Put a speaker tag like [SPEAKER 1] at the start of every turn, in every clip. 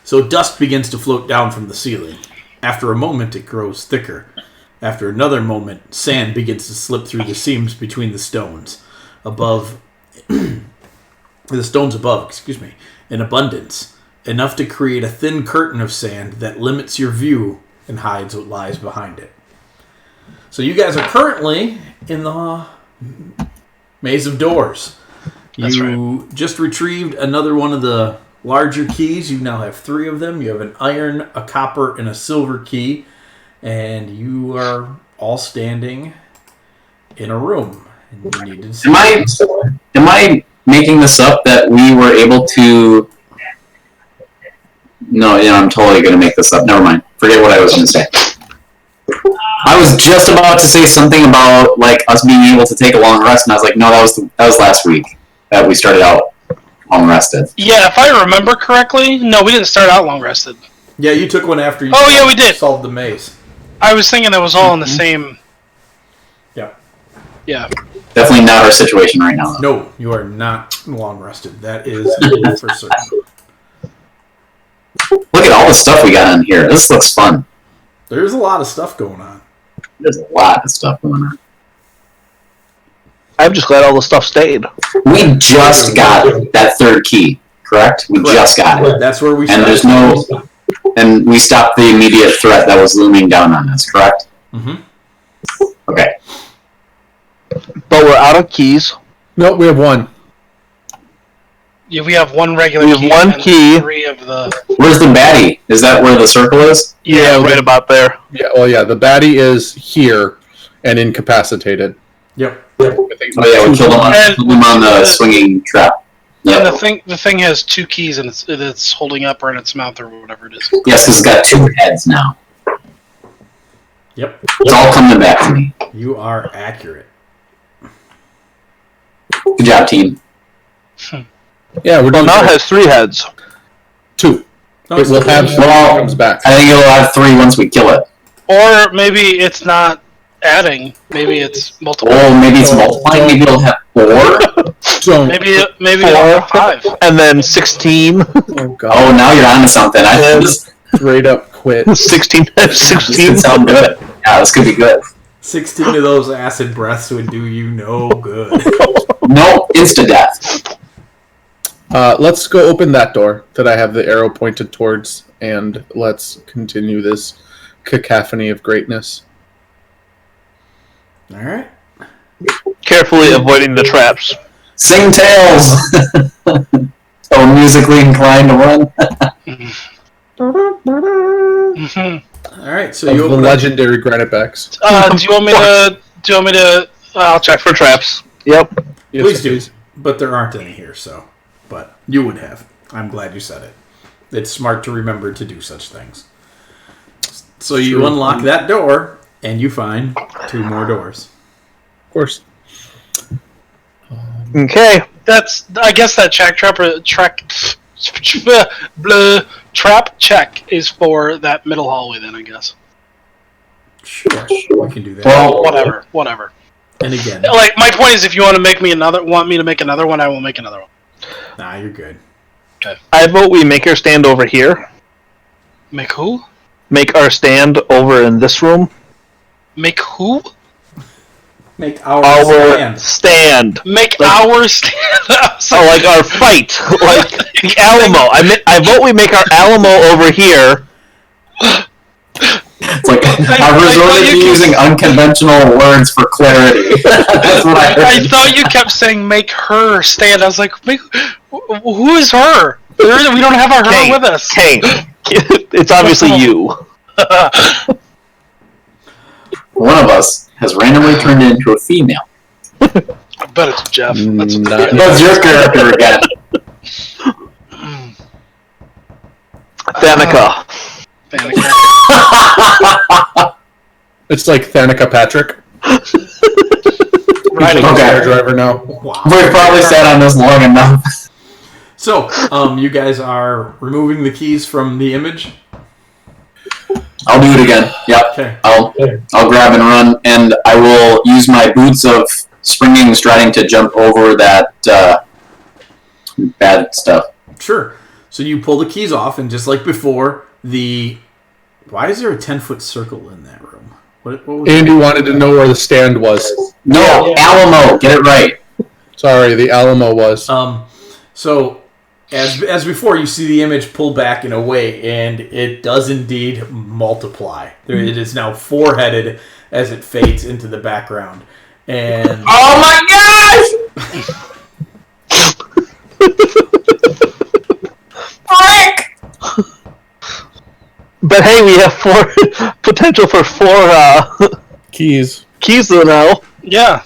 [SPEAKER 1] So dust begins to float down from the ceiling. After a moment, it grows thicker. After another moment, sand begins to slip through the seams between the stones. Above, the stones above, in abundance. Enough to create a thin curtain of sand that limits your view and hides what lies behind it. So you guys are currently in the maze of doors. You just retrieved another one of the larger keys. You now have 3 of them. You have an iron, a copper, and a silver key. And you are all standing in a room. And you need to see
[SPEAKER 2] am I making this up that we were able to... No, I'm totally going to make this up. Never mind. Forget what I was going to say. I was just about to say something about like us being able to take a long rest, and I was like, no, that was last week that we started out long rested.
[SPEAKER 3] Yeah, if I remember correctly, no, we didn't start out long rested.
[SPEAKER 1] Yeah, you took one after you
[SPEAKER 3] we did.
[SPEAKER 1] solved the maze.
[SPEAKER 3] I was thinking that was all in the same... Yeah.
[SPEAKER 2] Definitely not our situation right now.
[SPEAKER 1] No, you are not long rested. That is for certain.
[SPEAKER 2] Look at all the stuff we got on here. This looks fun.
[SPEAKER 1] There's a lot of stuff going on.
[SPEAKER 2] There's a lot of stuff going on.
[SPEAKER 4] I'm just glad all the stuff stayed.
[SPEAKER 2] We just got that 3rd key, correct? We just got it.
[SPEAKER 1] That's where we
[SPEAKER 2] started. And we stopped the immediate threat that was looming down on us, correct?
[SPEAKER 1] Mm-hmm.
[SPEAKER 2] Okay.
[SPEAKER 4] But we're out of keys.
[SPEAKER 5] No, we have 1.
[SPEAKER 3] Yeah, we have 1 regular
[SPEAKER 4] key. We have 1 key.
[SPEAKER 3] 3 of the...
[SPEAKER 2] Where's the baddie? Is that where the circle is?
[SPEAKER 4] Yeah, right about there.
[SPEAKER 5] Yeah, well, yeah, the baddie is here and incapacitated.
[SPEAKER 1] Yep.
[SPEAKER 2] We killed him on the swinging trap. Yep.
[SPEAKER 3] And the thing has 2 keys and it's holding up or in its mouth or whatever it is.
[SPEAKER 2] Yes, it's got 2 heads now.
[SPEAKER 1] Yep.
[SPEAKER 2] It's all coming back to me.
[SPEAKER 1] You are accurate.
[SPEAKER 2] Good job, team.
[SPEAKER 5] Yeah, we're
[SPEAKER 4] now it has 3 heads.
[SPEAKER 5] 2. It will have 3 comes back.
[SPEAKER 2] I think it'll have 3 once we kill it.
[SPEAKER 3] Or maybe it's not adding. Maybe it's multiplying.
[SPEAKER 2] Oh, maybe it's multiplying. Maybe it'll have 4.
[SPEAKER 3] Maybe it'll have 5.
[SPEAKER 4] And then 16.
[SPEAKER 5] Oh, God.
[SPEAKER 2] Oh, now you're onto something. I just
[SPEAKER 5] straight up quit.
[SPEAKER 4] 16. 16
[SPEAKER 2] sound good. Yeah, this could be good.
[SPEAKER 1] 16 of those acid breaths would do you no good.
[SPEAKER 2] No, insta-death.
[SPEAKER 5] Let's go open that door that I have the arrow pointed towards, and let's continue this cacophony of greatness.
[SPEAKER 1] All right.
[SPEAKER 4] Carefully avoiding the traps.
[SPEAKER 2] Sing tales! So musically inclined to run.
[SPEAKER 1] All right, so you
[SPEAKER 5] the
[SPEAKER 1] open
[SPEAKER 5] legendary granite backs.
[SPEAKER 3] Do you want me to? I'll check for traps.
[SPEAKER 4] Yep.
[SPEAKER 1] Please do. But there aren't any here, so. But you would have. I'm glad you said it. It's smart to remember to do such things. So you unlock that door, and you find 2 more doors.
[SPEAKER 5] Of course.
[SPEAKER 4] Okay.
[SPEAKER 3] I guess that trap check is for that middle hallway. Then I guess.
[SPEAKER 1] Sure, we can do that.
[SPEAKER 2] Well,
[SPEAKER 3] Whatever.
[SPEAKER 1] And again,
[SPEAKER 3] like my point is, if you want me to make another one, I will make another one.
[SPEAKER 1] Nah, you're good.
[SPEAKER 3] Okay.
[SPEAKER 4] I vote we make our stand over here.
[SPEAKER 3] Make who?
[SPEAKER 4] Make our stand over in this room.
[SPEAKER 3] Make who?
[SPEAKER 1] Make our
[SPEAKER 4] stand.
[SPEAKER 3] Make our stand.
[SPEAKER 4] Like our fight. Like the Alamo. I vote we make our Alamo over here.
[SPEAKER 2] It's like I've resorted to using unconventional words for clarity. That's what I heard.
[SPEAKER 3] I thought you kept saying make her stand. I was like, who is her? We don't have our her with us.
[SPEAKER 4] Hey, it's obviously you.
[SPEAKER 2] One of us has randomly turned into a female.
[SPEAKER 3] I bet it's Jeff.
[SPEAKER 2] That's your character again.
[SPEAKER 4] Thanica.
[SPEAKER 5] It's like Thanica Patrick.
[SPEAKER 3] Right.
[SPEAKER 5] Okay. Driver now.
[SPEAKER 1] Wow.
[SPEAKER 2] We've probably sat on this long enough.
[SPEAKER 1] So, you guys are removing the keys from the image?
[SPEAKER 2] I'll do it again. Yep.
[SPEAKER 1] Okay.
[SPEAKER 2] I'll grab and run, and I will use my boots of springing and striding to jump over that bad stuff.
[SPEAKER 1] Sure. So you pull the keys off, and just like before, why is there a 10-foot circle in that room? What was
[SPEAKER 5] Andy wanted to know where the stand was.
[SPEAKER 2] No, Alamo. Get it right.
[SPEAKER 5] Sorry, the Alamo was.
[SPEAKER 1] So, as before, you see the image pull back and away, and it does indeed multiply. It is now 4-headed as it fades into the background. And
[SPEAKER 2] Oh my gosh! Frick!
[SPEAKER 4] But hey, we have 4 potential for 4
[SPEAKER 5] Keys.
[SPEAKER 4] keys now.
[SPEAKER 3] Yeah.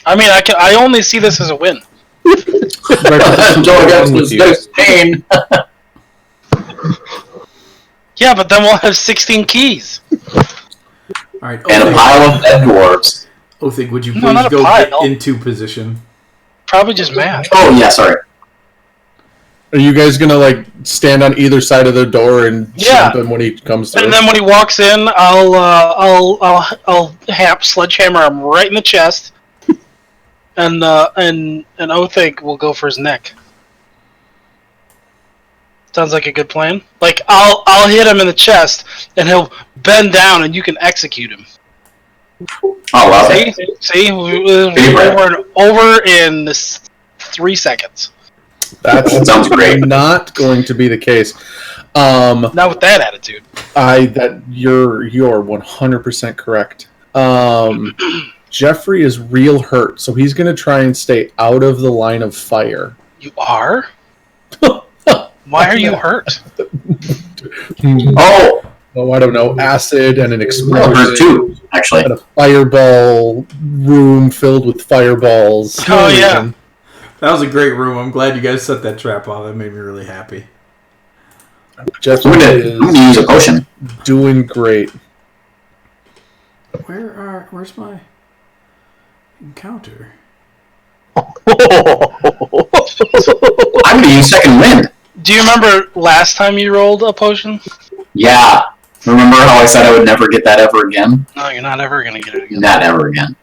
[SPEAKER 3] I mean, I only see this as a win.
[SPEAKER 2] Joe against this next pain.
[SPEAKER 3] Yeah, but then we'll have 16 keys.
[SPEAKER 1] all right,
[SPEAKER 2] And a pile of dead dwarves.
[SPEAKER 1] Othig, would you
[SPEAKER 3] No,
[SPEAKER 1] please
[SPEAKER 3] not a
[SPEAKER 1] go
[SPEAKER 3] pile.
[SPEAKER 1] get into position?
[SPEAKER 3] Probably just math.
[SPEAKER 2] Oh, yeah, sorry.
[SPEAKER 5] Are you guys gonna like stand on either side of the door and
[SPEAKER 3] Yeah.
[SPEAKER 5] jump him when he comes through?
[SPEAKER 3] And then when he walks in, I'll sledgehammer him right in the chest, and Othig will go for his neck. Sounds like a good plan. Like I'll hit him in the chest, and he'll bend down, and you can execute him.
[SPEAKER 2] Oh, wow.
[SPEAKER 3] See, we're over in 3 seconds.
[SPEAKER 5] That
[SPEAKER 2] Sounds great.
[SPEAKER 5] Not going to be the case.
[SPEAKER 3] Not with that attitude.
[SPEAKER 5] You're 100% correct. Jeffrey is real hurt, so he's going to try and stay out of the line of fire.
[SPEAKER 3] You are? Why are you hurt?
[SPEAKER 2] Oh,
[SPEAKER 5] Oh, I don't know, acid and an
[SPEAKER 2] hurt
[SPEAKER 5] explosion
[SPEAKER 2] too, actually.
[SPEAKER 5] and a fireball room filled with fireballs.
[SPEAKER 3] Oh, yeah.
[SPEAKER 1] That was a great room. I'm glad you guys set that trap off. That made me really happy.
[SPEAKER 5] Jeffrey
[SPEAKER 2] I'm gonna use a
[SPEAKER 5] is
[SPEAKER 2] potion.
[SPEAKER 5] doing great.
[SPEAKER 1] Where's my encounter?
[SPEAKER 2] I'm gonna use second wind.
[SPEAKER 3] Do you remember last time you rolled a potion?
[SPEAKER 2] Yeah. Remember how I said I would never get that ever again?
[SPEAKER 3] No, you're not ever going to get it again.
[SPEAKER 2] Not ever again.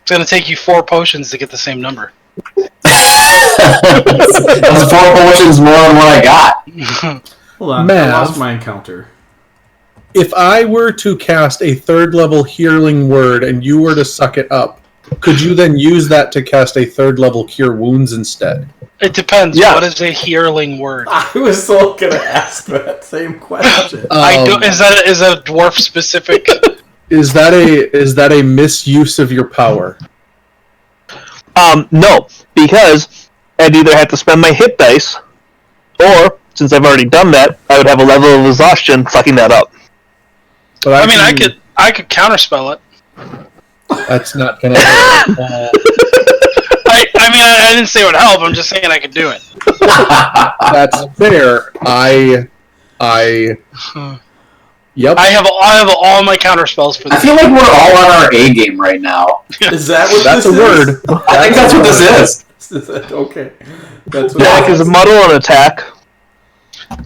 [SPEAKER 3] It's going to take you 4 potions to get the same number.
[SPEAKER 2] That's 4 potions more than what I got.
[SPEAKER 1] Hold on,
[SPEAKER 5] Mav.
[SPEAKER 1] I lost my encounter.
[SPEAKER 5] If I were to cast a 3rd level healing word and you were to suck it up, could you then use that to cast a 3rd level cure wounds instead?
[SPEAKER 3] It depends.
[SPEAKER 4] Yeah.
[SPEAKER 3] What is a healing word?
[SPEAKER 1] I was so gonna ask that same question.
[SPEAKER 3] Is that a dwarf specific?
[SPEAKER 5] Is that a misuse of your power?
[SPEAKER 4] No, because I'd either have to spend my hit dice, or since I've already done that, I would have a level of exhaustion fucking that up.
[SPEAKER 5] But
[SPEAKER 3] I could counterspell it.
[SPEAKER 5] That's not gonna.
[SPEAKER 3] I didn't say it would help. I'm just saying I could do it.
[SPEAKER 5] That's fair. Yep.
[SPEAKER 3] I have all my counterspells for
[SPEAKER 2] I
[SPEAKER 3] this.
[SPEAKER 2] feel like we're all on our A game right now.
[SPEAKER 1] Is that what
[SPEAKER 5] That's a
[SPEAKER 1] this
[SPEAKER 5] word.
[SPEAKER 1] is?
[SPEAKER 2] I think that's what this is.
[SPEAKER 1] Is that okay? That's what
[SPEAKER 4] Attack is a muddle and attack.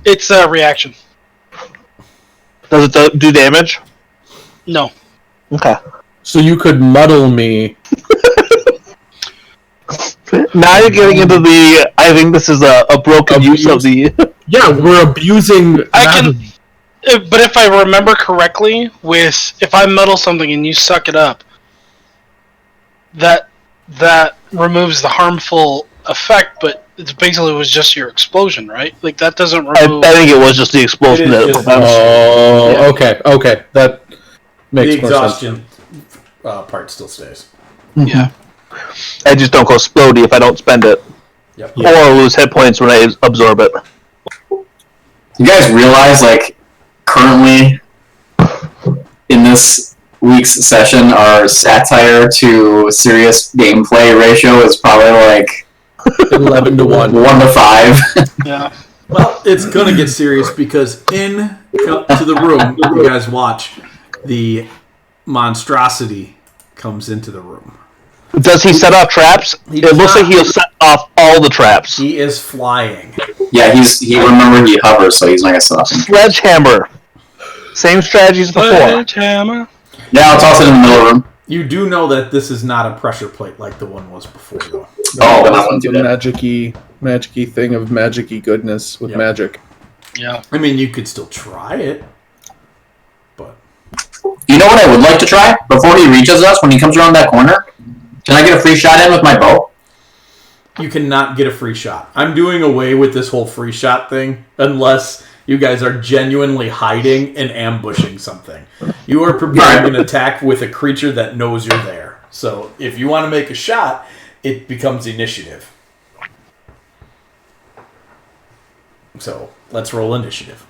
[SPEAKER 3] It's a reaction.
[SPEAKER 4] Does it do damage?
[SPEAKER 3] No.
[SPEAKER 4] Okay.
[SPEAKER 5] So you could muddle me.
[SPEAKER 4] Now you're getting into the. I think this is a broken use of the.
[SPEAKER 5] Yeah, we're abusing.
[SPEAKER 3] But if I remember correctly, if I muddle something and you suck it up, that removes the harmful effect. But it basically was just your explosion, right? Like that doesn't remove.
[SPEAKER 4] I think it was just the explosion that it
[SPEAKER 1] just-
[SPEAKER 4] prevents.
[SPEAKER 5] Oh,
[SPEAKER 1] Yeah.
[SPEAKER 5] okay. That makes
[SPEAKER 1] the
[SPEAKER 5] more sense.
[SPEAKER 1] exhaustion part still stays.
[SPEAKER 3] Yeah.
[SPEAKER 4] I just don't go explodey if I don't spend it,
[SPEAKER 1] Yep.
[SPEAKER 4] or lose hit points when I absorb it.
[SPEAKER 2] You guys realize, like, currently in this week's session, our satire to serious gameplay ratio is probably like
[SPEAKER 5] 11 to 1.
[SPEAKER 2] 1 to 5.
[SPEAKER 3] Yeah.
[SPEAKER 1] Well, it's gonna get serious because to the room you guys watch, the monstrosity comes into the room.
[SPEAKER 4] Does he set off traps?
[SPEAKER 1] He
[SPEAKER 4] It
[SPEAKER 1] does
[SPEAKER 4] looks
[SPEAKER 1] not.
[SPEAKER 4] like he'll set off all the traps.
[SPEAKER 1] He is flying.
[SPEAKER 2] Yeah, he hovers, so he's not gonna stop him.
[SPEAKER 4] Sledgehammer. Same strategy as before.
[SPEAKER 3] Sledgehammer.
[SPEAKER 2] Yeah, I'll toss it in the middle of the room.
[SPEAKER 1] You do know that this is not a pressure plate like the one was before, though.
[SPEAKER 2] Oh, then I wouldn't
[SPEAKER 5] It's
[SPEAKER 2] do
[SPEAKER 5] a
[SPEAKER 2] that.
[SPEAKER 5] magic-y. magic-y thing of magic-y goodness with magic.
[SPEAKER 3] Yeah.
[SPEAKER 1] I mean, you could still try it, but
[SPEAKER 2] You know what I would like to try? Before he reaches us, when he comes around that corner, can I get a free shot in with my bow?
[SPEAKER 1] you cannot get a free shot. I'm doing away with this whole free shot thing unless you guys are genuinely hiding and ambushing something. You are preparing an attack with a creature that knows you're there. So if you want to make a shot, it becomes initiative. So let's roll initiative.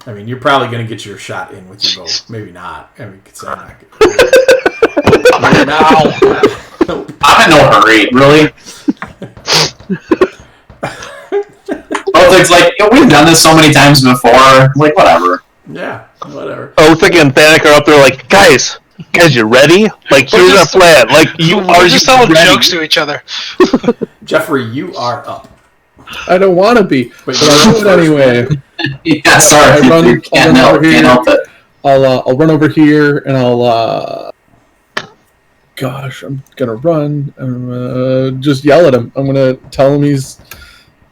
[SPEAKER 1] I mean, you're probably going to get your shot in with your bow. Maybe not. I mean, it's not good.
[SPEAKER 2] Now. I'm in no hurry, really. It's like, we've done this so many times before. Like, whatever.
[SPEAKER 1] Yeah, whatever.
[SPEAKER 4] Othig and Thanik are up there like, guys, you ready? Like, here's our plan. Like,
[SPEAKER 3] We're just telling jokes to each other.
[SPEAKER 1] Jeffrey, you are up.
[SPEAKER 5] I don't want to be, but I'll do it anyway.
[SPEAKER 2] Yeah, sorry. Can't help it.
[SPEAKER 5] I'll run over here and I'll. Gosh, I'm gonna run. Just yell at him. I'm gonna tell him he's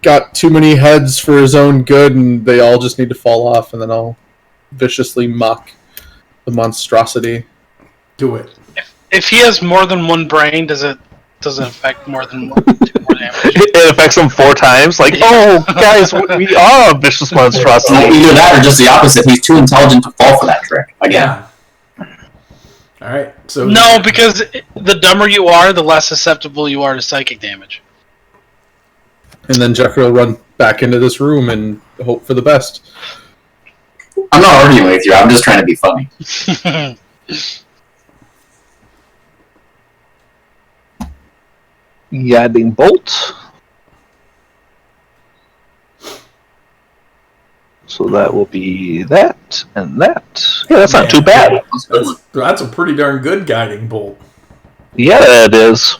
[SPEAKER 5] got too many heads for his own good, and they all just need to fall off. And then I'll viciously mock the monstrosity.
[SPEAKER 1] Do it.
[SPEAKER 3] If he has more than one brain, does it affect more than 2 more damage?
[SPEAKER 4] It affects them 4 times. Like, oh, guys, we are a vicious monstrosity.
[SPEAKER 2] Either that or just the opposite. He's too intelligent to fall for that trick. Again.
[SPEAKER 1] Yeah. All right. So
[SPEAKER 3] No, because the dumber you are, the less susceptible you are to psychic damage.
[SPEAKER 5] And then Jeffrey will run back into this room and hope for the best.
[SPEAKER 2] I'm not arguing with you. I'm just trying to be funny.
[SPEAKER 4] Yabbing bolt. So that will be that and that. Yeah, that's not too bad.
[SPEAKER 1] That's a pretty darn good guiding bolt.
[SPEAKER 4] Yeah, it is.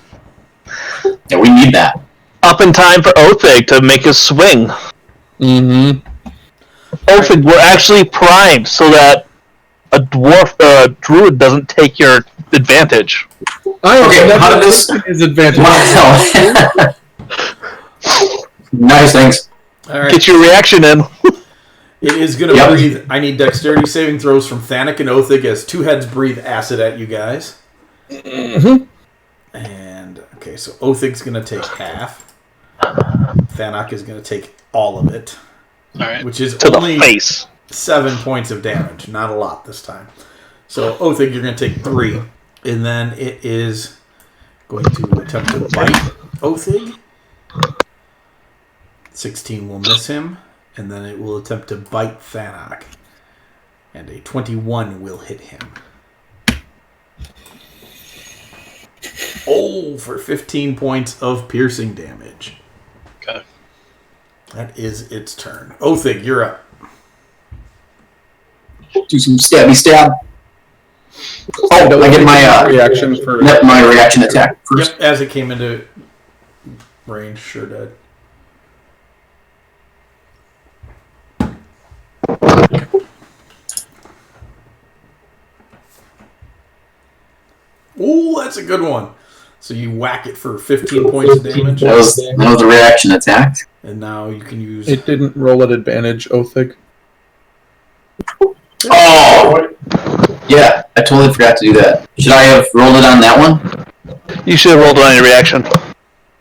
[SPEAKER 2] Yeah, we need that.
[SPEAKER 4] Up in time for Othig to make his swing.
[SPEAKER 5] Mm-hmm.
[SPEAKER 4] Othig, we're actually primed so that a druid doesn't take your advantage.
[SPEAKER 2] Okay, how did this...
[SPEAKER 5] His advantage.
[SPEAKER 2] Wow. Nice, thanks.
[SPEAKER 1] All right.
[SPEAKER 4] Get your reaction in.
[SPEAKER 1] It is going to breathe. I need dexterity saving throws from Thanik and Othig as 2 heads breathe acid at you guys.
[SPEAKER 5] Mm-hmm.
[SPEAKER 1] And, okay, so Othig's going to take half. Thanik is going to take all of it.
[SPEAKER 3] All right.
[SPEAKER 1] Which is
[SPEAKER 4] To
[SPEAKER 1] only
[SPEAKER 4] the face.
[SPEAKER 1] 7 points of damage. Not a lot this time. So, Othig, you're going to take 3. And then it is going to attempt to bite Othig. 16 will miss him. And then it will attempt to bite Thanak. And a 21 will hit him. Oh, for 15 points of piercing damage.
[SPEAKER 3] Okay.
[SPEAKER 1] That is its turn. Othig, you're up.
[SPEAKER 2] Do some stabby stab. Oh, I get my
[SPEAKER 5] reaction for
[SPEAKER 2] my reaction attack first.
[SPEAKER 1] Yep, as it came into range, sure did. Ooh, that's a good one. So you whack it for 15 points of damage.
[SPEAKER 2] That was the reaction attack.
[SPEAKER 1] And now you can use...
[SPEAKER 5] It didn't roll at advantage, Othig.
[SPEAKER 2] Oh! Yeah, I totally forgot to do that. Should I have rolled it on that one?
[SPEAKER 4] You should have rolled it on your reaction.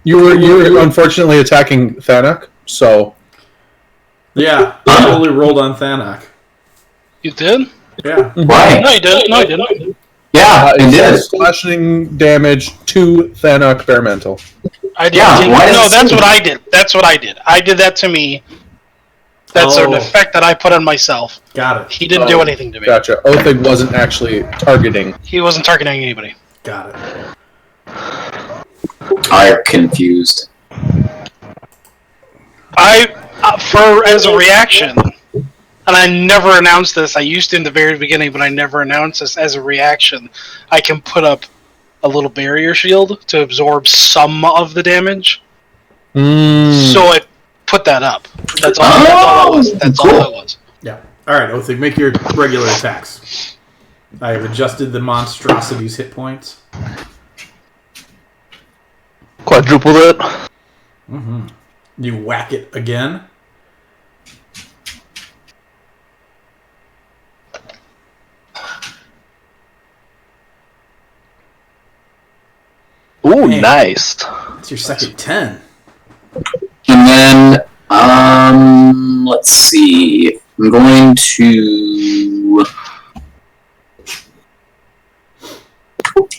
[SPEAKER 5] You were unfortunately attacking Thanak, so...
[SPEAKER 1] Yeah, I totally rolled on Thanak.
[SPEAKER 3] You did?
[SPEAKER 1] Yeah.
[SPEAKER 2] Why?
[SPEAKER 3] No, you didn't. No, you didn't.
[SPEAKER 2] Yeah, it did.
[SPEAKER 5] Slashing damage to Thanak Bearmantle.
[SPEAKER 3] I did.
[SPEAKER 2] Yeah, why
[SPEAKER 3] No,
[SPEAKER 2] is
[SPEAKER 3] that's
[SPEAKER 2] it-
[SPEAKER 3] what I did. That's what I did. I did that to me. That's an
[SPEAKER 1] Oh.
[SPEAKER 3] effect that I put on myself.
[SPEAKER 1] Got it.
[SPEAKER 3] He didn't do anything to me.
[SPEAKER 5] Gotcha. Othig wasn't actually targeting.
[SPEAKER 3] He wasn't targeting anybody.
[SPEAKER 1] Got it.
[SPEAKER 2] I'm confused.
[SPEAKER 3] As a reaction, and I never announced this. I used to in the very beginning, but I never announced this. As a reaction, I can put up a little barrier shield to absorb some of the damage. So it put that up. That's all. That's all it was. That's all it was.
[SPEAKER 1] Yeah. Alright, Othig, make your regular attacks. I have adjusted the monstrosity's hit points.
[SPEAKER 4] Quadrupled it.
[SPEAKER 1] Mm-hmm. You whack it again.
[SPEAKER 4] Ooh,
[SPEAKER 1] Man.
[SPEAKER 4] nice.
[SPEAKER 1] It's your second 10.
[SPEAKER 2] And then, let's see. I'm going to.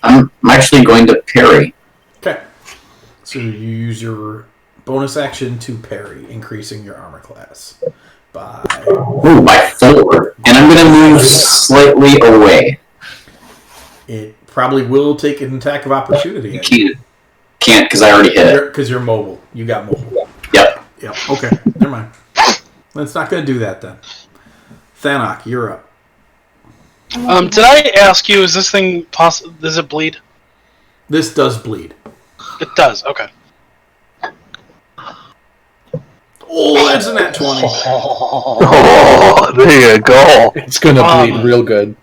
[SPEAKER 2] I'm actually going to parry.
[SPEAKER 1] Okay. So you use your bonus action to parry, increasing your armor class by
[SPEAKER 2] 4. And I'm going to move slightly away.
[SPEAKER 1] It probably will take an attack of opportunity.
[SPEAKER 2] You can't because I already hit it.
[SPEAKER 1] Because you're mobile. You got mobile.
[SPEAKER 2] Yep.
[SPEAKER 1] Yep. Okay. Never mind. Let's not going to do that then. Thanok, you're up.
[SPEAKER 3] Did I ask you? Is this thing does it bleed?
[SPEAKER 1] This does bleed.
[SPEAKER 3] It does. Okay.
[SPEAKER 1] Oh, that's a nat 20.
[SPEAKER 4] Oh, there you go.
[SPEAKER 5] It's gonna bleed real good.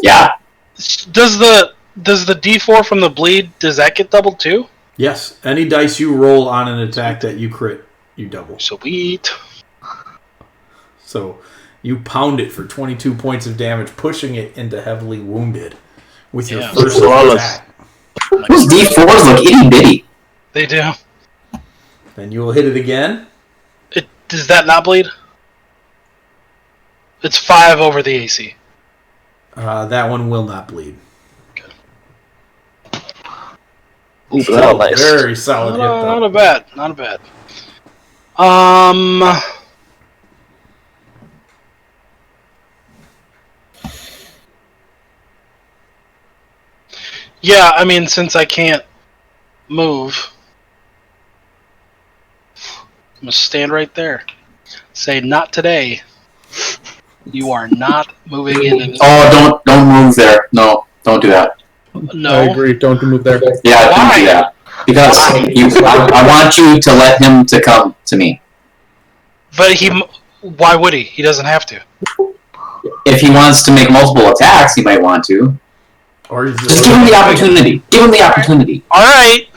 [SPEAKER 2] Yeah.
[SPEAKER 3] Does the D4 from the bleed, does that get doubled too?
[SPEAKER 1] Yes. Any dice you roll on an attack that you crit, you double.
[SPEAKER 3] Sweet.
[SPEAKER 1] So you pound it for 22 points of damage, pushing it into heavily wounded with your first attack.
[SPEAKER 2] Those D4s look itty bitty.
[SPEAKER 3] They do.
[SPEAKER 1] Then you will hit it again.
[SPEAKER 3] Does that not bleed? It's 5 over the AC.
[SPEAKER 1] That one will not bleed.
[SPEAKER 4] Ooh, that was nice.
[SPEAKER 1] Very solid hit, though.
[SPEAKER 3] Not a bad. Not a bad. Yeah, I mean, since I can't move, I'm gonna stand right there. Say, not today. You are not moving in.
[SPEAKER 2] Oh, don't move there. No, don't do that.
[SPEAKER 3] No.
[SPEAKER 5] I agree. Don't move there.
[SPEAKER 2] Yeah, don't do that. Because I want you to let him to come to me.
[SPEAKER 3] But why would he? He doesn't have to.
[SPEAKER 2] If he wants to make multiple attacks, he might want to.
[SPEAKER 1] Or
[SPEAKER 2] Just give him the opportunity. Give him the opportunity.
[SPEAKER 3] All right.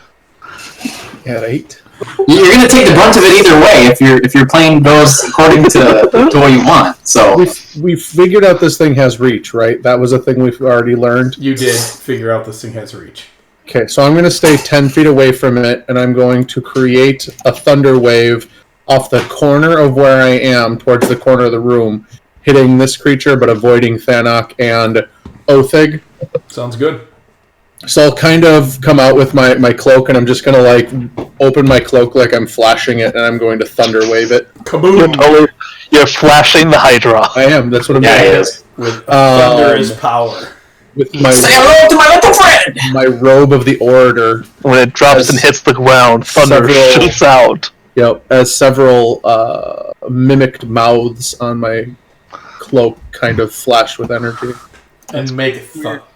[SPEAKER 5] At 8.
[SPEAKER 2] You're going to take the brunt of it either way if your plan goes according to what you want. So
[SPEAKER 5] We figured out this thing has reach, right? That was a thing we've already learned.
[SPEAKER 1] You did figure out this thing has reach.
[SPEAKER 5] Okay, so I'm going to stay 10 feet away from it, and I'm going to create a thunder wave off the corner of where I am, towards the corner of the room, hitting this creature, but avoiding Thanok and Othig.
[SPEAKER 1] Sounds good.
[SPEAKER 5] So I'll kind of come out with my cloak, and I'm just going to, like, open my cloak like I'm flashing it, and I'm going to thunder wave it.
[SPEAKER 1] Kaboom!
[SPEAKER 4] You're flashing the Hydra.
[SPEAKER 5] I am. That's what I'm
[SPEAKER 2] yeah,
[SPEAKER 5] doing.
[SPEAKER 2] it is.
[SPEAKER 1] With thunder is power.
[SPEAKER 5] With my,
[SPEAKER 2] Say hello to my little friend!
[SPEAKER 5] my robe of the Orator.
[SPEAKER 4] When it drops and hits the ground, thunder
[SPEAKER 5] Several-
[SPEAKER 4] shoots out.
[SPEAKER 5] Yep, as several mimicked mouths on my cloak kind of flash with energy.
[SPEAKER 1] And make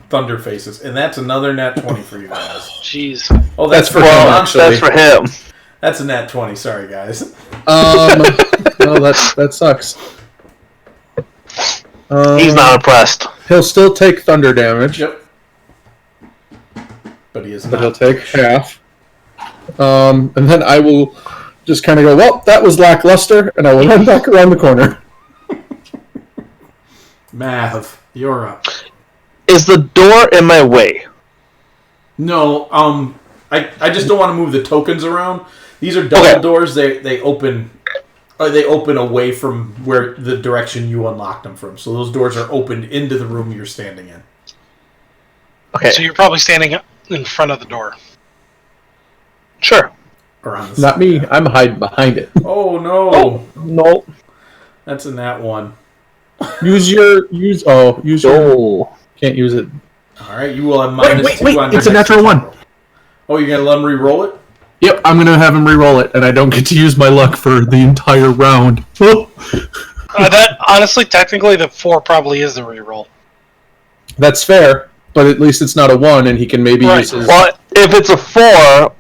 [SPEAKER 1] thunder faces. And that's another nat 20 for you guys.
[SPEAKER 3] Jeez.
[SPEAKER 1] Oh,
[SPEAKER 5] That's for him,
[SPEAKER 4] Well,
[SPEAKER 5] actually.
[SPEAKER 4] that's for him.
[SPEAKER 1] That's a nat 20. Sorry, guys.
[SPEAKER 5] No, that sucks.
[SPEAKER 4] He's not impressed.
[SPEAKER 5] He'll still take thunder damage,
[SPEAKER 1] Yep. But he is
[SPEAKER 5] but he'll
[SPEAKER 1] not.
[SPEAKER 5] take half. And then I will just kind of go, well, that was lackluster, and I will run back around the corner.
[SPEAKER 1] Mav, you're up.
[SPEAKER 4] Is the door in my way?
[SPEAKER 1] No, I just don't want to move the tokens around. These are double doors. They open away from where the direction you unlocked them from. So those doors are opened into the room you're standing in.
[SPEAKER 4] Okay,
[SPEAKER 3] So you're probably standing in front of the door.
[SPEAKER 4] sure.
[SPEAKER 1] Or on the
[SPEAKER 5] Not
[SPEAKER 1] side.
[SPEAKER 5] me. I'm hiding behind it.
[SPEAKER 1] Oh no,
[SPEAKER 4] No.
[SPEAKER 1] that's a nat 1.
[SPEAKER 5] Use your.
[SPEAKER 4] Oh.
[SPEAKER 5] Can't use it.
[SPEAKER 1] All right, you will have minus 2 on your
[SPEAKER 5] It's a
[SPEAKER 1] next
[SPEAKER 5] natural
[SPEAKER 1] attack
[SPEAKER 5] 1.
[SPEAKER 1] roll. Oh, you're gonna let him re-roll it?
[SPEAKER 5] Yep, I'm gonna have him re-roll it, and I don't get to use my luck for the entire round.
[SPEAKER 3] That honestly, technically, the 4 probably is the reroll.
[SPEAKER 5] That's fair, but at least it's not a 1, and he can maybe
[SPEAKER 3] Right.
[SPEAKER 5] use his...
[SPEAKER 4] Well, if it's a 4,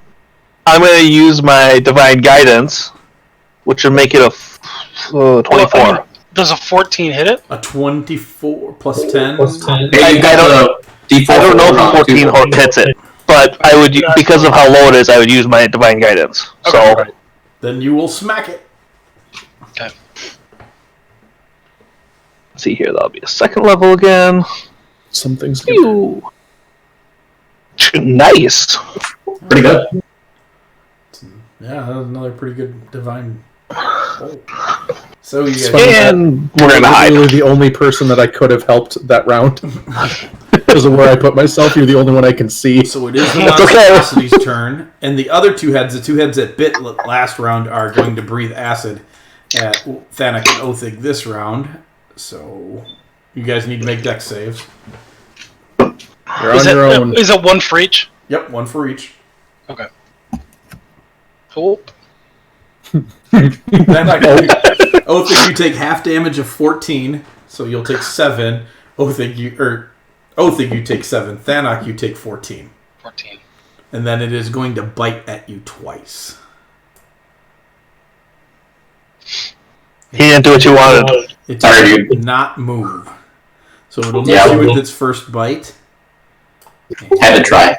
[SPEAKER 4] I'm going to use my Divine Guidance, which would make it a 24.
[SPEAKER 3] Well, I mean, does a 14 hit it?
[SPEAKER 1] A 24 plus 10.
[SPEAKER 2] Hey, you got a D4
[SPEAKER 4] I don't know if a
[SPEAKER 2] round,
[SPEAKER 4] 14
[SPEAKER 2] too.
[SPEAKER 4] hits it. but I would, because of how low it is, I would use my divine guidance.
[SPEAKER 3] Okay.
[SPEAKER 4] So
[SPEAKER 5] Right.
[SPEAKER 1] Then you will smack it.
[SPEAKER 3] Okay.
[SPEAKER 4] let's see here, that'll be a second level again.
[SPEAKER 5] Something's good.
[SPEAKER 4] Phew. Nice.
[SPEAKER 2] Pretty good.
[SPEAKER 1] Yeah, that was another pretty good divine. Oh. So you
[SPEAKER 5] It's
[SPEAKER 1] guys,
[SPEAKER 5] funny.
[SPEAKER 4] And we're gonna hide.
[SPEAKER 5] Literally the only person that I could have helped that round. Because of where I put myself, you're the only one I can see.
[SPEAKER 1] so it is the
[SPEAKER 4] It's okay.
[SPEAKER 1] monstrosity's turn, and the other two heads, the two heads that bit last round, are going to breathe acid at Thanak and Othig this round. So you guys need to make dex saves.
[SPEAKER 5] You're on your own.
[SPEAKER 3] Is it one for each?
[SPEAKER 1] Yep, one for each.
[SPEAKER 3] Okay. Cool.
[SPEAKER 1] Othig, you take half damage of 14, so you'll take 7. Othig, you take 7. Thanak, you take 14.
[SPEAKER 3] 14.
[SPEAKER 1] And then it is going to bite at you twice.
[SPEAKER 4] He didn't do what you wanted.
[SPEAKER 1] It
[SPEAKER 2] Sorry,
[SPEAKER 1] does
[SPEAKER 2] dude.
[SPEAKER 1] not move. So it'll miss
[SPEAKER 2] Yeah,
[SPEAKER 1] you
[SPEAKER 2] well-
[SPEAKER 1] with its first bite.
[SPEAKER 2] Had to try.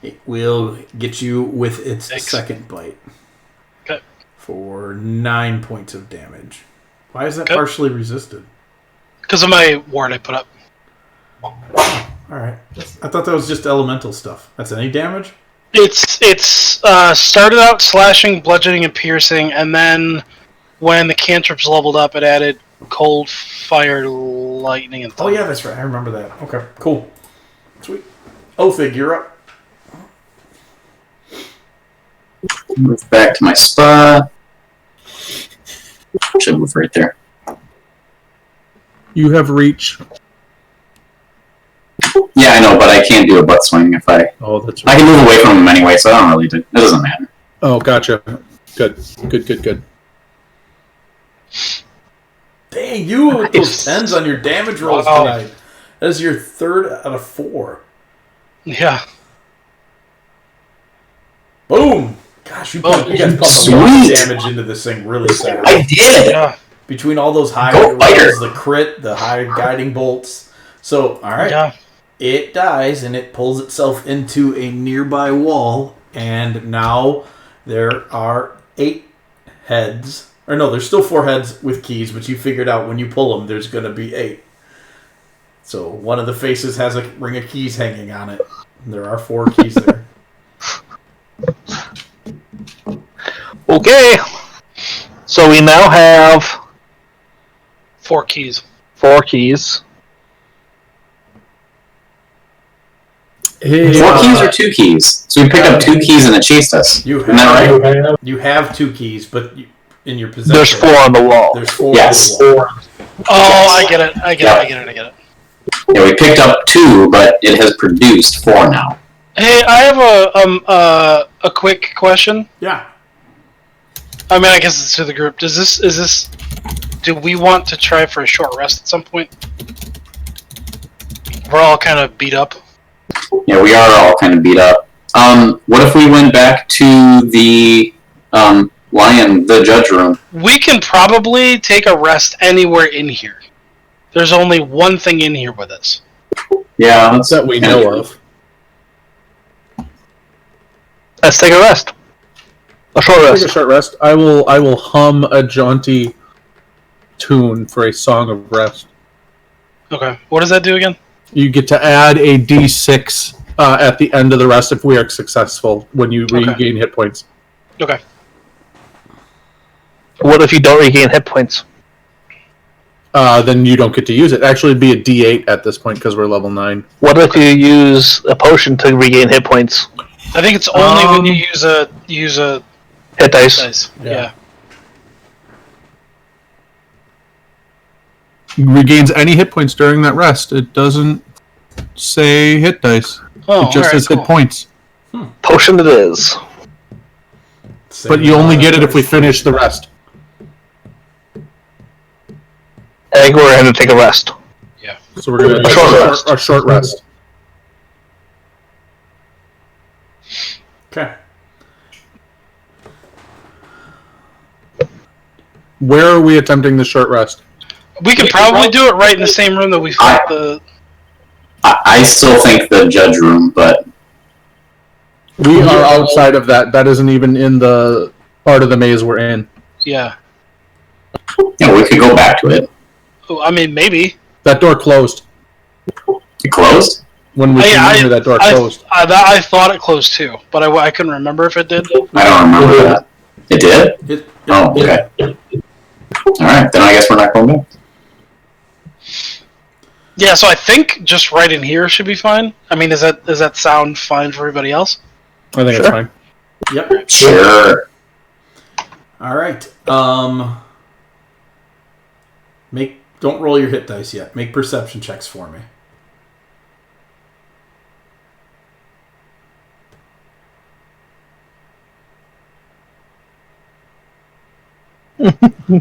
[SPEAKER 1] It will get you with its
[SPEAKER 3] Thanks.
[SPEAKER 1] second bite.
[SPEAKER 3] Okay.
[SPEAKER 1] For 9 points of damage. Why is that
[SPEAKER 3] Okay.
[SPEAKER 1] partially resisted?
[SPEAKER 3] Because of my ward I put up.
[SPEAKER 1] Alright. I thought that was just elemental stuff. That's any damage?
[SPEAKER 3] It's started out slashing, bludgeoning, and piercing, and then when the cantrips leveled up, it added cold, fire, lightning, and
[SPEAKER 1] Oh
[SPEAKER 3] thunder.
[SPEAKER 1] yeah, that's right. I remember that. Okay, cool. Sweet. Othig, you're up.
[SPEAKER 2] Move back to my spot. Should move right there.
[SPEAKER 5] You have reach.
[SPEAKER 2] Yeah, I know, but I can't do a butt swing if I...
[SPEAKER 5] Oh, that's
[SPEAKER 2] I
[SPEAKER 5] right.
[SPEAKER 2] can move away from him anyway, so I don't really do... It doesn't matter.
[SPEAKER 5] Oh, gotcha. Good.
[SPEAKER 1] Dang, you with those 10s on your damage rolls
[SPEAKER 3] Wow.
[SPEAKER 1] tonight. That is your 3rd out of 4.
[SPEAKER 3] Yeah.
[SPEAKER 1] Boom! Gosh, you guys pumped a lot of
[SPEAKER 2] Sweet.
[SPEAKER 1] damage into this thing really fast.
[SPEAKER 2] I did!
[SPEAKER 3] Yeah.
[SPEAKER 1] Between all those high
[SPEAKER 2] Go fighter.
[SPEAKER 1] rolls, the crit, the high guiding bolts. So, alright.
[SPEAKER 3] Yeah.
[SPEAKER 1] It dies and it pulls itself into a nearby wall, and now there are 8 heads. Or no, there's still 4 heads with keys, but you figured out when you pull them, there's going to be 8. So one of the faces has a ring of keys hanging on it. There are 4 keys there.
[SPEAKER 4] Okay. So we now have
[SPEAKER 3] 4 keys.
[SPEAKER 4] 4 keys.
[SPEAKER 5] Hey,
[SPEAKER 2] 4 keys or 2 keys? So we picked up 2 keys and it chased us.
[SPEAKER 1] You
[SPEAKER 2] Isn't that right?
[SPEAKER 1] You have 2 keys, but in your possession,
[SPEAKER 4] There's 4 on the wall.
[SPEAKER 1] There's 4
[SPEAKER 2] Yes.
[SPEAKER 1] on the wall.
[SPEAKER 3] Oh, I get it. I get it.
[SPEAKER 2] Yeah, we picked up 2, but it has produced 4 now.
[SPEAKER 3] Hey, I have a quick question.
[SPEAKER 1] Yeah.
[SPEAKER 3] I mean, I guess it's to the group. Is this? Do we want to try for a short rest at some point? We're all kind of beat up.
[SPEAKER 2] Yeah, we are all kind of beat up. What if we went back to the the judge room?
[SPEAKER 3] We can probably take a rest anywhere in here. There's only one thing in here with us.
[SPEAKER 2] Yeah, that's
[SPEAKER 5] that we know of.
[SPEAKER 4] Let's take a rest. A short
[SPEAKER 5] Take a
[SPEAKER 4] rest.
[SPEAKER 5] short rest. I will hum a jaunty tune for a song of rest.
[SPEAKER 3] Okay. What does that do again?
[SPEAKER 5] You get to add a d6 at the end of the rest if we are successful when you
[SPEAKER 3] Okay.
[SPEAKER 5] regain hit points.
[SPEAKER 3] Okay.
[SPEAKER 4] What if you don't regain hit points?
[SPEAKER 5] Then you don't get to use it. Actually, it'd be a d8 at this point because we're level 9.
[SPEAKER 4] What if you use a potion to regain hit points?
[SPEAKER 3] I think it's only when you use a
[SPEAKER 4] Hit dice.
[SPEAKER 3] dice. Yeah.
[SPEAKER 5] Regains any hit points during that rest. It doesn't say hit dice.
[SPEAKER 3] Oh,
[SPEAKER 5] It just
[SPEAKER 3] alright,
[SPEAKER 5] says
[SPEAKER 3] cool.
[SPEAKER 5] hit points.
[SPEAKER 4] Potion it is.
[SPEAKER 5] But you only get it if we finish the rest.
[SPEAKER 4] I think we're going to take a rest.
[SPEAKER 5] So we're going to
[SPEAKER 4] Short
[SPEAKER 5] do
[SPEAKER 4] rest.
[SPEAKER 5] a short rest.
[SPEAKER 1] Okay.
[SPEAKER 5] Where are we attempting the short rest?
[SPEAKER 3] We could probably do it right in the same room that we fought the.
[SPEAKER 2] I still think the judge room, but
[SPEAKER 5] We are outside of that. That isn't even in the part of the maze we're in.
[SPEAKER 3] Yeah.
[SPEAKER 2] Yeah, we could go back to it.
[SPEAKER 3] Oh, I mean, maybe.
[SPEAKER 5] That door closed.
[SPEAKER 2] It closed?
[SPEAKER 5] When we came in here, that door closed.
[SPEAKER 3] I thought it closed too, but I couldn't remember if it did.
[SPEAKER 2] I don't remember that. It did? Oh, okay. Alright, then I guess we're not going back.
[SPEAKER 3] Yeah, so I think just right in here should be fine. I mean, does that sound fine for everybody else?
[SPEAKER 5] I think it's fine.
[SPEAKER 1] Yep.
[SPEAKER 2] Sure.
[SPEAKER 1] All right. Don't roll your hit dice yet. Make perception checks for me.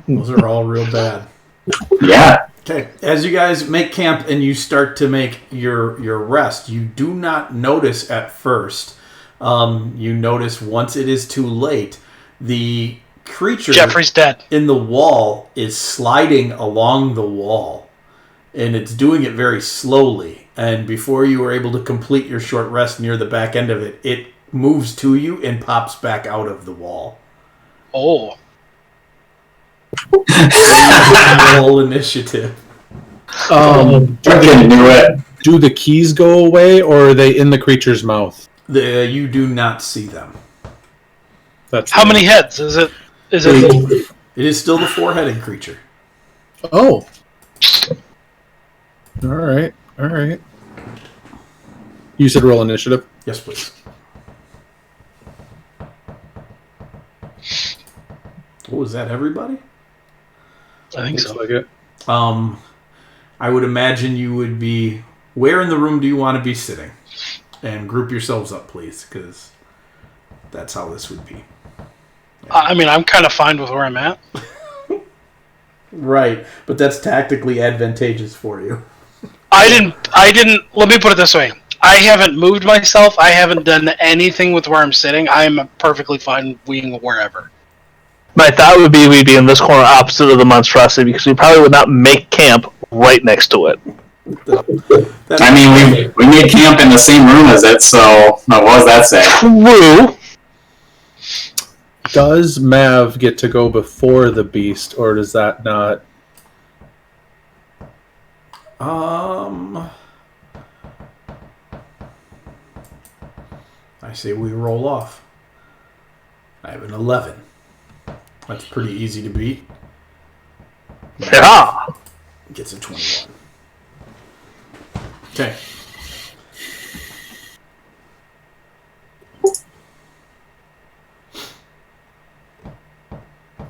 [SPEAKER 1] Those are all real bad.
[SPEAKER 2] Yeah.
[SPEAKER 1] Okay. As you guys make camp and you start to make your rest, you do not notice at first. You notice once it is too late, the creature
[SPEAKER 3] Jeffrey's dead.
[SPEAKER 1] in the wall is sliding along the wall, and it's doing it very slowly. And before you are able to complete your short rest near the back end of it, it moves to you and pops back out of the wall.
[SPEAKER 3] Oh.
[SPEAKER 1] Roll initiative.
[SPEAKER 2] Fucking knew it.
[SPEAKER 5] Do the keys go away, or are they in the creature's mouth?
[SPEAKER 1] You do not see them.
[SPEAKER 5] That's
[SPEAKER 3] How many heads is it? Is it?
[SPEAKER 1] It is still the four-headed creature.
[SPEAKER 5] Oh. All right. All right. You said roll initiative.
[SPEAKER 1] Yes, please. Oh, is that everybody?
[SPEAKER 3] I think
[SPEAKER 5] Looks
[SPEAKER 3] so.
[SPEAKER 5] like it.
[SPEAKER 1] I would imagine you would be... Where in the room do you want to be sitting? And group yourselves up, please, because that's how this would be.
[SPEAKER 3] I mean, I'm kind of fine with where I'm at.
[SPEAKER 1] Right, but that's tactically advantageous for you.
[SPEAKER 3] I didn't. Let me put it this way. I haven't moved myself. I haven't done anything with where I'm sitting. I'm perfectly fine being wherever.
[SPEAKER 4] My thought would be we'd be in this corner opposite of the monstrosity because we probably would not make camp right next to it.
[SPEAKER 2] I mean, we made camp in the same room as it, so what does that say?
[SPEAKER 4] True.
[SPEAKER 5] Does Mav get to go before the beast, or does that not?
[SPEAKER 1] I say we roll off. I have an 11. That's pretty easy to beat.
[SPEAKER 4] Yeah.
[SPEAKER 1] Gets a 21. Okay.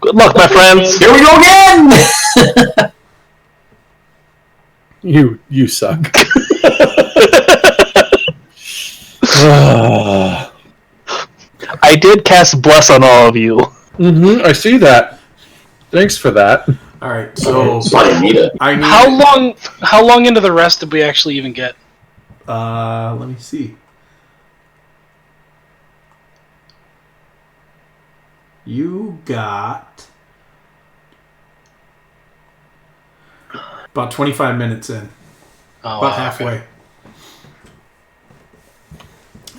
[SPEAKER 4] Good luck, my friends.
[SPEAKER 2] Here we go again!
[SPEAKER 5] You suck.
[SPEAKER 4] I did cast Bless on all of you.
[SPEAKER 5] I see that. Thanks for that.
[SPEAKER 1] All right. So
[SPEAKER 2] I need it.
[SPEAKER 1] I need.
[SPEAKER 3] How long into the rest did we actually even get?
[SPEAKER 1] Let me see. You got about 25 minutes in.
[SPEAKER 3] Oh,
[SPEAKER 1] About halfway.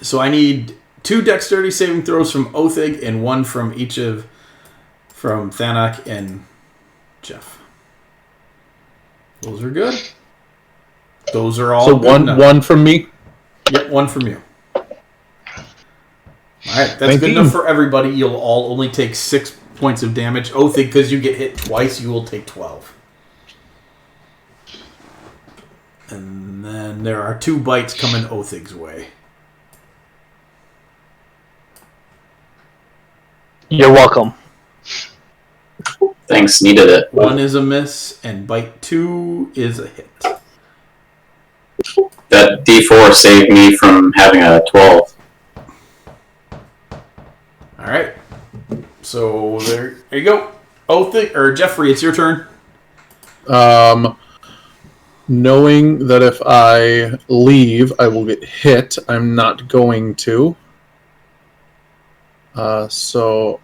[SPEAKER 1] So I need 2 dexterity saving throws from Othig and 1 from from Thanak and Jeff. Those are good. Those are all
[SPEAKER 5] So
[SPEAKER 1] good
[SPEAKER 5] one from me.
[SPEAKER 1] Yep, 1 from you. All right, that's
[SPEAKER 5] 19.
[SPEAKER 1] good enough for everybody. You'll all only take 6 points of damage. Othig, because you get hit twice, you will take 12. And then there are 2 bites coming Othig's way.
[SPEAKER 4] You're welcome.
[SPEAKER 2] Thanks, needed it.
[SPEAKER 1] 1 is a miss, and bite 2 is a hit.
[SPEAKER 2] That D4 saved me from having a 12.
[SPEAKER 1] All right. So there you go. Othig or Jeffrey, it's your turn.
[SPEAKER 5] Knowing that if I leave, I will get hit, I'm not going to. So...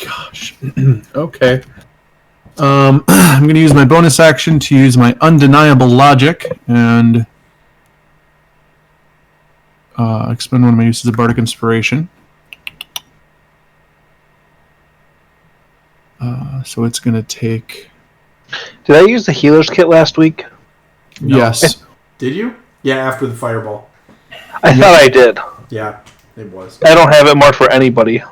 [SPEAKER 5] Gosh. Okay. I'm going to use my bonus action to use my undeniable logic and expend one of my uses of bardic inspiration. So it's going to take.
[SPEAKER 4] Did I use the healer's kit last week?
[SPEAKER 1] No.
[SPEAKER 5] Yes.
[SPEAKER 1] Did you? Yeah, after the fireball.
[SPEAKER 4] I thought I did.
[SPEAKER 1] Yeah, it was.
[SPEAKER 4] I don't have it marked for anybody.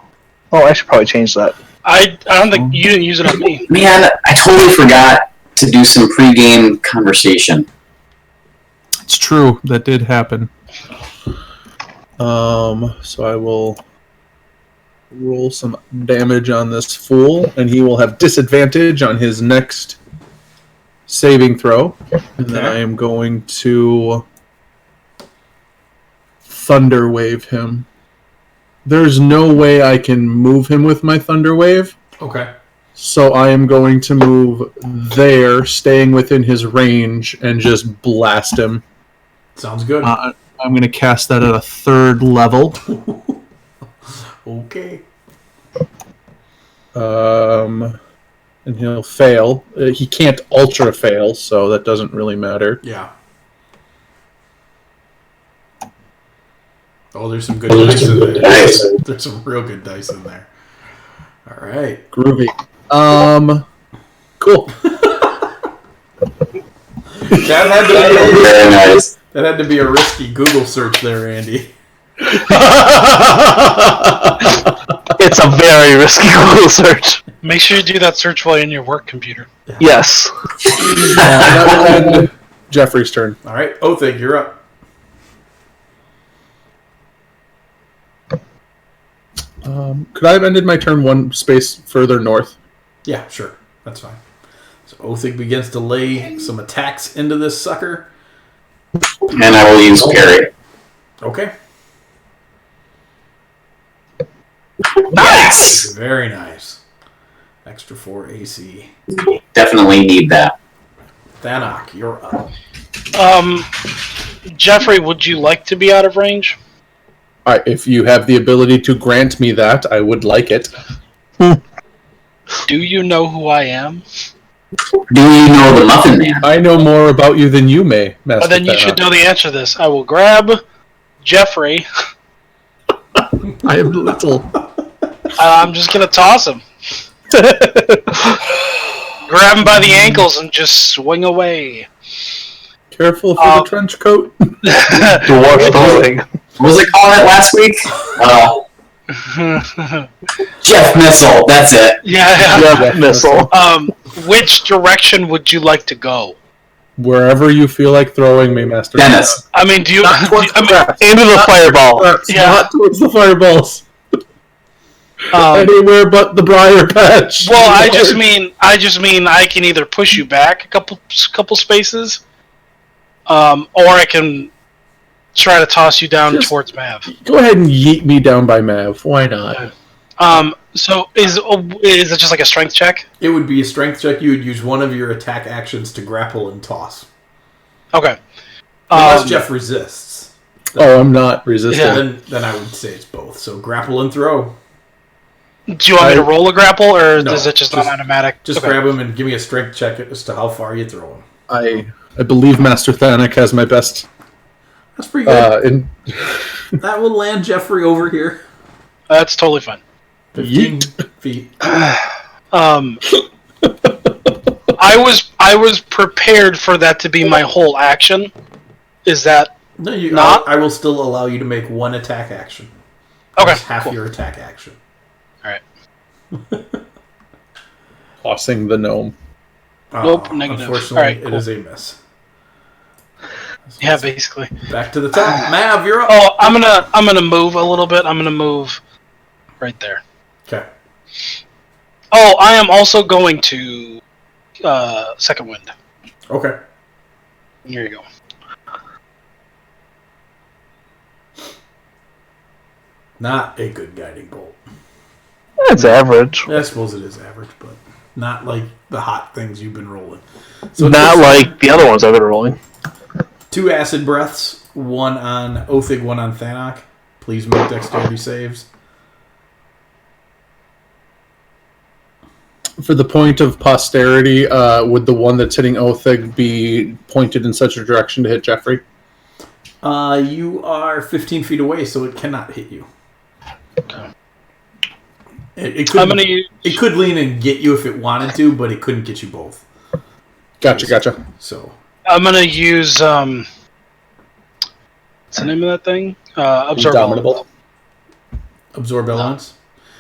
[SPEAKER 4] Oh, I should probably change that.
[SPEAKER 3] I don't think you didn't use it on me.
[SPEAKER 2] Man, I totally forgot to do some pregame conversation.
[SPEAKER 5] It's true. That did happen. So I will roll some damage on this fool, and he will have disadvantage on his next saving throw. And then I am going to Thunder Wave him. There's no way I can move him with my Thunder Wave.
[SPEAKER 1] Okay.
[SPEAKER 5] So I am going to move there, staying within his range, and just blast him.
[SPEAKER 1] Sounds good.
[SPEAKER 5] I'm going to cast that at a 3rd level.
[SPEAKER 1] Okay.
[SPEAKER 5] And he'll fail. He can't ultra fail, so that doesn't really matter.
[SPEAKER 1] Yeah. Oh, there's some good dice in there.
[SPEAKER 2] Nice.
[SPEAKER 1] There's some real good dice in there. All right.
[SPEAKER 5] Groovy. Cool.
[SPEAKER 2] Very nice.
[SPEAKER 1] That had to be a risky Google search there, Andy.
[SPEAKER 4] It's a very risky Google search.
[SPEAKER 3] Make sure you do that search while you're in your work computer.
[SPEAKER 4] Yes.
[SPEAKER 5] That will end Jeffrey's turn.
[SPEAKER 1] All right. Othig, you're up.
[SPEAKER 5] Could I have ended my turn one space further north?
[SPEAKER 1] Yeah, sure. That's fine. So Othig begins to lay some attacks into this sucker.
[SPEAKER 2] And I will use parry.
[SPEAKER 1] Okay.
[SPEAKER 2] Nice!
[SPEAKER 1] Very nice. Extra 4 AC.
[SPEAKER 2] Definitely need that.
[SPEAKER 1] Thanak, you're up.
[SPEAKER 3] Jeffrey, would you like to be out of range?
[SPEAKER 5] All right, if you have the ability to grant me that, I would like it.
[SPEAKER 3] Do you know who I am?
[SPEAKER 2] Do you know the Muffin Man?
[SPEAKER 5] I know more about you than you may, Master.
[SPEAKER 3] Then you should know the answer to this. I will grab Jeffrey.
[SPEAKER 5] I am little.
[SPEAKER 3] I'm just going to toss him. Grab him by the ankles and just swing away.
[SPEAKER 5] Careful for the trench coat.
[SPEAKER 4] Dwarf throwing.
[SPEAKER 2] What was it called that last week? Jeff Missile, that's it.
[SPEAKER 3] Yeah.
[SPEAKER 4] Jeff Missile.
[SPEAKER 3] Which direction would you like to go?
[SPEAKER 5] Wherever you feel like throwing me, Master.
[SPEAKER 2] Dennis.
[SPEAKER 3] I mean, do you...
[SPEAKER 5] Not towards the traps.
[SPEAKER 4] Into the fireball.
[SPEAKER 3] Yeah.
[SPEAKER 5] Not towards the fireballs. Anywhere but the briar patch.
[SPEAKER 3] Well, I just mean I can either push you back a couple spaces, or I can try to toss you down towards Mav.
[SPEAKER 5] Go ahead and yeet me down by Mav. Why not?
[SPEAKER 3] So is it just like a strength check?
[SPEAKER 1] It would be a strength check. You would use one of your attack actions to grapple and toss.
[SPEAKER 3] Okay.
[SPEAKER 1] Unless Jeff resists.
[SPEAKER 5] Oh, I'm not resisting.
[SPEAKER 1] Yeah. Then I would say it's both. So grapple and throw.
[SPEAKER 3] Do you want me to roll a grapple, or
[SPEAKER 1] No,
[SPEAKER 3] is it just not automatic?
[SPEAKER 1] Just grab him and give me a strength check as to how far you throw him.
[SPEAKER 5] I believe Master Thanak has my best.
[SPEAKER 1] That's pretty good.
[SPEAKER 5] That
[SPEAKER 1] will land Jeffrey over here.
[SPEAKER 3] That's totally fine.
[SPEAKER 1] 15 feet.
[SPEAKER 3] I was prepared for that to be my whole action. Is that
[SPEAKER 1] No,
[SPEAKER 3] not?
[SPEAKER 1] I will still allow you to make one attack action.
[SPEAKER 3] Okay,
[SPEAKER 1] That's half
[SPEAKER 3] cool.
[SPEAKER 1] your attack action.
[SPEAKER 3] Alright.
[SPEAKER 5] tossing the gnome.
[SPEAKER 3] Nope, negative.
[SPEAKER 1] Unfortunately,
[SPEAKER 3] Alright,
[SPEAKER 1] it is a miss.
[SPEAKER 3] Yeah, basically.
[SPEAKER 1] Back to the top. Mav, you're up.
[SPEAKER 3] Oh, I'm gonna move a little bit. I'm gonna move right there.
[SPEAKER 1] Okay.
[SPEAKER 3] Oh, I am also going to second wind.
[SPEAKER 1] Okay.
[SPEAKER 3] Here you go.
[SPEAKER 1] Not a good guiding bolt.
[SPEAKER 4] That's average.
[SPEAKER 1] I suppose it is average, but not like the hot things you've been rolling. So
[SPEAKER 4] Not like the other ones I've been rolling.
[SPEAKER 1] 2 acid breaths, one on Othig, one on Thanak. Please make dexterity saves.
[SPEAKER 5] For the point of posterity, would the one that's hitting Othig be pointed in such a direction to hit Jeffrey?
[SPEAKER 1] You are 15 feet away, so it cannot hit you.
[SPEAKER 3] Okay.
[SPEAKER 1] It could lean and get you if it wanted to, but it couldn't get you both.
[SPEAKER 5] Gotcha.
[SPEAKER 1] So
[SPEAKER 3] I'm gonna use what's the name of that thing? Absorb
[SPEAKER 5] Indomitable.
[SPEAKER 1] Absorb elements?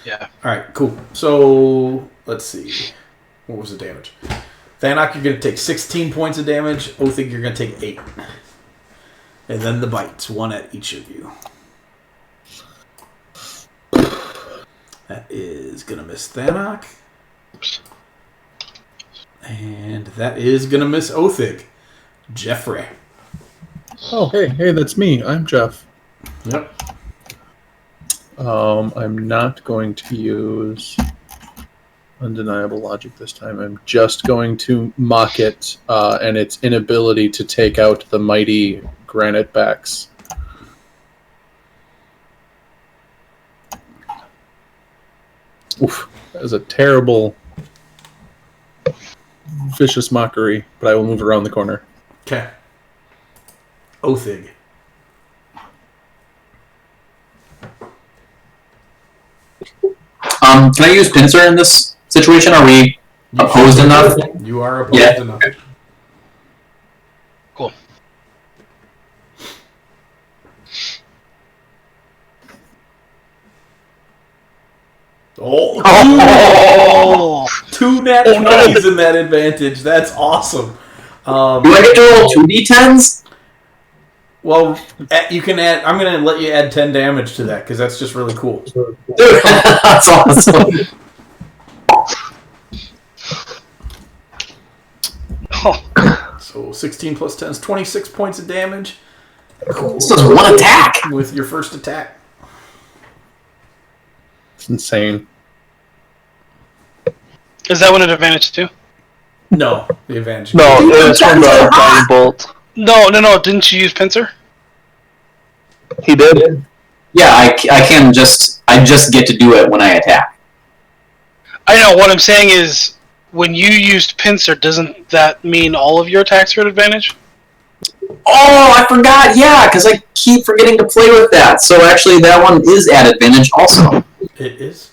[SPEAKER 3] Yeah.
[SPEAKER 1] Alright, cool. So, let's see. What was the damage? Thanak, you're going to take 16 points of damage. Othig, you're going to take 8. And then the bites, 1 at each of you. That is going to miss Thanak. And that is going to miss Othig. Jeffrey.
[SPEAKER 5] Oh, hey, that's me. I'm Jeff.
[SPEAKER 1] Yep.
[SPEAKER 5] I'm not going to use undeniable logic this time. I'm just going to mock it and its inability to take out the mighty granite backs. Oof, that was a terrible, vicious mockery, but I will move around the corner.
[SPEAKER 1] Okay. Othig.
[SPEAKER 2] Can I use pincer in this situation? Are we opposed enough?
[SPEAKER 1] You are opposed enough.
[SPEAKER 3] Cool.
[SPEAKER 1] Oh! 2 nat 20s in that advantage. That's awesome.
[SPEAKER 2] Do I get to roll 2d10s?
[SPEAKER 1] Well, you can add. I'm going to let you add 10 damage to that because that's just really cool.
[SPEAKER 2] Dude, that's awesome.
[SPEAKER 1] So 16 plus 10 is 26 points of damage.
[SPEAKER 2] Cool. This is one attack
[SPEAKER 1] with your first attack.
[SPEAKER 5] It's insane.
[SPEAKER 3] Is that one an advantage too?
[SPEAKER 1] No, the advantage.
[SPEAKER 4] No, it was from the guiding bolt.
[SPEAKER 3] No. Didn't you use pincer?
[SPEAKER 4] He did.
[SPEAKER 2] Yeah, I just get to do it when I attack.
[SPEAKER 3] I know. What I'm saying is, when you used pincer, doesn't that mean all of your attacks are at advantage?
[SPEAKER 2] Oh, I forgot. Yeah, because I keep forgetting to play with that. So actually, that one is at advantage also.
[SPEAKER 1] It is.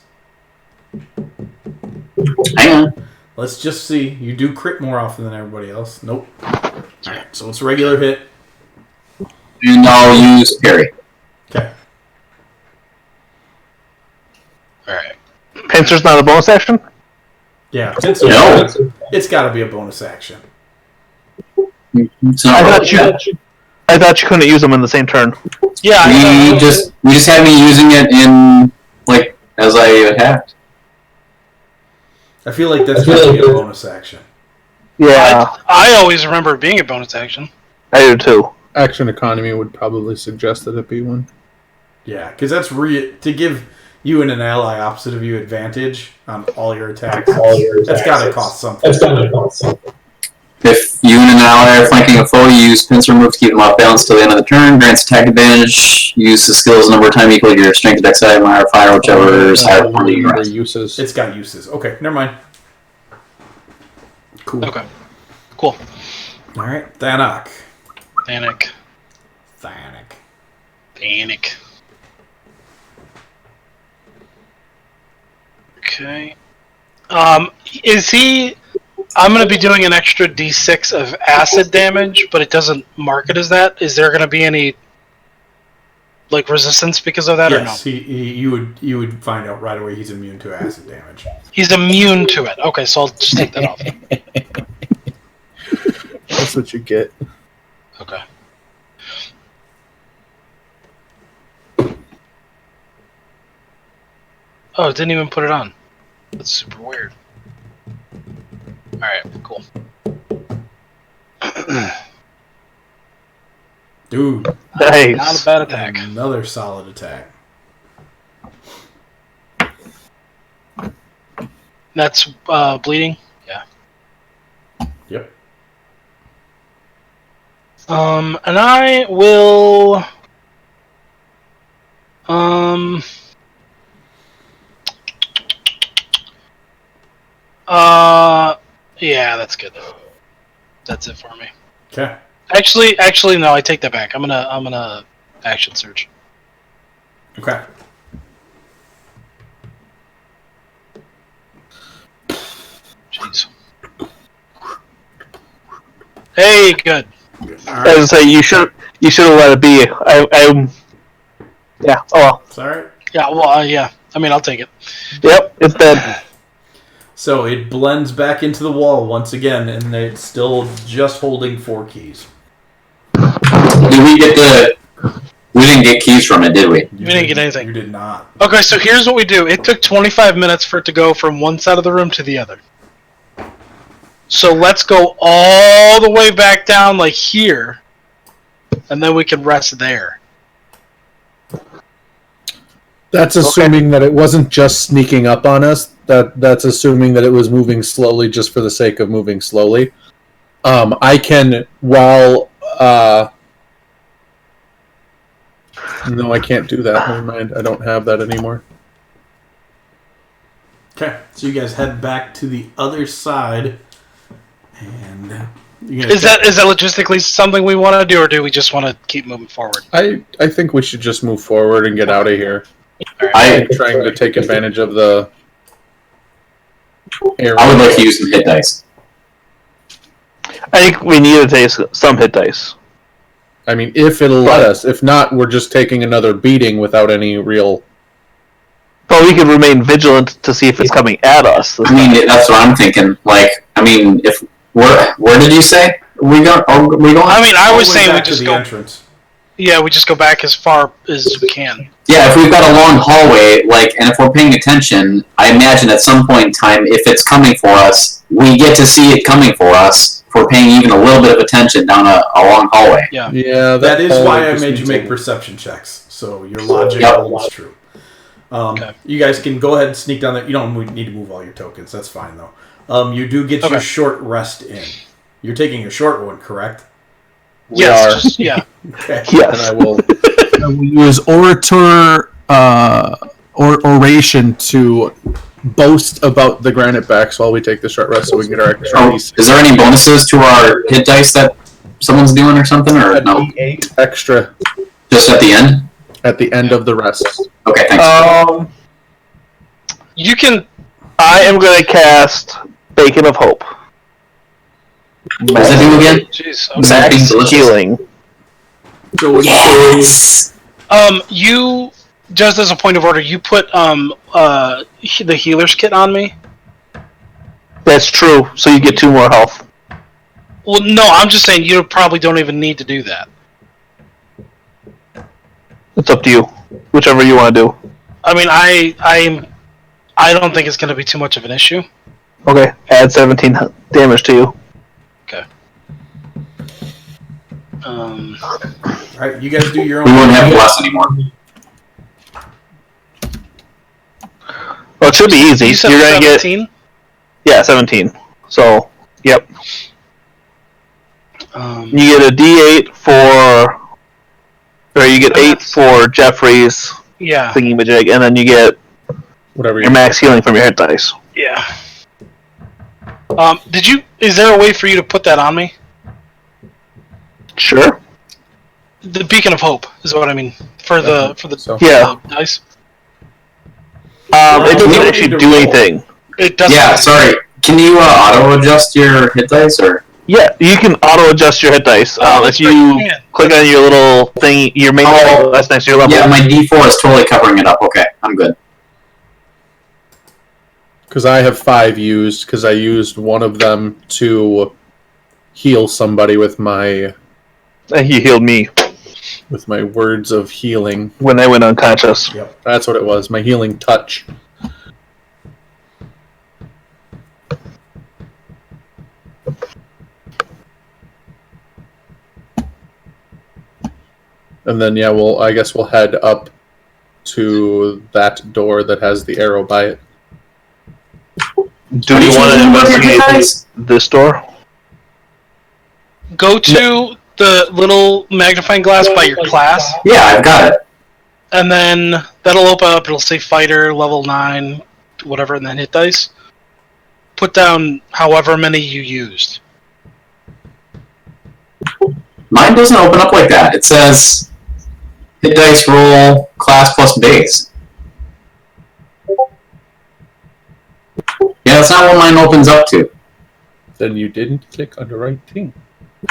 [SPEAKER 2] Hang on.
[SPEAKER 1] Let's just see. You do crit more often than everybody else. Nope. Alright, so it's a regular hit.
[SPEAKER 2] And I'll use parry.
[SPEAKER 1] Okay.
[SPEAKER 3] Alright.
[SPEAKER 4] Pincer's not a bonus action?
[SPEAKER 1] Yeah,
[SPEAKER 2] No.
[SPEAKER 1] It's got to be a bonus action.
[SPEAKER 2] It's not
[SPEAKER 4] I thought you couldn't use them in the same turn.
[SPEAKER 3] Yeah.
[SPEAKER 2] we just had me using it in as I attacked.
[SPEAKER 1] I feel like that's got to be a bonus action.
[SPEAKER 4] Yeah,
[SPEAKER 3] I always remember it being a bonus action.
[SPEAKER 4] I do too.
[SPEAKER 5] Action economy would probably suggest that it be one.
[SPEAKER 1] Yeah, because that's to give you and an ally opposite of you advantage on all your attacks. That's got to cost something.
[SPEAKER 2] If you and an ally are flanking a foe, you use pincer move to keep them off balance till the end of the turn. Grants attack advantage. Use the skills number of time equal to your strength, dexterity, modifier, whichever is higher than your rest.
[SPEAKER 5] Uses.
[SPEAKER 1] It's got uses. Okay, never mind. Cool.
[SPEAKER 3] Okay. Cool.
[SPEAKER 1] All right, Thanak.
[SPEAKER 3] Thanik. Okay. Is he... I'm going to be doing an extra d6 of acid damage, but it doesn't mark it as that. Is there going to be any resistance because of that,
[SPEAKER 1] Yes,
[SPEAKER 3] or no?
[SPEAKER 1] you would find out right away he's immune to acid damage.
[SPEAKER 3] He's immune to it. Okay, so I'll just take that off.
[SPEAKER 5] That's what you get.
[SPEAKER 3] Okay. Oh, it didn't even put it on. That's super weird. Alright, cool.
[SPEAKER 1] Dude,
[SPEAKER 4] Nice.
[SPEAKER 3] Not a bad attack.
[SPEAKER 1] another solid attack.
[SPEAKER 3] That's bleeding? Yeah.
[SPEAKER 1] Yep.
[SPEAKER 3] And I will... Yeah, that's good. That's it for me.
[SPEAKER 1] Okay.
[SPEAKER 3] Actually, no. I take that back. I'm gonna action search.
[SPEAKER 1] Okay.
[SPEAKER 3] Jeez. Hey, good.
[SPEAKER 1] All right.
[SPEAKER 4] As I say, you should have let it be. Yeah. Oh well.
[SPEAKER 1] It's all right.
[SPEAKER 3] Yeah. Well, yeah. I mean, I'll take it.
[SPEAKER 4] Yep. It's dead.
[SPEAKER 1] So it blends back into the wall once again, and it's still just holding 4 keys.
[SPEAKER 2] Did we get the? We didn't get keys from it, did we?
[SPEAKER 3] We didn't get anything.
[SPEAKER 1] You did not.
[SPEAKER 3] Okay, so here's what we do. It took 25 minutes for it to go from one side of the room to the other. So let's go all the way back down like here, and then we can rest there.
[SPEAKER 5] That's assuming that it wasn't just sneaking up on us. That's assuming that it was moving slowly just for the sake of moving slowly. I can, while... no, I can't do that. Never mind. I don't have that anymore.
[SPEAKER 1] Okay, so you guys head back to the other side, and
[SPEAKER 3] Is that logistically something we want to do, or do we just want to keep moving forward?
[SPEAKER 5] I think we should just move forward and get out of here.
[SPEAKER 2] I'm
[SPEAKER 5] Trying to take advantage of the area.
[SPEAKER 2] I would like to use some hit dice.
[SPEAKER 4] I think we need to take some hit dice.
[SPEAKER 5] I mean, if it'll let us. If not, we're just taking another beating without any real...
[SPEAKER 4] But we could remain vigilant to see if it's coming at us.
[SPEAKER 2] I mean, that's what I'm thinking. Like, I mean, if where did you say we go? Are we going?
[SPEAKER 3] I mean, I was saying we
[SPEAKER 1] back to
[SPEAKER 3] just
[SPEAKER 1] the
[SPEAKER 3] go.
[SPEAKER 1] entrance.
[SPEAKER 3] Yeah, we just go back as far as we can.
[SPEAKER 2] Yeah, if we've got a long hallway, like, and if we're paying attention, I imagine at some point in time, if it's coming for us, we get to see it coming for us. If we're paying even a little bit of attention down a long hallway.
[SPEAKER 3] Yeah.
[SPEAKER 5] Yeah,
[SPEAKER 1] That is why I
[SPEAKER 5] just
[SPEAKER 1] made you
[SPEAKER 5] needs
[SPEAKER 1] make
[SPEAKER 5] a-
[SPEAKER 1] perception checks, so your logic
[SPEAKER 2] Yep.
[SPEAKER 1] holds true.
[SPEAKER 3] Okay.
[SPEAKER 1] You guys can go ahead and sneak down there. You don't need to move all your tokens. That's fine, though. You do get your
[SPEAKER 3] Okay.
[SPEAKER 1] short rest in. You're taking a short one, correct?
[SPEAKER 3] Yes. Just, yeah.
[SPEAKER 1] Okay.
[SPEAKER 5] And
[SPEAKER 4] Yes.
[SPEAKER 5] I will use oration to boast about the granite backs while we take the short rest so we can get our extra
[SPEAKER 2] Oh,
[SPEAKER 5] piece.
[SPEAKER 2] is there any bonuses to our hit dice that someone's doing or something, or no?
[SPEAKER 5] 8 extra
[SPEAKER 2] Just at the end?
[SPEAKER 5] at the end of the rest.
[SPEAKER 2] Okay, thanks.
[SPEAKER 3] You can.
[SPEAKER 4] I am going to cast Bacon of Hope.
[SPEAKER 2] What does it do again?
[SPEAKER 3] Jeez.
[SPEAKER 2] Is that being
[SPEAKER 4] Max
[SPEAKER 2] delicious?
[SPEAKER 4] healing.
[SPEAKER 1] So when
[SPEAKER 2] Yes!
[SPEAKER 3] You just as a point of order, you put the healer's kit on me.
[SPEAKER 4] That's true. So you get 2 more health.
[SPEAKER 3] Well, no, I'm just saying you probably don't even need to do that.
[SPEAKER 4] It's up to you. Whichever you want to do.
[SPEAKER 3] I mean, I don't think it's going to be too much of an issue.
[SPEAKER 4] Okay. Add 17 damage to you.
[SPEAKER 3] Okay.
[SPEAKER 1] Alright, you guys do your own.
[SPEAKER 2] We won't have bless anymore.
[SPEAKER 4] Well, it should be easy.
[SPEAKER 3] You said
[SPEAKER 4] You're going to get...
[SPEAKER 3] 17?
[SPEAKER 4] Yeah, 17. So, yep. You get a D8 for... Or you get 8 for Jeffrey's
[SPEAKER 3] Yeah.
[SPEAKER 4] thingy-majig, and then you get
[SPEAKER 5] Whatever
[SPEAKER 4] your
[SPEAKER 5] you
[SPEAKER 4] max healing from your hit dice.
[SPEAKER 3] Yeah. Is there a way for you to put that on me?
[SPEAKER 4] Sure.
[SPEAKER 3] The Beacon of Hope is what I mean. For the
[SPEAKER 5] So,
[SPEAKER 4] Yeah.
[SPEAKER 3] dice.
[SPEAKER 4] It doesn't
[SPEAKER 1] you don't
[SPEAKER 4] actually
[SPEAKER 1] need to
[SPEAKER 4] do
[SPEAKER 1] roll.
[SPEAKER 4] anything.
[SPEAKER 3] It doesn't.
[SPEAKER 2] Yeah, sorry. Can you auto adjust your hit dice, or?
[SPEAKER 4] Yeah, you can auto-adjust your hit dice.
[SPEAKER 3] that's
[SPEAKER 4] If
[SPEAKER 3] right,
[SPEAKER 4] you
[SPEAKER 3] you can.
[SPEAKER 4] click on your little thing, your main
[SPEAKER 2] Oh.
[SPEAKER 4] that's next to your level.
[SPEAKER 2] Yeah, my D4 is totally covering it up. Okay, I'm good.
[SPEAKER 5] because I have 5 used, because I used one of them to heal somebody with my
[SPEAKER 4] He healed me
[SPEAKER 5] words of healing.
[SPEAKER 4] when I went unconscious.
[SPEAKER 1] Yep.
[SPEAKER 5] That's what it was. My healing touch. And then yeah, I guess we'll head up to that door that has the arrow by it.
[SPEAKER 4] Do we want to investigate this door?
[SPEAKER 3] Go to the little magnifying glass by your class,
[SPEAKER 2] Yeah, I've got it.
[SPEAKER 3] and then that'll open up. It'll say fighter level 9, whatever, and then hit dice. put down however many you used.
[SPEAKER 2] Mine doesn't open up like that. It says hit dice roll class plus base. Yeah, that's not what mine opens up to.
[SPEAKER 5] Then you didn't click on the right thing.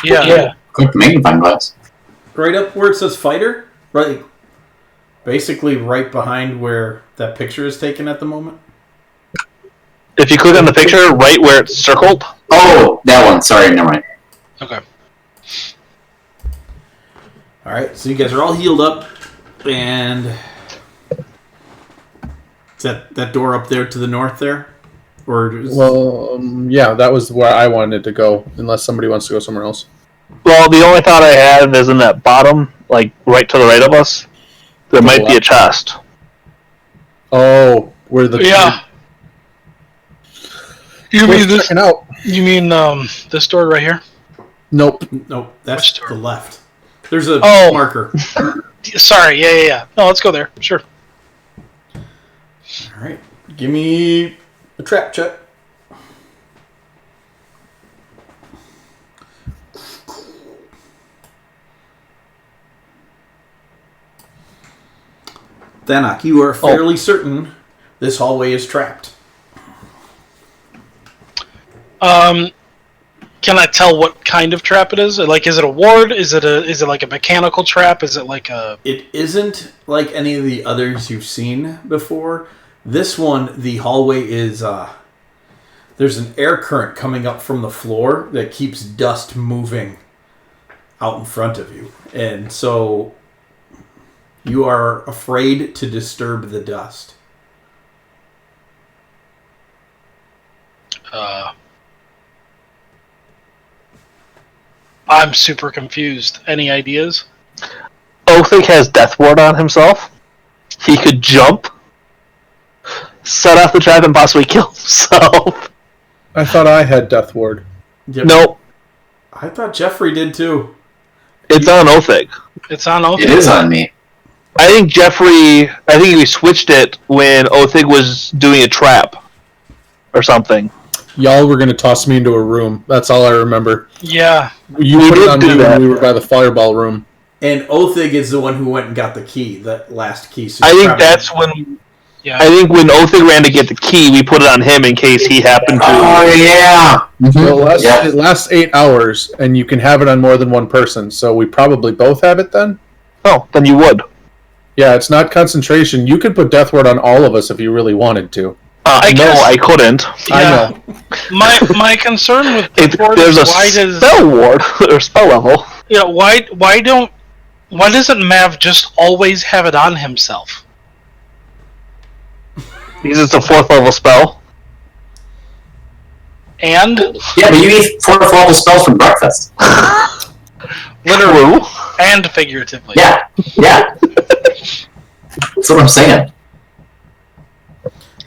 [SPEAKER 3] Yeah.
[SPEAKER 2] Click the magnifying glass.
[SPEAKER 1] Right up where it says fighter? Right. Basically right behind where that picture is taken at the moment.
[SPEAKER 4] If you click on the picture, right where it's circled.
[SPEAKER 2] Oh, that one. Sorry, never mind.
[SPEAKER 3] Okay.
[SPEAKER 1] Alright, so you guys are all healed up, and is that door up there to the north there? Or
[SPEAKER 5] Yeah, that was where I wanted to go, unless somebody wants to go somewhere else.
[SPEAKER 4] Well, the only thought I had is in that bottom, like right to the right of us, there might be a chest.
[SPEAKER 5] Oh, where the...
[SPEAKER 3] Yeah. You mean this?
[SPEAKER 5] Checking out.
[SPEAKER 3] You mean this door right here?
[SPEAKER 5] Nope.
[SPEAKER 1] no, that's
[SPEAKER 3] Which door?
[SPEAKER 1] the left. There's a marker.
[SPEAKER 3] Sorry, yeah. No, let's go there. Sure.
[SPEAKER 1] Alright, give me a trap check. Thanak, you are fairly certain this hallway is trapped.
[SPEAKER 3] Can I tell what kind of trap it is? Like, is it a ward? Is it like a mechanical trap? Is it like a...
[SPEAKER 1] It isn't like any of the others you've seen before. This one, the hallway is... there's an air current coming up from the floor that keeps dust moving out in front of you. And so you are afraid to disturb the dust.
[SPEAKER 3] I'm super confused. Any ideas?
[SPEAKER 4] Othik has Death Ward on himself. He could jump, set off the trap, and possibly kill himself.
[SPEAKER 5] I thought I had Death Ward.
[SPEAKER 1] Yep.
[SPEAKER 4] Nope.
[SPEAKER 1] I thought Jeffrey did too.
[SPEAKER 4] It's on Othik.
[SPEAKER 3] It's on Othik.
[SPEAKER 2] It is on me.
[SPEAKER 4] I think we switched it when Othik was doing a trap. Or something.
[SPEAKER 5] Y'all were going to toss me into a room. That's all I remember.
[SPEAKER 3] Yeah.
[SPEAKER 5] You
[SPEAKER 4] We
[SPEAKER 5] put it
[SPEAKER 4] did
[SPEAKER 5] on
[SPEAKER 4] do
[SPEAKER 5] me
[SPEAKER 4] that.
[SPEAKER 5] when we were by the fireball room.
[SPEAKER 1] And Othig is the one who went and got the key, that last key. So
[SPEAKER 4] I
[SPEAKER 1] you
[SPEAKER 4] think
[SPEAKER 1] probably-
[SPEAKER 4] that's when...
[SPEAKER 3] Yeah.
[SPEAKER 4] I think when Othik ran to get the key, we put it on him in case he happened to...
[SPEAKER 2] Oh, yeah.
[SPEAKER 5] It lasts 8 hours, and you can have it on more than one person, so we probably both have it then?
[SPEAKER 4] Oh, then you would.
[SPEAKER 5] Yeah, it's not concentration. You could put Death Ward on all of us if you really wanted to.
[SPEAKER 3] I
[SPEAKER 4] No,
[SPEAKER 3] guess-
[SPEAKER 4] I couldn't.
[SPEAKER 3] Yeah.
[SPEAKER 5] I know.
[SPEAKER 3] My concern with the ward
[SPEAKER 4] There's
[SPEAKER 3] is
[SPEAKER 4] a
[SPEAKER 3] why does
[SPEAKER 4] spell ward, or spell level.
[SPEAKER 3] why doesn't Mav just always have it on himself?
[SPEAKER 4] Because it's a 4th level spell.
[SPEAKER 3] And
[SPEAKER 2] Yeah, but you eat 4th level spells for breakfast.
[SPEAKER 3] literally
[SPEAKER 4] True.
[SPEAKER 3] and figuratively.
[SPEAKER 2] Yeah. That's what I'm saying.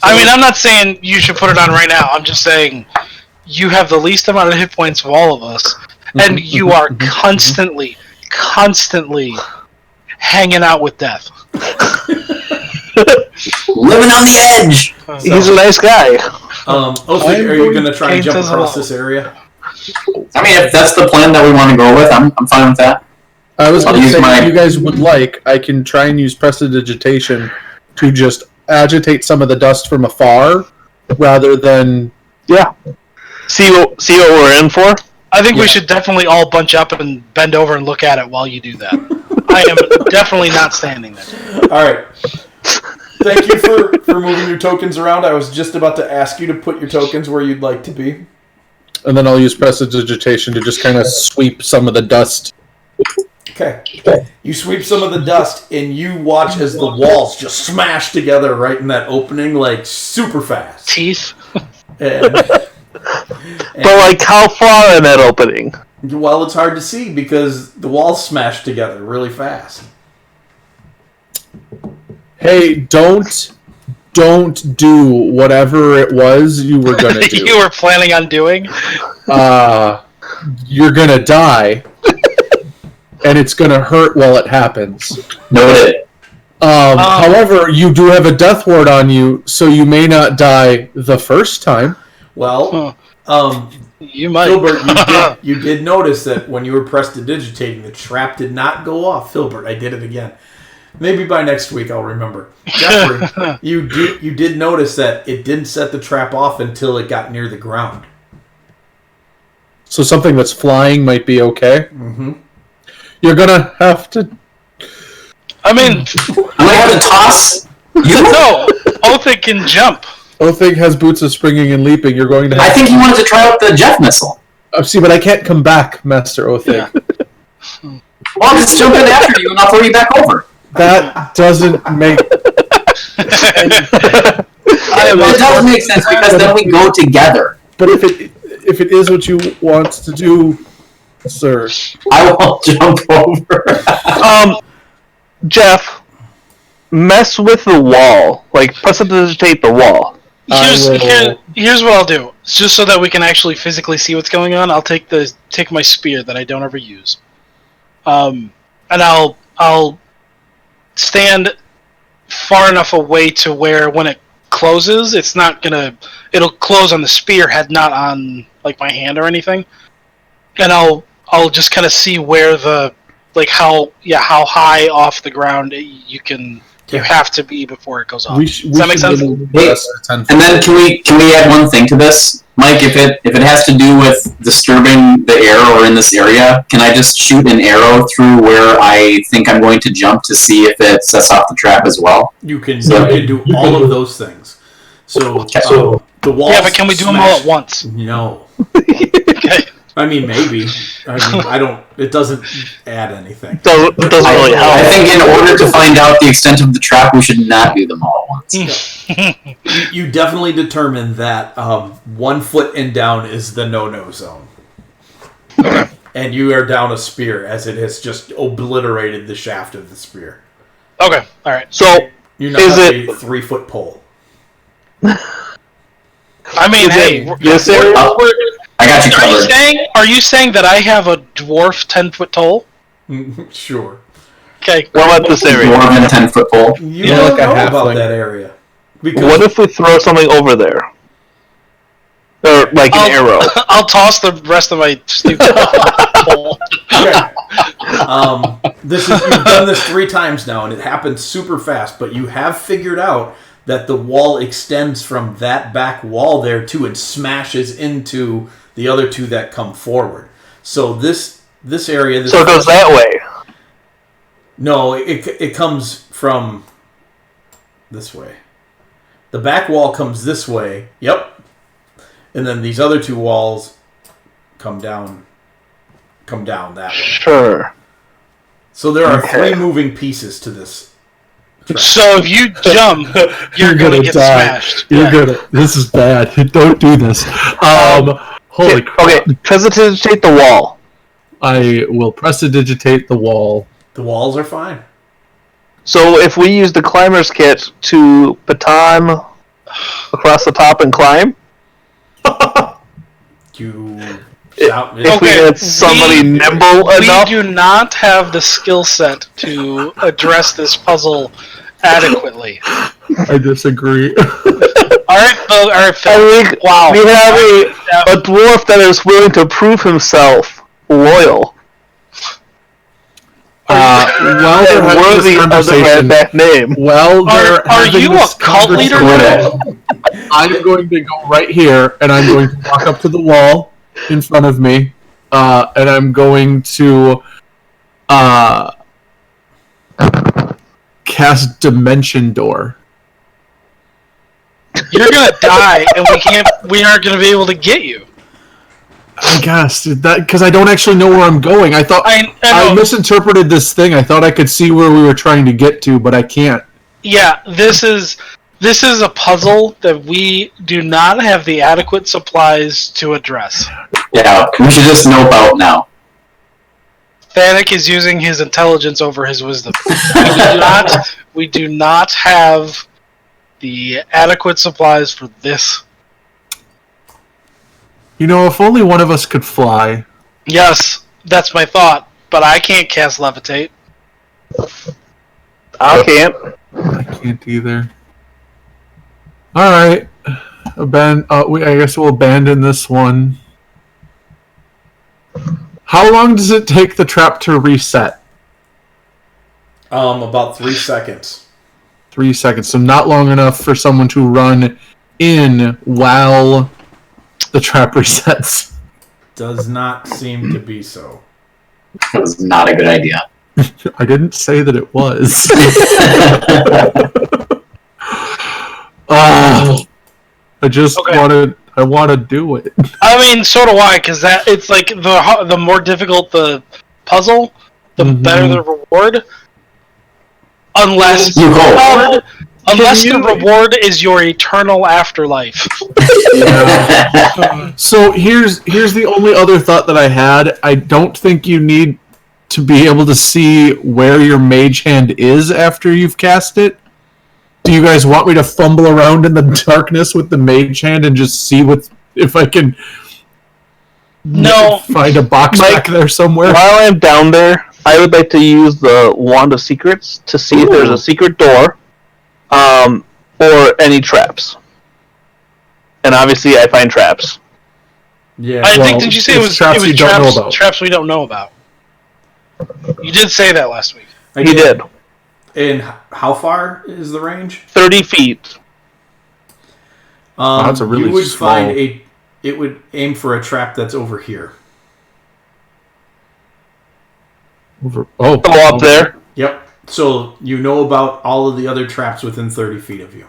[SPEAKER 3] I mean, I'm not saying you should put it on right now. I'm just saying you have the least amount of hit points of all of us, and you are constantly hanging out with death.
[SPEAKER 2] Living on the edge.
[SPEAKER 4] He's a nice guy.
[SPEAKER 1] Othig, are you going to try and
[SPEAKER 3] Paint
[SPEAKER 1] jump
[SPEAKER 3] us
[SPEAKER 1] across
[SPEAKER 3] all.
[SPEAKER 1] this area?
[SPEAKER 2] I mean, if that's the plan that we want to go with, I'm fine with that.
[SPEAKER 5] I was
[SPEAKER 2] I'll
[SPEAKER 5] going to
[SPEAKER 2] use
[SPEAKER 5] say,
[SPEAKER 2] my-
[SPEAKER 5] if you guys would like, I can try and use prestidigitation to just agitate some of the dust from afar, rather than...
[SPEAKER 4] Yeah. See what we're in for?
[SPEAKER 3] I think we
[SPEAKER 5] Yeah.
[SPEAKER 3] should definitely all bunch up and bend over and look at it while you do that. I am definitely not standing there.
[SPEAKER 1] All right. Thank you for moving your tokens around. I was just about to ask you to put your tokens where you'd like to be.
[SPEAKER 5] And then I'll use prestidigitation to just kind of sweep some of the dust.
[SPEAKER 1] Okay. You sweep some of the dust, and you watch as the walls just smash together right in that opening, like, super fast.
[SPEAKER 3] Teeth.
[SPEAKER 1] And,
[SPEAKER 4] But, like, how far in that opening?
[SPEAKER 1] well, it's hard to see because the walls smash together really fast.
[SPEAKER 5] Hey, don't do whatever it was you were going to do.
[SPEAKER 3] You were planning on doing?
[SPEAKER 5] You're going to die, and it's going to hurt while it happens.
[SPEAKER 2] Noted.
[SPEAKER 5] However, you do have a death ward on you, so you may not die the first time.
[SPEAKER 1] Well,
[SPEAKER 3] you might.
[SPEAKER 1] Filbert, you did notice that when you were prestidigitating, the trap did not go off. Filbert, I did it again. Maybe by next week I'll remember. Jeffrey, you did notice that it didn't set the trap off until it got near the ground.
[SPEAKER 5] So something that's flying might be okay?
[SPEAKER 1] Mm-hmm.
[SPEAKER 5] You're gonna have to...
[SPEAKER 3] I mean...
[SPEAKER 2] I have to toss you?
[SPEAKER 3] No! Othig can jump.
[SPEAKER 5] Othig has boots of springing and leaping. You're going to have...
[SPEAKER 2] I think he wanted to try out the Jeff missile.
[SPEAKER 5] See, but I can't come back, Master Othig.
[SPEAKER 2] Well, I'll just jump in after you and I'll throw you back over.
[SPEAKER 5] That doesn't make...
[SPEAKER 2] It does make sense because then we go together.
[SPEAKER 5] But if it is what you want to do, sir...
[SPEAKER 2] I won't jump over.
[SPEAKER 4] Jeff, mess with the wall. Like, prestidigitate the wall.
[SPEAKER 3] Here's what I'll do. Just so that we can actually physically see what's going on, I'll take my spear that I don't ever use. And I'll stand far enough away to where when it closes, it'll close on the spearhead, not on like my hand or anything. And I'll just kind of see where how high off the ground you have to be before it goes off. Does that make sense?
[SPEAKER 2] And then can we add one thing to this, Mike? If it has to do with disturbing the air or in this area, can I just shoot an arrow through where I think I'm going to jump to see if it sets off the trap as well?
[SPEAKER 1] You can do all of those things. So the walls.
[SPEAKER 3] Yeah, but can we do them all at once?
[SPEAKER 1] No.
[SPEAKER 3] Okay.
[SPEAKER 1] I mean, maybe. I don't. It doesn't add anything.
[SPEAKER 4] Doesn't really help.
[SPEAKER 2] I think in order to find out the extent of the trap, we should not do them all at once.
[SPEAKER 1] You definitely determined that 1 foot and down is the no-no zone. And you are down a spear as it has just obliterated the shaft of the spear.
[SPEAKER 3] Okay, all right.
[SPEAKER 4] So,
[SPEAKER 1] You now have a 3-foot pole.
[SPEAKER 3] I mean, hey,
[SPEAKER 2] I got you covered.
[SPEAKER 3] Are you saying that I have a dwarf 10-foot tall?
[SPEAKER 1] Sure.
[SPEAKER 3] Okay.
[SPEAKER 4] What about this area?
[SPEAKER 2] Dwarven 10-foot pole.
[SPEAKER 1] You don't know about that area.
[SPEAKER 4] What if we throw something over there? Or like an arrow?
[SPEAKER 3] I'll toss the rest of my stupid pole.
[SPEAKER 1] Okay. You've done this 3 times now, and it happens super fast. But you have figured out that the wall extends from that back wall there too, and smashes into the other 2 that come forward. So this area.
[SPEAKER 4] So it goes that way.
[SPEAKER 1] No, it comes from this way. The back wall comes this way. Yep. And then these other 2 walls come down that way.
[SPEAKER 4] Sure.
[SPEAKER 1] So there are 3 moving pieces to this.
[SPEAKER 3] So if you jump, you're gonna get smashed.
[SPEAKER 5] This is bad. Don't do this. Holy crap.
[SPEAKER 4] Okay, prestidigitate the wall.
[SPEAKER 5] I will prestidigitate the wall.
[SPEAKER 1] The walls are fine.
[SPEAKER 4] So if we use the climber's kit to baton across the top and climb,
[SPEAKER 3] if
[SPEAKER 4] we had somebody nimble enough.
[SPEAKER 3] We do not have the skill set to address this puzzle adequately.
[SPEAKER 5] I disagree.
[SPEAKER 3] Alright, Phil.
[SPEAKER 4] I think we have a dwarf that is willing to prove himself loyal. Worthy of that name.
[SPEAKER 3] Are you a cult leader?
[SPEAKER 5] I'm going to go right here, and I'm going to walk up to the wall in front of me, and I'm going to cast Dimension Door.
[SPEAKER 3] You're gonna die, and we aren't gonna be able to get you.
[SPEAKER 5] I guess that because I don't actually know where I'm going. I thought I misinterpreted this thing. I thought I could see where we were trying to get to, but I can't.
[SPEAKER 3] Yeah, this is a puzzle that we do not have the adequate supplies to address.
[SPEAKER 2] Yeah, we should just know about now.
[SPEAKER 3] Thanik is using his intelligence over his wisdom. We do not have the adequate supplies for this.
[SPEAKER 5] You know, if only one of us could fly.
[SPEAKER 3] Yes, that's my thought, but I can't cast levitate.
[SPEAKER 4] I can't.
[SPEAKER 5] I can't either. Alright. I guess we'll abandon this one. How long does it take the trap to reset?
[SPEAKER 1] About 3 seconds.
[SPEAKER 5] 3 seconds, so not long enough for someone to run in while the trap resets.
[SPEAKER 1] Does not seem to be so.
[SPEAKER 2] That was not a good idea.
[SPEAKER 5] I didn't say that it was. I just want to do it.
[SPEAKER 3] I mean, so do I, because it's like the more difficult the puzzle, the better the reward. Unless the reward is your eternal afterlife.
[SPEAKER 5] So here's the only other thought that I had. I don't think you need to be able to see where your mage hand is after you've cast it. Do you guys want me to fumble around in the darkness with the mage hand and just see if I can find a box back there somewhere?
[SPEAKER 4] While I'm down there, I would like to use the Wand of Secrets to see if there's a secret door, or any traps. And obviously, I find traps.
[SPEAKER 1] Yeah.
[SPEAKER 3] I think, did you say it was traps we don't know about? You did say that last week.
[SPEAKER 4] He did.
[SPEAKER 1] And how far is the range?
[SPEAKER 4] 30 feet.
[SPEAKER 5] That's a really
[SPEAKER 1] you would
[SPEAKER 5] small...
[SPEAKER 1] find it would aim for a trap that's over here.
[SPEAKER 4] Go up there.
[SPEAKER 1] Yep. So you know about all of the other traps within 30 feet of you.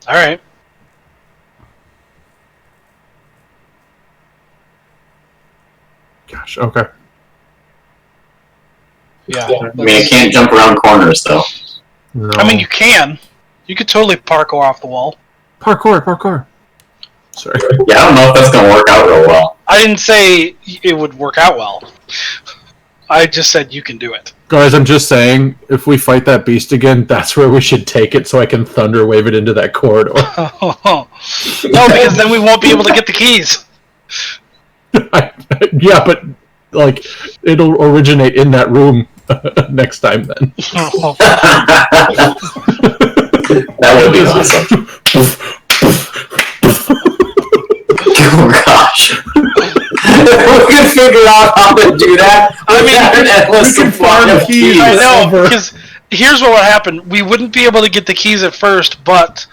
[SPEAKER 3] All right.
[SPEAKER 5] Gosh, okay.
[SPEAKER 3] Yeah.
[SPEAKER 2] I mean, I can't jump around corners, though.
[SPEAKER 5] No.
[SPEAKER 3] I mean, you can. You could totally parkour off the wall.
[SPEAKER 5] Parkour. Sorry.
[SPEAKER 2] Yeah, I don't know if that's going to work out real well.
[SPEAKER 3] I didn't say it would work out well. I just said you can do it.
[SPEAKER 5] Guys, I'm just saying, if we fight that beast again, that's where we should take it so I can thunder wave it into that corridor.
[SPEAKER 3] No, because then we won't be able to get the keys.
[SPEAKER 5] Yeah, but, like, it'll originate in that room next time then.
[SPEAKER 2] That would be awesome. Oh gosh. We can figure out how to do that.
[SPEAKER 3] I mean,
[SPEAKER 2] we can farm keys.
[SPEAKER 3] I know, because here's what would happen. We wouldn't be able to get the keys at first, but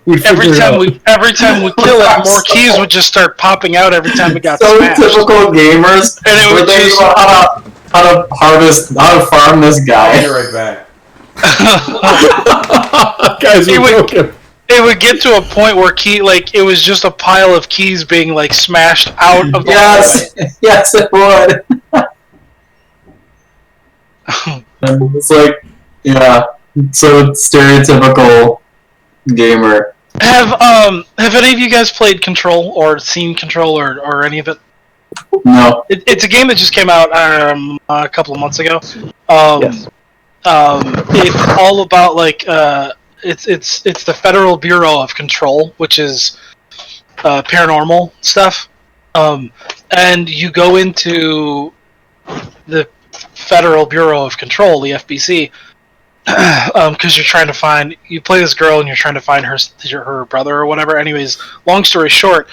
[SPEAKER 3] every time we kill it, more keys would just start popping out every time we got smashed.
[SPEAKER 2] Typical gamers.
[SPEAKER 3] And it would just
[SPEAKER 2] how to farm this guy.
[SPEAKER 1] I'll be right back.
[SPEAKER 5] Guys, we broke him.
[SPEAKER 3] It would get to a point where it was just a pile of keys being smashed out of the hallway.
[SPEAKER 2] Yes, it would. It's so stereotypical gamer.
[SPEAKER 3] Have any of you guys played Control or seen Control or any of it?
[SPEAKER 2] No.
[SPEAKER 3] It's a game that just came out a couple of months ago.
[SPEAKER 4] Yes.
[SPEAKER 3] It's all about it's the Federal Bureau of Control, which is paranormal stuff. And you go into the Federal Bureau of Control, the FBC, because you play this girl and you're trying to find her brother or whatever. Anyways, long story short,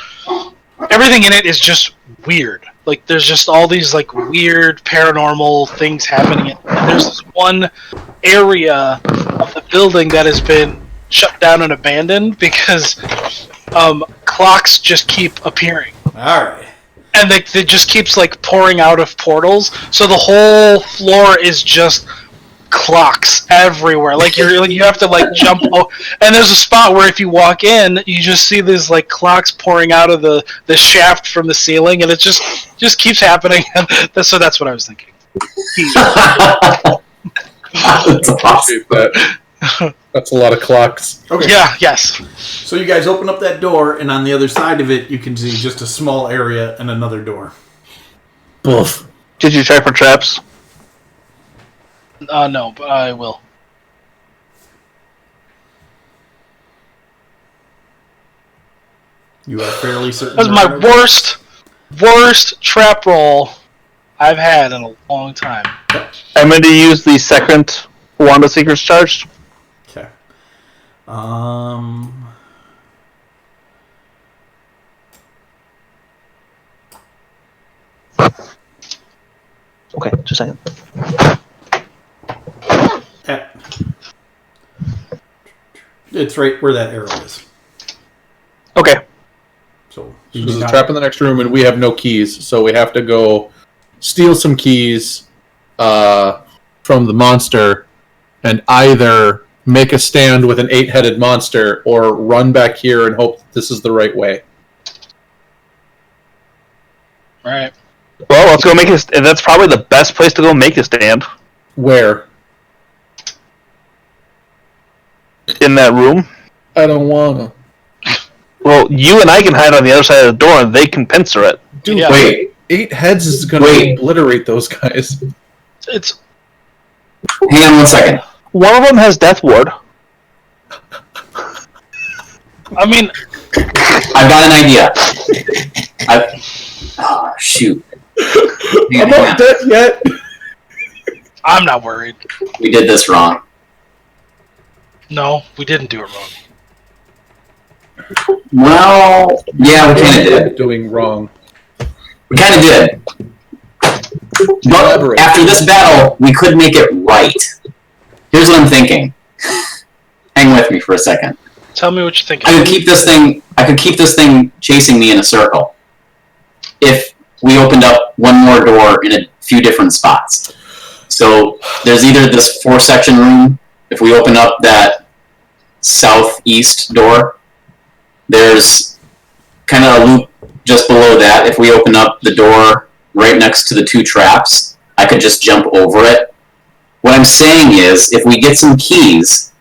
[SPEAKER 3] everything in it is just weird. There's just all these weird paranormal things happening. And there's this one area of the building that has been shut down and abandoned because clocks just keep appearing.
[SPEAKER 1] Alright.
[SPEAKER 3] And it just keeps pouring out of portals, so the whole floor is just clocks everywhere. You have to jump. And there's a spot where if you walk in, you just see these clocks pouring out of the shaft from the ceiling, and it just keeps happening. So that's what I was thinking.
[SPEAKER 2] That's awesome.
[SPEAKER 5] That's a lot of clocks.
[SPEAKER 1] Okay.
[SPEAKER 3] Yeah. Yes.
[SPEAKER 1] So you guys open up that door, and on the other side of it, you can see just a small area and another door.
[SPEAKER 5] Oof.
[SPEAKER 4] Did you check for traps?
[SPEAKER 3] No, but I will.
[SPEAKER 1] You are fairly certain.
[SPEAKER 3] That's my worst trap roll I've had in a long time.
[SPEAKER 4] I'm going to use the second Wand of Secrets charged.
[SPEAKER 1] Okay.
[SPEAKER 4] Okay, just a second.
[SPEAKER 1] It's right where that arrow is.
[SPEAKER 4] Okay.
[SPEAKER 1] So
[SPEAKER 5] There's a trap in the next room, and we have no keys, so we have to go steal some keys from the monster, and either make a stand with an 8-headed monster, or run back here and hope that this is the right way.
[SPEAKER 3] Right.
[SPEAKER 4] Well, let's go make it. That's probably the best place to go make a stand.
[SPEAKER 5] Where?
[SPEAKER 4] In that room.
[SPEAKER 5] I don't wanna.
[SPEAKER 4] Well, you and I can hide on the other side of the door, and they can pincer it.
[SPEAKER 5] Dude,
[SPEAKER 3] Yeah.
[SPEAKER 2] Wait,
[SPEAKER 5] 8 heads is gonna obliterate those guys.
[SPEAKER 3] It's
[SPEAKER 2] hang on one second.
[SPEAKER 4] One of them has Death Ward.
[SPEAKER 3] I mean,
[SPEAKER 2] I've got an idea. Oh, shoot.
[SPEAKER 5] I'm not dead yet.
[SPEAKER 3] I'm not worried.
[SPEAKER 2] We did this wrong.
[SPEAKER 3] No, we didn't do it wrong.
[SPEAKER 2] Well, yeah, we kind of did.
[SPEAKER 5] Doing wrong.
[SPEAKER 2] We kind of did. But after this battle, we could make it right. Here's what I'm thinking. Hang with me for a second.
[SPEAKER 3] Tell me what you're thinking.
[SPEAKER 2] I could keep this thing chasing me in a circle. If we opened up one more door in a few different spots. So there's either this 4-section room. If we open up that southeast door, there's kind of a loop just below that. If we open up the door right next to the 2 traps, I could just jump over it. What I'm saying is, if we get some keys,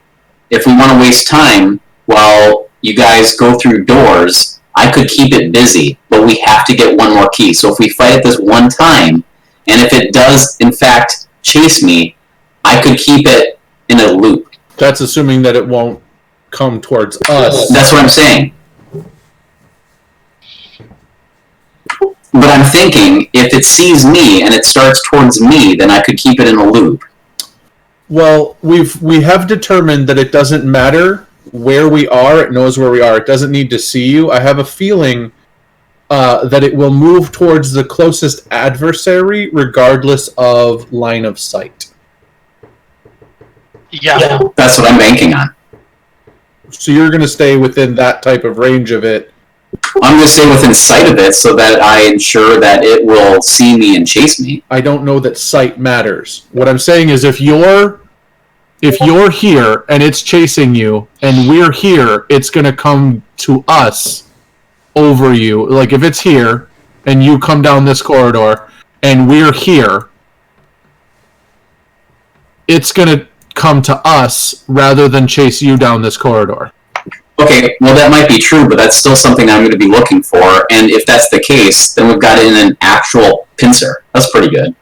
[SPEAKER 2] if we want to waste time while you guys go through doors, I could keep it busy, but we have to get one more key. So if we fight it this one time, and if it does, in fact, chase me, I could keep it in a loop.
[SPEAKER 5] That's assuming that it won't come towards us.
[SPEAKER 2] That's what I'm saying. But I'm thinking, if it sees me and it starts towards me, then I could keep it in a loop.
[SPEAKER 5] Well, we have determined that it doesn't matter where we are. It knows where we are. It doesn't need to see you. I have a feeling that it will move towards the closest adversary regardless of line of sight.
[SPEAKER 3] Yeah.
[SPEAKER 2] That's what I'm banking on.
[SPEAKER 5] So you're going to stay within that type of range of it.
[SPEAKER 2] I'm going to stay within sight of it so that I ensure that it will see me and chase me.
[SPEAKER 5] I don't know that sight matters. What I'm saying is if you're here and it's chasing you and we're here, it's going to come to us over you. Like if it's here and you come down this corridor and we're here, it's going to come to us rather than chase you down this corridor.
[SPEAKER 2] Okay, well that might be true, but that's still something I'm going to be looking for, and if that's the case, then we've got it in an actual pincer. That's pretty good.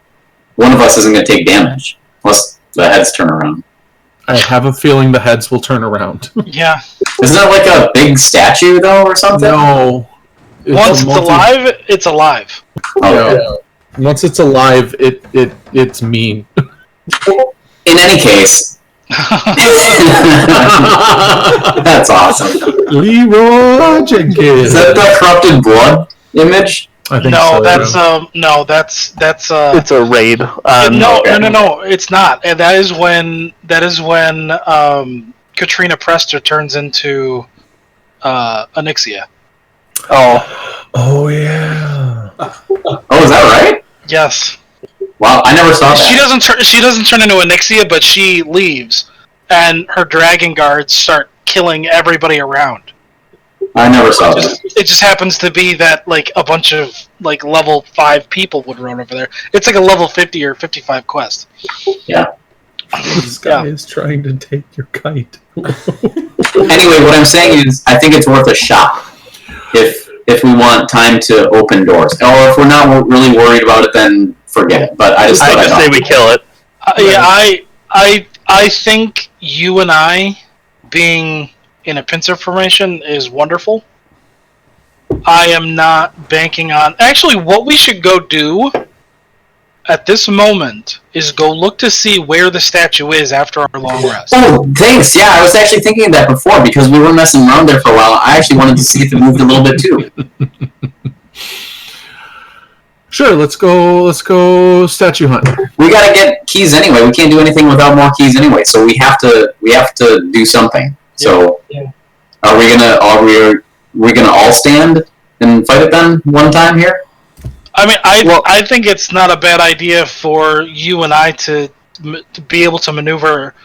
[SPEAKER 2] One of us isn't going to take damage, unless the heads turn around.
[SPEAKER 5] I have a feeling the heads will turn around.
[SPEAKER 3] Yeah.
[SPEAKER 2] Isn't that like a big statue, though, or something?
[SPEAKER 5] No.
[SPEAKER 3] Once it's alive, it's alive.
[SPEAKER 2] Okay.
[SPEAKER 5] Yeah. Once it's alive, it's mean.
[SPEAKER 2] In any case... That's awesome.
[SPEAKER 5] Leroy Jenkins.
[SPEAKER 2] Is that the corrupted blood image?
[SPEAKER 5] I think
[SPEAKER 3] No,
[SPEAKER 5] so,
[SPEAKER 3] that's
[SPEAKER 4] It's a raid.
[SPEAKER 3] No, it's not. And that is when Katrina Prester turns into Onyxia.
[SPEAKER 5] Oh yeah.
[SPEAKER 2] Oh, is that right?
[SPEAKER 3] Yes.
[SPEAKER 2] Wow, I never saw that.
[SPEAKER 3] She doesn't turn into Onyxia, but she leaves, and her dragon guards start killing everybody around.
[SPEAKER 2] I never saw that.
[SPEAKER 3] It just happens to be that like a bunch of like level 5 people would run over there. It's like a level 50 or 55 quest.
[SPEAKER 2] Yeah.
[SPEAKER 5] This guy is trying to take your kite.
[SPEAKER 2] Anyway, what I'm saying is, I think it's worth a shot. If we want time to open doors, or if we're not really worried about it, then forget it. But I just thought
[SPEAKER 4] I say we kill it.
[SPEAKER 3] I think you and I being in a pincer formation is wonderful. I am not banking on... Actually, what we should go do at this moment is go look to see where the statue is after our long rest.
[SPEAKER 2] Oh, thanks. Yeah, I was actually thinking of that before because we were messing around there for a while. I actually wanted to see if it moved a little bit too.
[SPEAKER 5] Sure, let's go statue hunt.
[SPEAKER 2] We gotta get keys anyway. We can't do anything without more keys anyway. So we have to do something. So are we gonna all stand and fight it then one time here?
[SPEAKER 3] I mean, I think it's not a bad idea for you and I to be able to maneuver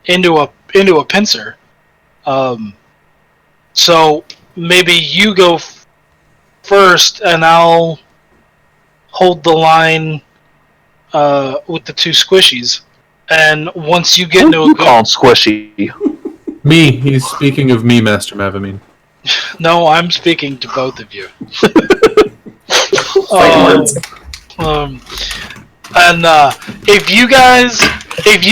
[SPEAKER 3] into a pincer. So maybe you go first, and I'll hold the line with the two squishies. And once you get into a good...
[SPEAKER 4] call squishy.
[SPEAKER 5] Me. He's speaking of me, Master Mavamine.
[SPEAKER 3] No, I'm speaking to both of you. And if you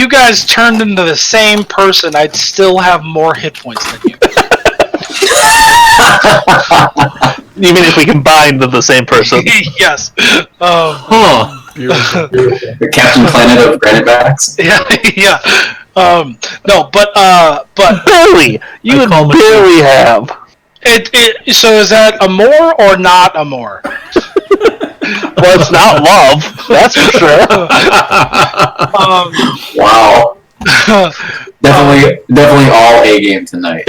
[SPEAKER 3] guys turned into the same person, I'd still have more hit points than you.
[SPEAKER 4] Even if we combined the same person.
[SPEAKER 3] Yes.
[SPEAKER 2] The Captain Planet of granite backs.
[SPEAKER 3] Yeah. No, but
[SPEAKER 4] Barely. You would barely have.
[SPEAKER 3] So is that a more or not a more?
[SPEAKER 4] Well, it's not love. That's for sure.
[SPEAKER 2] Wow. Definitely all A game tonight.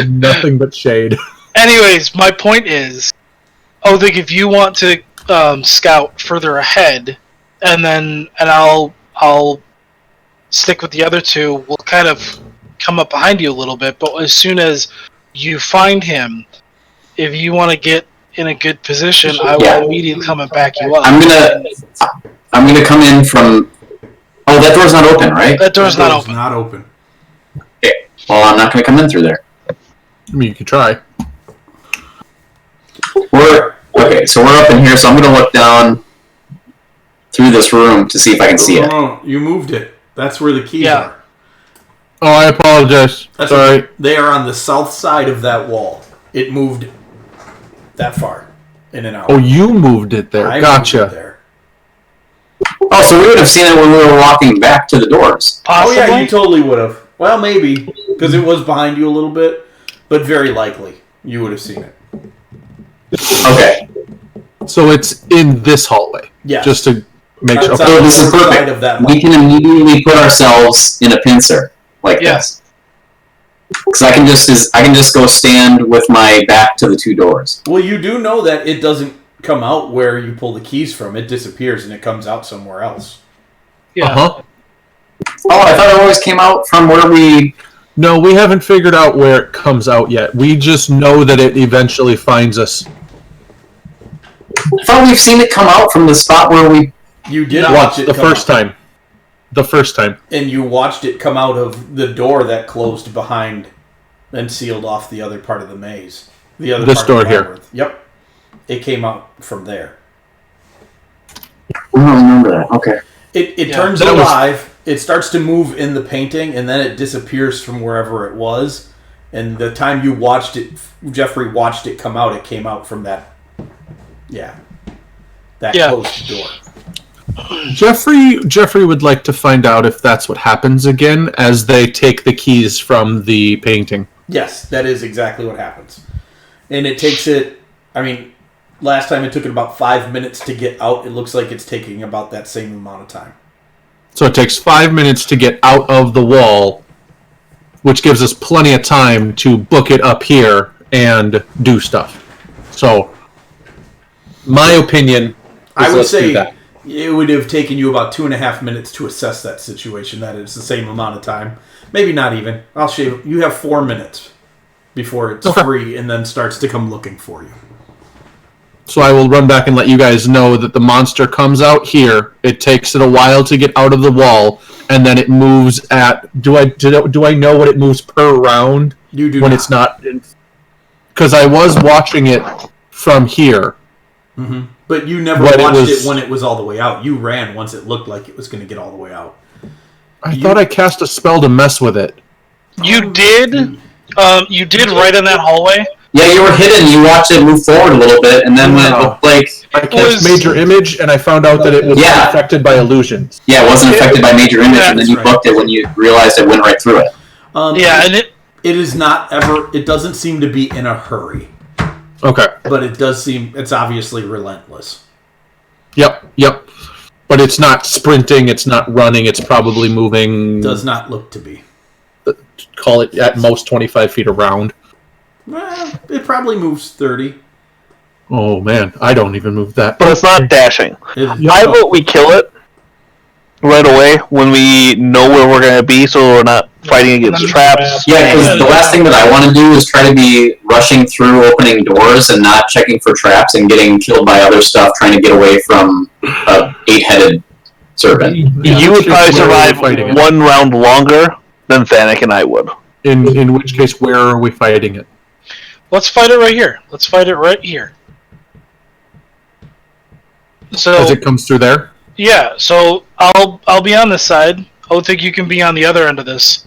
[SPEAKER 5] Nothing but shade.
[SPEAKER 3] Anyways, my point is, I think if you want to scout further ahead, and I'll stick with the other two. We'll kind of come up behind you a little bit, but as soon as you find him, if you want to get in a good position, I will immediately come and back you up.
[SPEAKER 2] I'm gonna come in from. Oh, that door's not open, right?
[SPEAKER 3] That door's not open.
[SPEAKER 1] Not open.
[SPEAKER 2] Okay. Well, I'm not gonna come in through there.
[SPEAKER 5] I mean, you could try.
[SPEAKER 2] So we're up in here. So I'm gonna look down through this room to see if I can see it.
[SPEAKER 1] No, you moved it. That's where the keys are.
[SPEAKER 5] Oh, I apologize. Sorry.
[SPEAKER 1] They are on the south side of that wall. It moved that far in and out.
[SPEAKER 5] Oh, you moved it there. Gotcha.
[SPEAKER 1] Moved it there.
[SPEAKER 2] Oh, so we would have seen it when we were walking back to the doors.
[SPEAKER 3] Possibly?
[SPEAKER 1] Oh, yeah, you totally would have. Well, maybe, because it was behind you a little bit, but very likely you would have seen it.
[SPEAKER 2] Okay.
[SPEAKER 5] So it's in this hallway.
[SPEAKER 1] Yeah.
[SPEAKER 5] Just to make sure.
[SPEAKER 1] It's
[SPEAKER 2] So
[SPEAKER 1] on
[SPEAKER 2] this
[SPEAKER 1] the
[SPEAKER 2] is
[SPEAKER 1] side
[SPEAKER 2] perfect.
[SPEAKER 1] of that
[SPEAKER 2] We can immediately put ourselves in a pincer like this. Because I can just go stand with my back to the two doors.
[SPEAKER 1] Well, you do know that it doesn't come out where you pull the keys from. It disappears and it comes out somewhere else.
[SPEAKER 3] Yeah.
[SPEAKER 5] Uh-huh.
[SPEAKER 2] Oh, I thought it always came out from where we...
[SPEAKER 5] No, we haven't figured out where it comes out yet. We just know that it eventually finds us.
[SPEAKER 2] I thought we've seen it come out from the spot where we...
[SPEAKER 1] You did
[SPEAKER 5] Once,
[SPEAKER 1] watch it
[SPEAKER 5] the
[SPEAKER 1] come
[SPEAKER 5] first
[SPEAKER 1] out.
[SPEAKER 5] time. The first time.
[SPEAKER 1] And you watched it come out of the door that closed behind and sealed off the other part of the maze. The other
[SPEAKER 5] This
[SPEAKER 1] part
[SPEAKER 5] door
[SPEAKER 1] of the
[SPEAKER 5] here.
[SPEAKER 1] labyrinth. Yep. It came out from there.
[SPEAKER 2] I don't remember that. Okay.
[SPEAKER 1] It turns
[SPEAKER 5] That was-
[SPEAKER 1] alive. It starts to move in the painting, and then it disappears from wherever it was. And the time you watched it, Jeffrey watched it come out, it came out from that, closed door.
[SPEAKER 5] Jeffrey would like to find out if that's what happens again as they take the keys from the painting.
[SPEAKER 1] Yes, that is exactly what happens. And it takes it, I mean, last time it took it about 5 minutes to get out. It looks like it's taking about that same amount of time.
[SPEAKER 5] So it takes 5 minutes to get out of the wall, which gives us plenty of time to book it up here and do stuff. So, my opinion is
[SPEAKER 1] I would
[SPEAKER 5] let's do
[SPEAKER 1] say
[SPEAKER 5] that.
[SPEAKER 1] it would have taken you about 2.5 minutes to assess that situation. That is the same amount of time. Maybe not even. I'll shave. You have 4 minutes before it's free and then starts to come looking for you.
[SPEAKER 5] So I will run back and let you guys know that the monster comes out here. It takes it a while to get out of the wall, and then it moves at. Do I know what it moves per round?
[SPEAKER 1] You do
[SPEAKER 5] when
[SPEAKER 1] not.
[SPEAKER 5] it's not. Because I was watching it from here.
[SPEAKER 1] Mm-hmm. But you never
[SPEAKER 5] But
[SPEAKER 1] watched
[SPEAKER 5] it was-
[SPEAKER 1] it when it was all the way out. You ran once it looked like it was going to get all the way out.
[SPEAKER 5] I thought I cast a spell to mess with it.
[SPEAKER 3] You did right in that hallway,
[SPEAKER 2] Yeah, you were hidden. You watched it move forward a little bit, and then when it looked like...
[SPEAKER 5] I cast Major Image, and I found out that it was affected by illusions.
[SPEAKER 2] Yeah, it wasn't affected by Major Image, and then you booked it when you realized it went right through it.
[SPEAKER 3] And it
[SPEAKER 1] is not ever... It doesn't seem to be in a hurry.
[SPEAKER 5] Okay.
[SPEAKER 1] But it does seem... It's obviously relentless.
[SPEAKER 5] Yep. But it's not sprinting, it's not running, it's probably moving...
[SPEAKER 1] Does not look to be.
[SPEAKER 5] Call it at most 25 feet around.
[SPEAKER 1] Well, it probably moves 30.
[SPEAKER 5] Oh, man. I don't even move that.
[SPEAKER 4] But it's not dashing. I vote we kill it right away when we know where we're going to be, so we're not fighting against traps.
[SPEAKER 2] Yeah, because the last thing that I want to do is try to be rushing through opening doors and not checking for traps and getting killed by other stuff trying to get away from a 8-headed serpent.
[SPEAKER 4] You would probably survive one round longer than Thanik and I would.
[SPEAKER 5] In which case, where are we fighting it?
[SPEAKER 3] Let's fight it right here. Let's fight it right here. So
[SPEAKER 5] as it comes through there?
[SPEAKER 3] Yeah, so I'll be on this side. I think you can be on the other end of this.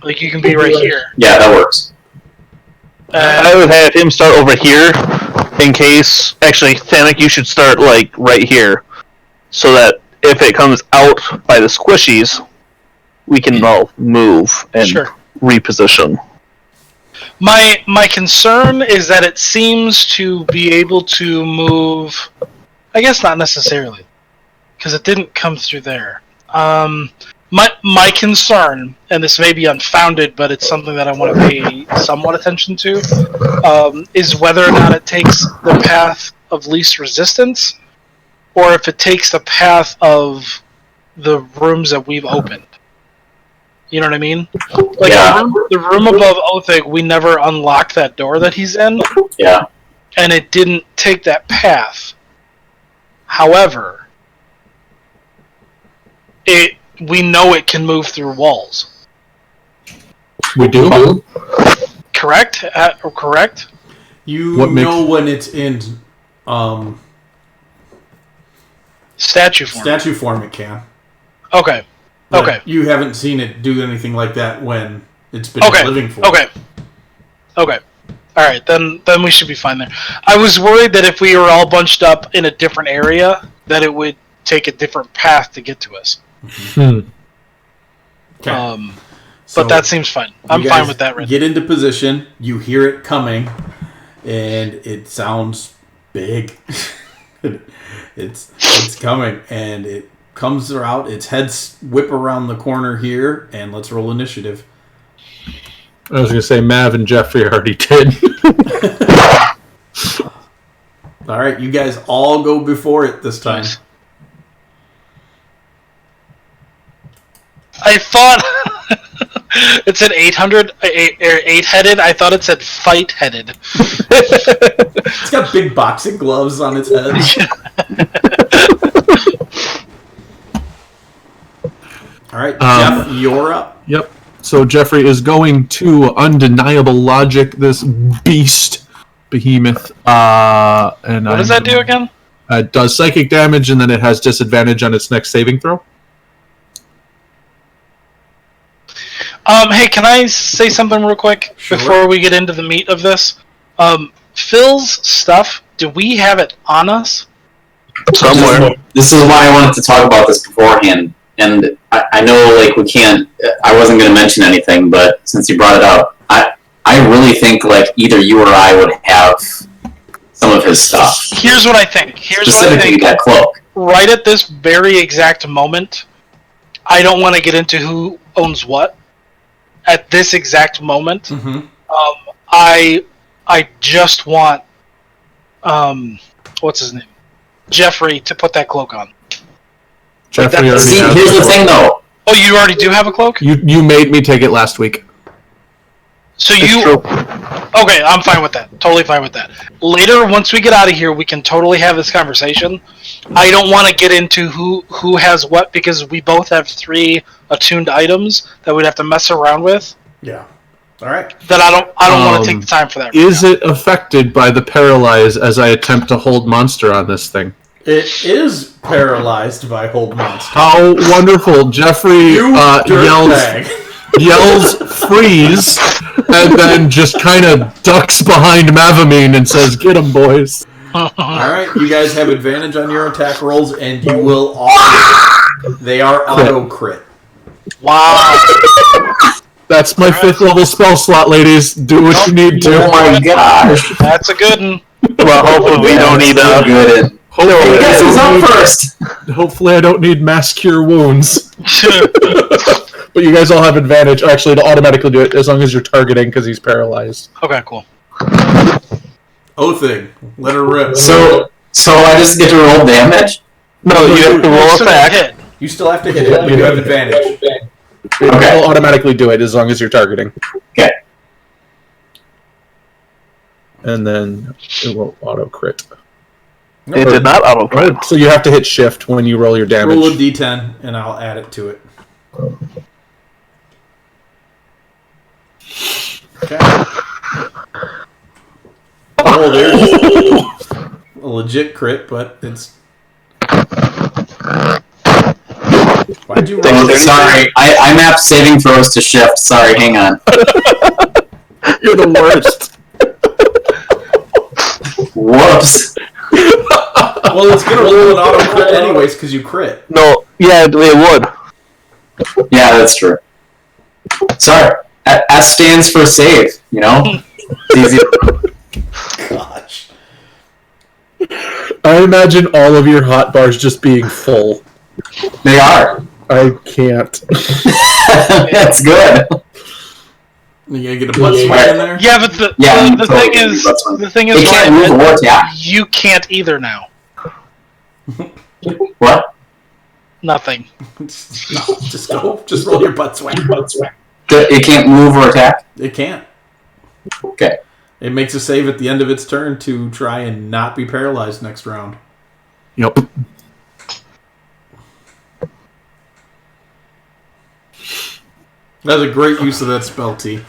[SPEAKER 3] Like you can be right here.
[SPEAKER 2] Yeah, that works.
[SPEAKER 4] I would have him start over here in case... Actually, Thanik, you should start like right here. So that if it comes out by the squishies, we can all move and reposition.
[SPEAKER 3] My concern is that it seems to be able to move... I guess not necessarily, because it didn't come through there. My concern, and this may be unfounded, but it's something that I want to pay somewhat attention to, is whether or not it takes the path of least resistance, or if it takes the path of the rooms that we've opened. You know what I mean? Like the room above Othig, we never unlocked that door that he's in.
[SPEAKER 2] Yeah.
[SPEAKER 3] And it didn't take that path. However, we know it can move through walls.
[SPEAKER 5] We do?
[SPEAKER 3] Correct? Correct?
[SPEAKER 1] You know when it's in
[SPEAKER 3] statue form.
[SPEAKER 1] Statue form it can.
[SPEAKER 3] Okay.
[SPEAKER 1] But
[SPEAKER 3] okay.
[SPEAKER 1] You haven't seen it do anything like that when it's been in living form.
[SPEAKER 3] Okay. Alright, then we should be fine there. I was worried that if we were all bunched up in a different area, that it would take a different path to get to us.
[SPEAKER 1] Okay.
[SPEAKER 3] But that seems fine. I'm fine with that.
[SPEAKER 1] Get into position. You hear it coming, and it sounds big. It's coming, and it comes out. Its heads whip around the corner here, and let's roll initiative.
[SPEAKER 5] I was going to say Mav and Jeffrey already did.
[SPEAKER 1] All right, you guys all go before it this time.
[SPEAKER 3] Nice. I thought it said 8-headed. I thought it said fight-headed.
[SPEAKER 1] It's got big boxing gloves on its head. All right, Jeff, you're up.
[SPEAKER 5] Yep. So Jeffrey is going to undeniable logic this beast behemoth. And
[SPEAKER 3] what does that do again?
[SPEAKER 5] It does psychic damage, and then it has disadvantage on its next saving throw.
[SPEAKER 3] Hey, can I say something real quick before we get into the meat of this? Phil's stuff, do we have it on us?
[SPEAKER 4] Somewhere.
[SPEAKER 2] This is why I wanted to talk about this beforehand. And I know, like, we can't... I wasn't going to mention anything, but since you brought it up, I really think, like, either you or I would have some of his stuff.
[SPEAKER 3] Here's what I think.
[SPEAKER 2] Specifically that cloak.
[SPEAKER 3] Right at this very exact moment, I don't want to get into who owns what. At this exact moment, I just want what's his name, Jeffrey, to put that cloak on.
[SPEAKER 5] Jeffrey already
[SPEAKER 2] See,
[SPEAKER 5] has
[SPEAKER 2] here's the thing, though.
[SPEAKER 3] Oh, you already do have a cloak?
[SPEAKER 5] You made me take it last week.
[SPEAKER 3] So okay, I'm fine with that. Totally fine with that. Later, once we get out of here, we can totally have this conversation. I don't want to get into who has what, because we both have 3 attuned items that we'd have to mess around with.
[SPEAKER 1] Yeah. All right.
[SPEAKER 3] That I don't want to take the time for that.
[SPEAKER 5] Is it affected by the paralyze as I attempt to hold monster on this thing?
[SPEAKER 1] It is paralyzed by hold monster.
[SPEAKER 5] How wonderful! Jeffrey yells freeze, and then just kind of ducks behind Mavamine and says, "Get him, boys."
[SPEAKER 1] All right, you guys have advantage on your attack rolls, and you will they are auto crit.
[SPEAKER 3] Wow.
[SPEAKER 5] That's my 5th level spell slot, ladies. Do what you need to.
[SPEAKER 2] Oh my gosh.
[SPEAKER 3] That's a good one.
[SPEAKER 4] Well, hopefully we don't need a...
[SPEAKER 2] Good. Hey, guess who's up first?
[SPEAKER 5] Hopefully I don't need mass cure wounds. But you guys all have advantage. Actually, to automatically do it as long as you're targeting because he's paralyzed.
[SPEAKER 3] Okay, cool.
[SPEAKER 1] Thing, let her rip.
[SPEAKER 2] So I just get to roll damage?
[SPEAKER 4] No, you have to roll attack.
[SPEAKER 3] Hit.
[SPEAKER 1] You still have to hit it, but you have advantage.
[SPEAKER 2] Okay.
[SPEAKER 5] It'll automatically do it as long as you're targeting.
[SPEAKER 2] Okay.
[SPEAKER 5] And then it will auto crit.
[SPEAKER 4] It did not auto crit.
[SPEAKER 5] So you have to hit shift when you roll your damage.
[SPEAKER 1] Roll a d10, and I'll add it to it. Okay. Oh, there's a legit crit, but it's... Why'd you roll?
[SPEAKER 2] Oh, sorry, I mapped saving throws to shift. Sorry, hang on.
[SPEAKER 5] You're the worst.
[SPEAKER 2] Whoops.
[SPEAKER 1] Well, it's gonna roll an auto crit anyways because you crit.
[SPEAKER 4] No, yeah, it would.
[SPEAKER 2] Yeah, that's true. Sorry. S stands for save, you know? It's easy.
[SPEAKER 1] Gosh.
[SPEAKER 5] I imagine all of your hot bars just being full.
[SPEAKER 2] They are.
[SPEAKER 5] I can't.
[SPEAKER 2] That's good.
[SPEAKER 1] You gonna get a butt swing in there?
[SPEAKER 3] Yeah, but the thing is,
[SPEAKER 2] They can't
[SPEAKER 3] Ryan,
[SPEAKER 2] move or attack.
[SPEAKER 3] you can't either now.
[SPEAKER 2] What?
[SPEAKER 3] Nothing.
[SPEAKER 1] No, just go. Just roll your butt swing.
[SPEAKER 2] It can't move or attack?
[SPEAKER 1] It can't.
[SPEAKER 2] Okay.
[SPEAKER 1] It makes a save at the end of its turn to try and not be paralyzed next round.
[SPEAKER 5] Yep.
[SPEAKER 1] That was a great use of that spell, T.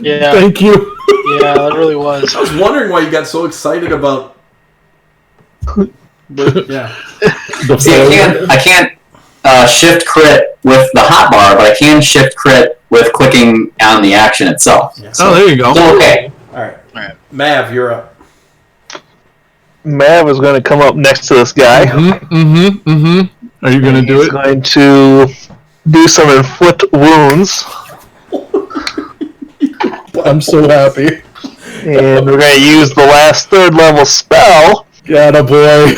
[SPEAKER 3] Yeah.
[SPEAKER 5] Thank you.
[SPEAKER 3] Yeah, that really was.
[SPEAKER 1] I was wondering why you got so excited about... But, yeah.
[SPEAKER 2] See, I can't shift crit with the hotbar, but I can shift crit with clicking on the action itself.
[SPEAKER 1] Yeah.
[SPEAKER 5] Oh, there you go.
[SPEAKER 2] So, okay.
[SPEAKER 1] Alright. Mav, you're up.
[SPEAKER 4] Mav is going to come up next to this guy.
[SPEAKER 5] Are you going to do
[SPEAKER 4] He's
[SPEAKER 5] it?
[SPEAKER 4] going to do some inflict wounds.
[SPEAKER 5] I'm so happy.
[SPEAKER 4] And we're going to use the last 3rd level spell.
[SPEAKER 5] Got a boy.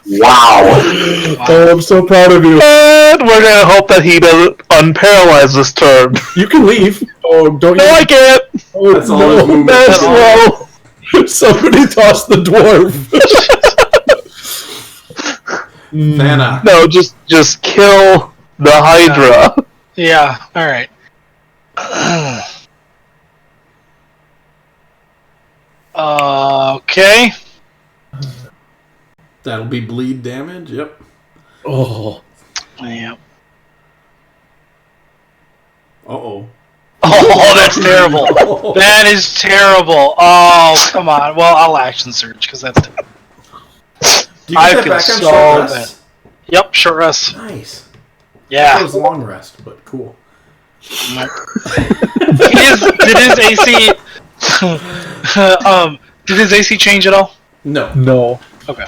[SPEAKER 2] Wow.
[SPEAKER 5] Oh, I'm so proud of you.
[SPEAKER 4] And we're going to hope that he doesn't unparalyze this turn.
[SPEAKER 5] You can leave. Oh, don't
[SPEAKER 4] No,
[SPEAKER 5] you?
[SPEAKER 4] I can't.
[SPEAKER 5] Oh,
[SPEAKER 1] That's all his movement.
[SPEAKER 4] That's low.
[SPEAKER 5] Somebody toss the dwarf.
[SPEAKER 1] Vanna.
[SPEAKER 4] No, just kill the Hydra.
[SPEAKER 3] Yeah, alright. Okay.
[SPEAKER 1] That'll be bleed damage, yep.
[SPEAKER 5] Oh.
[SPEAKER 3] Yeah.
[SPEAKER 1] Uh-oh.
[SPEAKER 3] Oh, that's terrible. That is terrible. Oh, come on. Well, I'll action surge because that's.
[SPEAKER 1] Do you
[SPEAKER 3] I
[SPEAKER 1] get that
[SPEAKER 3] feel
[SPEAKER 1] back on
[SPEAKER 3] so
[SPEAKER 1] short
[SPEAKER 3] bad.
[SPEAKER 1] rest?
[SPEAKER 3] Yep, short rest.
[SPEAKER 1] Nice. That
[SPEAKER 3] Yeah.
[SPEAKER 1] was long rest, but cool.
[SPEAKER 3] Did his AC? Did his AC change at all?
[SPEAKER 1] No.
[SPEAKER 5] No.
[SPEAKER 3] Okay.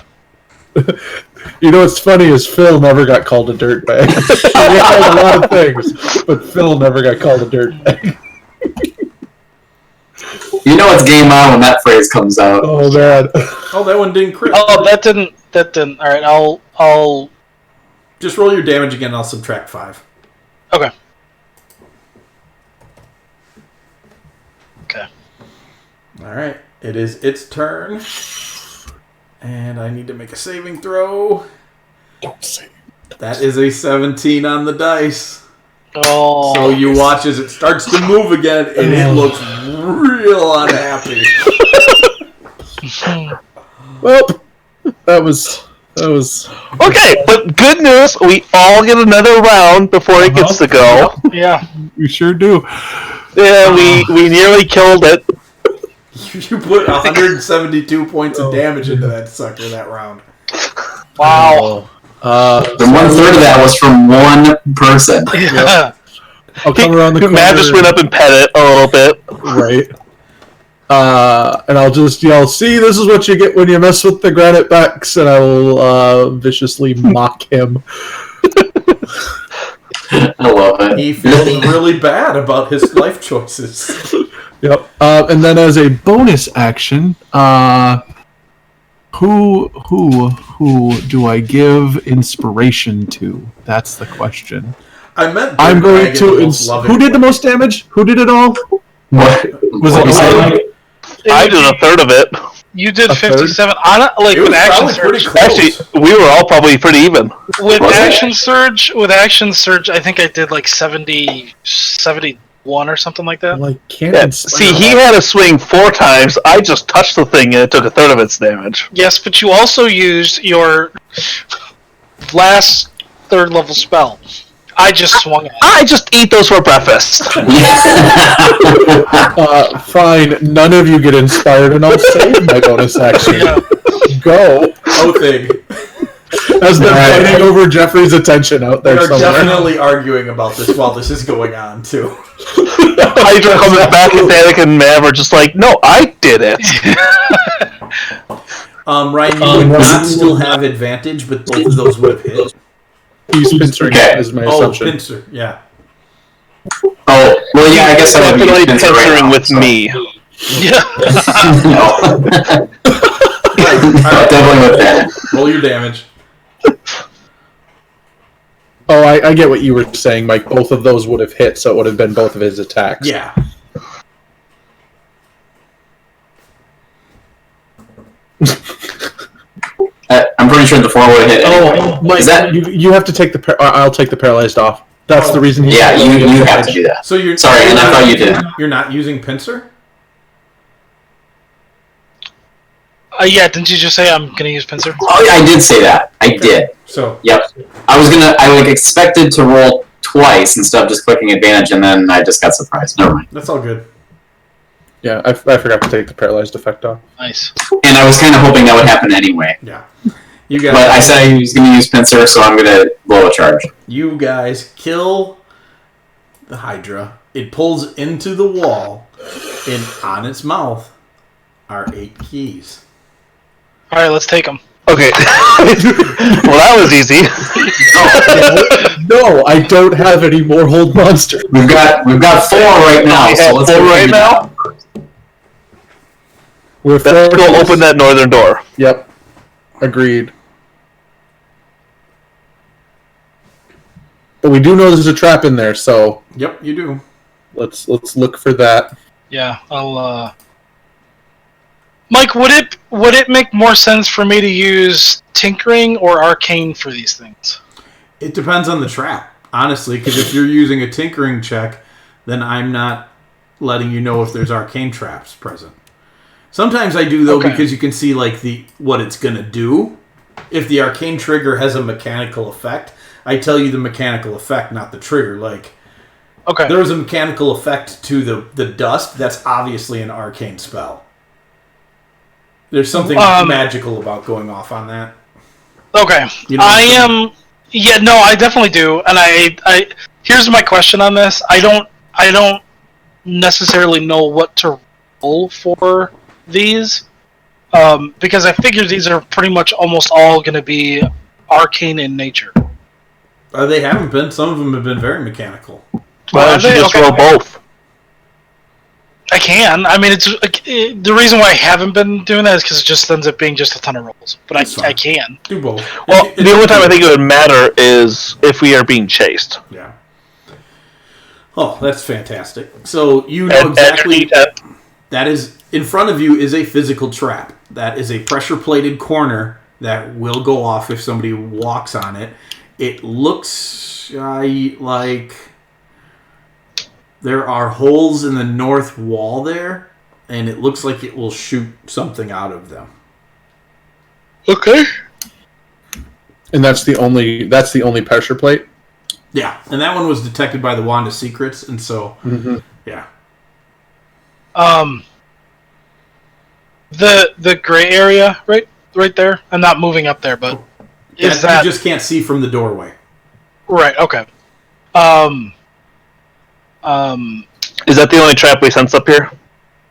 [SPEAKER 5] You know what's funny is Phil never got called a dirtbag. He had a lot of things, but Phil never got called a dirtbag.
[SPEAKER 2] You know it's game on when that phrase comes out.
[SPEAKER 5] Oh man.
[SPEAKER 1] Oh, that one didn't crit.
[SPEAKER 3] Oh, that didn't. All right, I'll.
[SPEAKER 1] Just roll your damage again, I'll subtract 5.
[SPEAKER 3] Okay. Okay.
[SPEAKER 1] Alright. It is its turn. And I need to make a saving throw.
[SPEAKER 5] Don't say.
[SPEAKER 1] That is a 17 on the dice.
[SPEAKER 3] Oh.
[SPEAKER 1] So you watch as it starts to move again, and it looks real unhappy.
[SPEAKER 5] Well, that was.
[SPEAKER 4] Okay, but good news, we all get another round before it gets to go.
[SPEAKER 3] Yeah.
[SPEAKER 5] We sure do.
[SPEAKER 4] Yeah, we nearly killed it.
[SPEAKER 1] You put 172 points of damage into that sucker that round.
[SPEAKER 3] Wow.
[SPEAKER 2] The 1/3 of that was from one person.
[SPEAKER 3] Yeah.
[SPEAKER 5] I'll come around the corner.
[SPEAKER 4] Matt just went up and pet it a little bit.
[SPEAKER 5] Right. And I'll just yell, "See, this is what you get when you mess with the granite backs," and I will viciously mock him.
[SPEAKER 2] I love it.
[SPEAKER 1] He feels really bad about his life choices.
[SPEAKER 5] Yep. And then as a bonus action, who do I give inspiration to? That's the question.
[SPEAKER 1] I meant
[SPEAKER 5] I'm going to. Who did the most damage? Who did it all?
[SPEAKER 2] What?
[SPEAKER 5] Was it me?
[SPEAKER 4] I did a third of it.
[SPEAKER 3] You did
[SPEAKER 5] A third?
[SPEAKER 3] 57. Like
[SPEAKER 1] It was
[SPEAKER 3] with action
[SPEAKER 1] probably pretty
[SPEAKER 3] surge.
[SPEAKER 1] close.
[SPEAKER 4] Actually, we were all probably pretty even.
[SPEAKER 3] With
[SPEAKER 2] Was it?
[SPEAKER 3] action surge, I think I did like 70, 71 or something like that.
[SPEAKER 5] Like, can't
[SPEAKER 4] Yeah.
[SPEAKER 5] inspire.
[SPEAKER 4] See, he had to swing 4 times. I just touched the thing and it took a third of its damage.
[SPEAKER 3] Yes, but you also used your last 3rd level spell. I just swung it.
[SPEAKER 4] I just eat those for breakfast.
[SPEAKER 5] Fine, none of you get inspired, and I'll save my bonus action.
[SPEAKER 3] Yeah.
[SPEAKER 5] Go.
[SPEAKER 1] Oh, thing.
[SPEAKER 5] As they're
[SPEAKER 2] Right.
[SPEAKER 5] fighting over Jeffrey's attention out
[SPEAKER 1] We
[SPEAKER 5] there
[SPEAKER 1] are
[SPEAKER 5] somewhere.
[SPEAKER 1] definitely arguing about this while this is going on, too.
[SPEAKER 4] Hydra comes back and Danik and Mav are just like, no, I did it.
[SPEAKER 1] Ryan, you would not still have advantage, but both of those would have hit.
[SPEAKER 5] He's pincering
[SPEAKER 2] Okay.
[SPEAKER 5] is my
[SPEAKER 1] Oh,
[SPEAKER 5] assumption.
[SPEAKER 1] pincer, yeah.
[SPEAKER 2] Oh, well, yeah, I guess I have
[SPEAKER 4] Definitely
[SPEAKER 2] used Pincer right
[SPEAKER 4] pincering
[SPEAKER 2] now,
[SPEAKER 4] with
[SPEAKER 2] so.
[SPEAKER 4] me.
[SPEAKER 3] Yeah.
[SPEAKER 2] No.
[SPEAKER 1] Alright,
[SPEAKER 2] Definitely with that.
[SPEAKER 1] roll your damage.
[SPEAKER 5] Oh, I get what you were saying, Mike. Both of those would have hit, so it would have been both of his attacks.
[SPEAKER 1] Yeah.
[SPEAKER 2] I'm pretty sure the 4 would have hit. Anyway.
[SPEAKER 5] Oh, Mike,
[SPEAKER 2] Is that?
[SPEAKER 5] you have to take the. I'll take the paralyzed off. That's the reason.
[SPEAKER 2] Yeah, you have to do that.
[SPEAKER 1] So you're
[SPEAKER 2] Sorry, and I thought you did.
[SPEAKER 1] You're not using pincer?
[SPEAKER 3] Yeah, didn't you just say I'm gonna use pincer?
[SPEAKER 2] Oh, yeah, I did say that. I did.
[SPEAKER 1] So
[SPEAKER 2] Yep. I expected to roll twice instead of just clicking advantage, and then I just got surprised. Never mind.
[SPEAKER 1] that's all good.
[SPEAKER 5] Yeah, I forgot to take the paralyzed effect off.
[SPEAKER 3] Nice.
[SPEAKER 2] And I was kind of hoping that would happen anyway.
[SPEAKER 1] Yeah. You guys,
[SPEAKER 2] But I said I was going to use pincer, so I'm going to blow a charge.
[SPEAKER 1] you guys kill the Hydra. It pulls into the wall, and on its mouth are 8 keys.
[SPEAKER 3] All right, let's take them.
[SPEAKER 4] Okay. Well, that was easy.
[SPEAKER 5] No, I don't have any more hold monster.
[SPEAKER 2] We've got 4 right now,
[SPEAKER 4] We
[SPEAKER 2] so
[SPEAKER 4] have
[SPEAKER 2] let's
[SPEAKER 4] 4
[SPEAKER 2] go
[SPEAKER 4] right
[SPEAKER 2] figure
[SPEAKER 4] now?
[SPEAKER 2] that out.
[SPEAKER 5] We're
[SPEAKER 4] Let's go
[SPEAKER 5] four-
[SPEAKER 4] open that northern door.
[SPEAKER 5] Yep. Agreed. But we do know there's a trap in there, so
[SPEAKER 1] Yep, you do.
[SPEAKER 5] let's look for that.
[SPEAKER 3] Yeah, I'll. Mike, would it make more sense for me to use tinkering or arcane for these things?
[SPEAKER 1] It depends on the trap, honestly, because if you're using a tinkering check, then I'm not letting you know if there's arcane traps present. Sometimes I do, though,
[SPEAKER 3] Okay.
[SPEAKER 1] because you can see like what it's going to do. If the arcane trigger has a mechanical effect, I tell you the mechanical effect, not the trigger. Like,
[SPEAKER 3] Okay.
[SPEAKER 1] there was a mechanical effect to the dust. That's obviously an arcane spell. There's something magical about going off on that.
[SPEAKER 3] Okay.
[SPEAKER 1] You know what
[SPEAKER 3] I
[SPEAKER 1] I'm
[SPEAKER 3] am. Yeah, no, I definitely do. And I here's my question on this. I don't necessarily know what to roll for these, because I figure these are pretty much almost all going to be arcane in nature.
[SPEAKER 1] They haven't been. Some of them have been very mechanical.
[SPEAKER 4] Why don't you just roll both?
[SPEAKER 3] I can. I mean, it's the reason why I haven't been doing that is because it just ends up being just a ton of rolls. But
[SPEAKER 1] That's fine.
[SPEAKER 3] I can.
[SPEAKER 1] Do both.
[SPEAKER 4] Well, the only time I think it would matter is if we are being chased.
[SPEAKER 1] Yeah. Oh, that's fantastic. So you know exactly that is in front of you is a physical trap. That is a pressure-plated corner that will go off if somebody walks on it. It looks like there are holes in the north wall there, and it looks like it will shoot something out of them.
[SPEAKER 3] Okay.
[SPEAKER 5] And that's the only pressure plate.
[SPEAKER 1] Yeah, and that one was detected by the Wand of Secrets, and so yeah.
[SPEAKER 3] The gray area right there. I'm not moving up there, but Is
[SPEAKER 1] You
[SPEAKER 3] that
[SPEAKER 1] just can't see from the doorway.
[SPEAKER 3] right? Okay.
[SPEAKER 4] Is that the only trap we sense up here?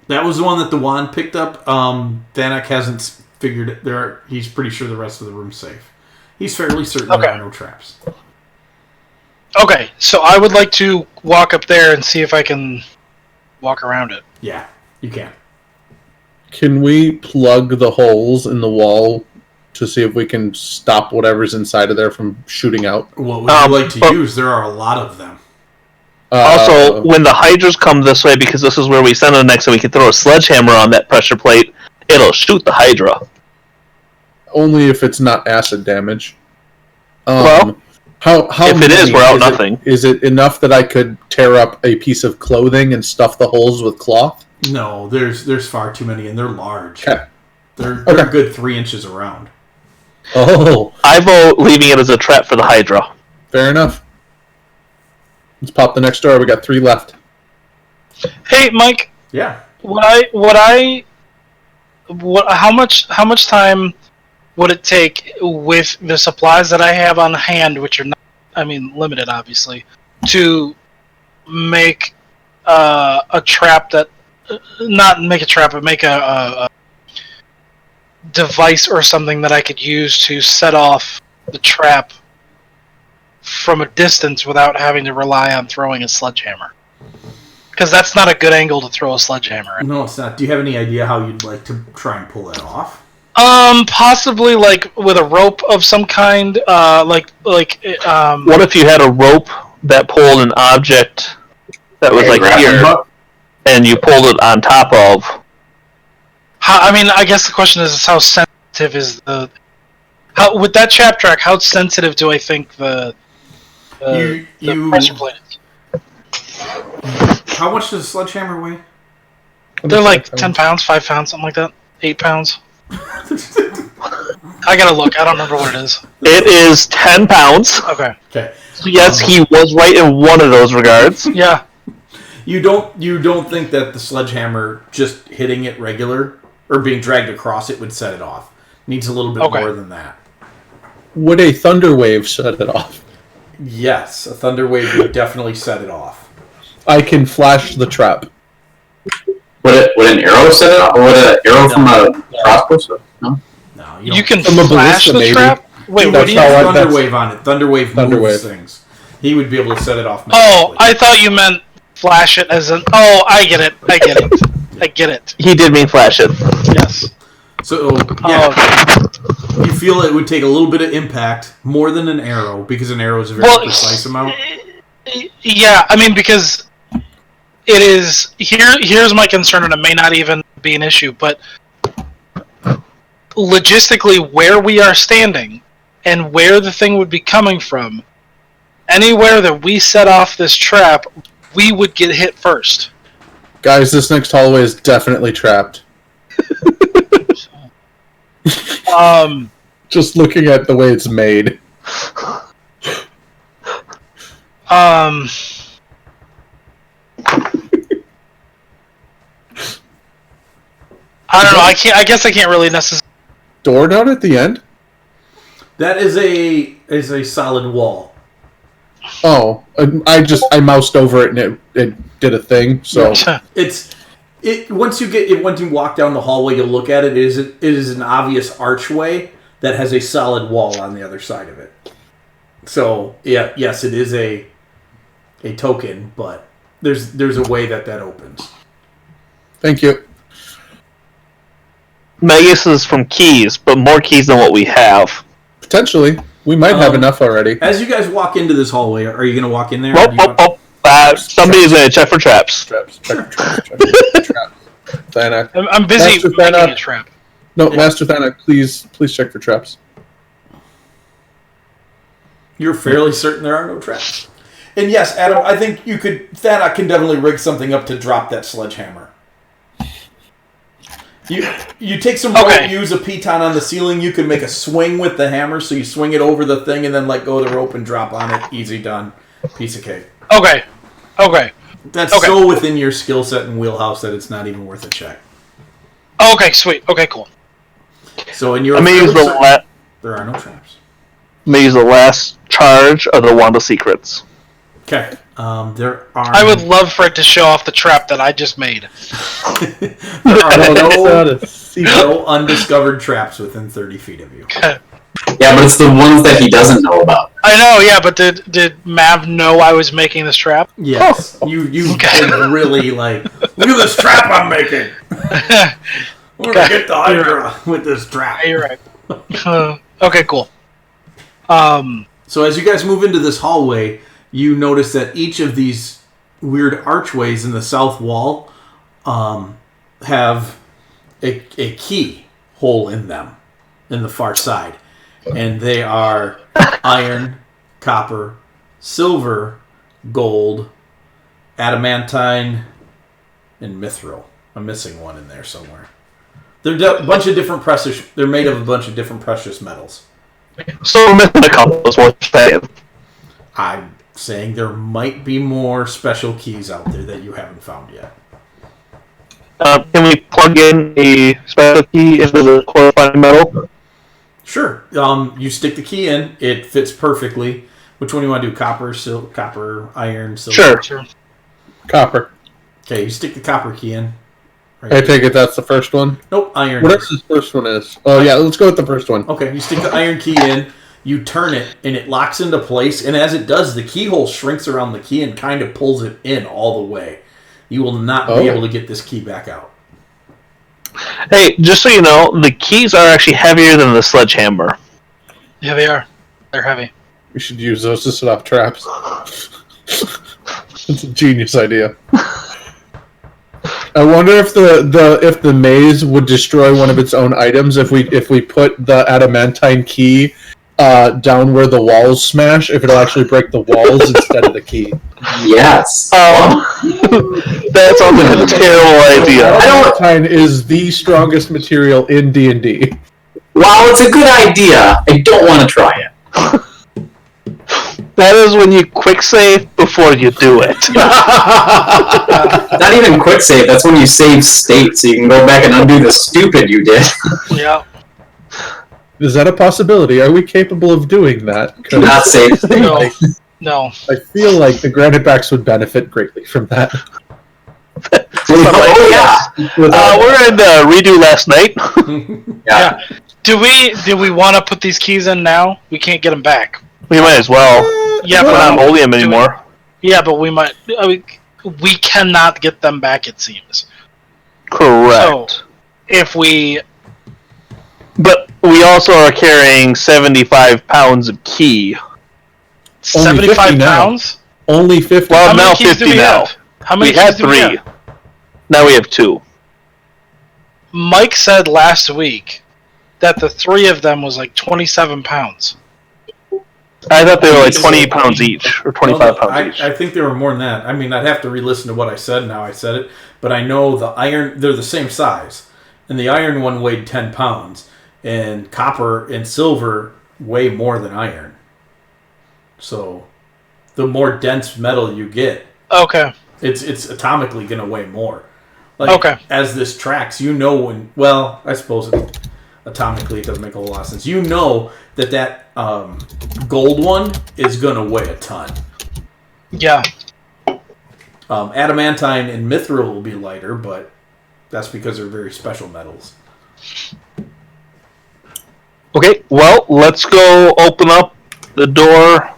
[SPEAKER 1] That was the one that the wand picked up. Thanak hasn't figured it. He's pretty sure the rest of the room's safe. He's fairly certain there are no traps.
[SPEAKER 3] Okay, so I would like to walk up there and see if I can walk around it.
[SPEAKER 1] Yeah, you can.
[SPEAKER 5] Can we plug the holes in the wall to see if we can stop whatever's inside of there from shooting out?
[SPEAKER 1] What would you like to use? There are a lot of them.
[SPEAKER 4] Also, when the hydras come this way, because this is where we send them next, and we can throw a sledgehammer on that pressure plate, it'll shoot the hydra.
[SPEAKER 5] Only if it's not acid damage.
[SPEAKER 4] Well,
[SPEAKER 5] how
[SPEAKER 4] if it is, we're out nothing.
[SPEAKER 5] Is it enough that I could tear up a piece of clothing and stuff the holes with cloth?
[SPEAKER 1] No, there's far too many, and they're large.
[SPEAKER 5] Okay.
[SPEAKER 1] They're a good 3 inches around.
[SPEAKER 5] Oh.
[SPEAKER 4] I vote leaving it as a trap for the hydra.
[SPEAKER 5] Fair enough. Let's pop the next door. We got 3 left.
[SPEAKER 3] Hey, Mike.
[SPEAKER 1] Yeah.
[SPEAKER 3] How much time would it take with the supplies that I have on hand, which are not, limited, obviously, to make a trap that, not make a trap, but make a device or something that I could use to set off the trap from a distance without having to rely on throwing a sledgehammer? Because that's not a good angle to throw a sledgehammer in.
[SPEAKER 1] No, it's not. Do you have any idea how you'd like to try and pull that off?
[SPEAKER 3] Possibly like with a rope of some kind.
[SPEAKER 4] What if you had a rope that pulled an object that was like here, and you pulled it on top of?
[SPEAKER 3] I guess the question is how sensitive is with that trap track? How sensitive do I think the pressure plate is?
[SPEAKER 1] How much does a sledgehammer weigh?
[SPEAKER 3] They're like 10 pounds, 5 pounds, something like that. 8 pounds. I gotta look. I don't remember what it is.
[SPEAKER 4] It is 10 pounds.
[SPEAKER 3] Okay.
[SPEAKER 4] Yes, he was right in one of those regards.
[SPEAKER 3] Yeah.
[SPEAKER 1] You don't think that the sledgehammer just hitting it regular or being dragged across it would set it off? Needs a little bit more than that.
[SPEAKER 5] Would a thunder wave set it off?
[SPEAKER 1] Yes, a thunder wave would definitely set it off.
[SPEAKER 5] I can flash the trap.
[SPEAKER 2] Would an arrow set it off? Or would an arrow from a crossbow set it? No?
[SPEAKER 1] No,
[SPEAKER 3] You can
[SPEAKER 5] From a
[SPEAKER 3] flash
[SPEAKER 5] ballista,
[SPEAKER 3] the
[SPEAKER 5] maybe.
[SPEAKER 3] trap? Wait, what
[SPEAKER 5] That's
[SPEAKER 3] do you...
[SPEAKER 5] how I-
[SPEAKER 1] Thunder wave on it. Thunder wave moves things. He would be able to set it off.
[SPEAKER 3] Oh, I thought you meant flash it as an... Oh, I get it. I get it.
[SPEAKER 4] He did mean flash it.
[SPEAKER 3] Yes.
[SPEAKER 1] So, yeah. You feel it would take a little bit of impact, more than an arrow, because an arrow is a very precise amount?
[SPEAKER 3] Yeah, because it is... Here's my concern, and it may not even be an issue, but logistically, where we are standing and where the thing would be coming from, anywhere that we set off this trap, we would get hit first.
[SPEAKER 5] Guys, this next hallway is definitely trapped. Just looking at the way it's made.
[SPEAKER 3] I don't know. I guess I can't really necessarily.
[SPEAKER 5] Door down at the end?
[SPEAKER 1] That is a solid wall.
[SPEAKER 5] Oh, I moused over it and it did a thing. So
[SPEAKER 1] Once you walk down the hallway to look at it, it is an obvious archway that has a solid wall on the other side of it. So yes, it is a token, but there's a way that opens.
[SPEAKER 5] Thank you.
[SPEAKER 4] My guess is from keys, but more keys than what we have.
[SPEAKER 5] Potentially, we might have enough already.
[SPEAKER 1] As you guys walk into this hallway, are you going to walk in there?
[SPEAKER 4] Somebody's going to check for traps.
[SPEAKER 5] Traps. Thanak.
[SPEAKER 3] I'm busy
[SPEAKER 5] Master
[SPEAKER 3] making
[SPEAKER 5] Thanak.
[SPEAKER 3] a trap.
[SPEAKER 5] No, Master Thanak, please check for traps.
[SPEAKER 1] You're fairly certain there are no traps. And yes, Adam, I think Thanak can definitely rig something up to drop that sledgehammer. You take some rope, use a piton on the ceiling, you can make a swing with the hammer, so you swing it over the thing and then let go of the rope and drop on it. Easy done. Piece of cake.
[SPEAKER 3] Okay.
[SPEAKER 1] That's so within your skill set and wheelhouse that it's not even worth a check.
[SPEAKER 3] Okay, sweet. Okay, cool.
[SPEAKER 1] So in your
[SPEAKER 4] there
[SPEAKER 1] there are no traps.
[SPEAKER 4] may use the last charge of the Wand of Secrets.
[SPEAKER 1] Okay. There are.
[SPEAKER 3] I would love for it to show off the trap that I just made.
[SPEAKER 1] There are
[SPEAKER 5] no
[SPEAKER 1] no undiscovered traps within 30 feet of you.
[SPEAKER 2] Yeah, but it's the ones that he doesn't know about.
[SPEAKER 3] I know, yeah, but did Mav know I was making this trap?
[SPEAKER 1] Yes. You
[SPEAKER 3] Okay.
[SPEAKER 1] did really like, look at this trap I'm making. We're going to get the Hydra with this trap.
[SPEAKER 3] Yeah, you're right. Okay, cool.
[SPEAKER 1] So as you guys move into this hallway, you notice that each of these weird archways in the south wall have a key hole in them in the far side. And they are iron, copper, silver, gold, adamantine, and mithril. I'm missing one in there somewhere. They're a bunch of different precious. They're made of a bunch of different precious metals.
[SPEAKER 4] So we're missing a couple is what you're saying.
[SPEAKER 1] I'm saying there might be more special keys out there that you haven't found yet.
[SPEAKER 4] Can we plug in a special key into the corresponding metal?
[SPEAKER 1] Sure. You stick the key in. It fits perfectly. Which one do you want to do? Copper, iron, silver?
[SPEAKER 3] Sure.
[SPEAKER 5] Copper.
[SPEAKER 1] Okay, you stick the copper key in. Right
[SPEAKER 5] I
[SPEAKER 1] here.
[SPEAKER 5] take it that's the first one.
[SPEAKER 1] Nope, iron.
[SPEAKER 5] Whatever this first one is. Oh yeah, let's go with the first one.
[SPEAKER 1] Okay, you stick the iron key in, you turn it, and it locks into place. And as it does, the keyhole shrinks around the key and kind of pulls it in all the way. You will not be able to get this key back out.
[SPEAKER 4] Hey, just so you know, the keys are actually heavier than the sledgehammer.
[SPEAKER 3] Yeah, they are. They're heavy.
[SPEAKER 5] We should use those to set off traps. It's a genius idea. I wonder if the maze would destroy one of its own items if we put the adamantine key down where the walls smash. If it'll actually break the walls instead of the key.
[SPEAKER 2] Yes.
[SPEAKER 4] That sounds like a terrible idea.
[SPEAKER 5] Adamantine is the strongest material in D&D.
[SPEAKER 2] While it's a good idea, I don't want to try it.
[SPEAKER 4] That is when you quick save before you do it.
[SPEAKER 2] Not even quick save, that's when you save state so you can go back and undo the stupid you did.
[SPEAKER 3] Yeah.
[SPEAKER 5] Is that a possibility? Are we capable of doing that? 'Cause
[SPEAKER 2] Not save state.
[SPEAKER 3] No. No.
[SPEAKER 5] I feel like the granite backs would benefit greatly from that.
[SPEAKER 2] Oh yeah.
[SPEAKER 4] We're in redo last night.
[SPEAKER 2] Yeah.
[SPEAKER 3] Do we want to put these keys in now? We can't get them back.
[SPEAKER 4] We might as well.
[SPEAKER 3] Yeah,
[SPEAKER 4] We're
[SPEAKER 3] but
[SPEAKER 4] not holding them anymore.
[SPEAKER 3] Yeah, but we might. We cannot get them back. It seems.
[SPEAKER 4] Correct.
[SPEAKER 3] So, if we.
[SPEAKER 4] But we also are carrying 75 pounds of key.
[SPEAKER 3] 75
[SPEAKER 5] 50 now.
[SPEAKER 3] pounds?
[SPEAKER 5] Only 50.
[SPEAKER 4] Well,
[SPEAKER 3] How many
[SPEAKER 4] now
[SPEAKER 3] keys do
[SPEAKER 4] 50
[SPEAKER 3] we
[SPEAKER 4] now.
[SPEAKER 3] have? How many
[SPEAKER 4] We had
[SPEAKER 3] keys do we
[SPEAKER 4] 3.
[SPEAKER 3] have?
[SPEAKER 4] Now we have 2.
[SPEAKER 3] Mike said last week that the 3 of them was like 27 pounds.
[SPEAKER 4] I thought they were like 20 pounds each, or 25 pounds each.
[SPEAKER 1] I think they were more than that. I mean, I'd have to re-listen to what I said and how I said it, but I know the iron, they're the same size. And the iron one weighed 10 pounds, and copper and silver weigh more than iron. So, the more dense metal you get,
[SPEAKER 3] Okay.
[SPEAKER 1] it's atomically going to weigh more. Like,
[SPEAKER 3] Okay.
[SPEAKER 1] As this tracks, you know when... Well, I suppose atomically it doesn't make a whole lot of sense. You know that gold one is going to weigh a ton.
[SPEAKER 3] Yeah.
[SPEAKER 1] Adamantine and mithril will be lighter, but that's because they're very special metals.
[SPEAKER 4] Okay, well, let's go open up the door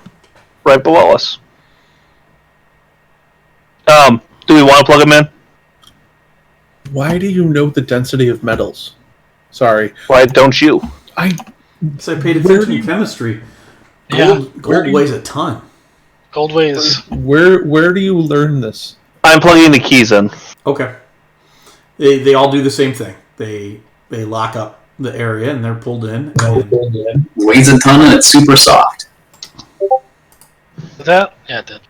[SPEAKER 4] right below us. Do we want to plug them in?
[SPEAKER 5] Why do you know the density of metals? Sorry.
[SPEAKER 4] Why don't you?
[SPEAKER 1] So I paid attention to chemistry. Gold weighs a ton.
[SPEAKER 3] Gold weighs.
[SPEAKER 5] Where do you learn this?
[SPEAKER 4] I'm plugging the keys in.
[SPEAKER 1] Okay. They all do the same thing. They lock up the area and they're pulled in. And
[SPEAKER 2] Weighs a ton and it's super soft.
[SPEAKER 3] Did that? Yeah, it did.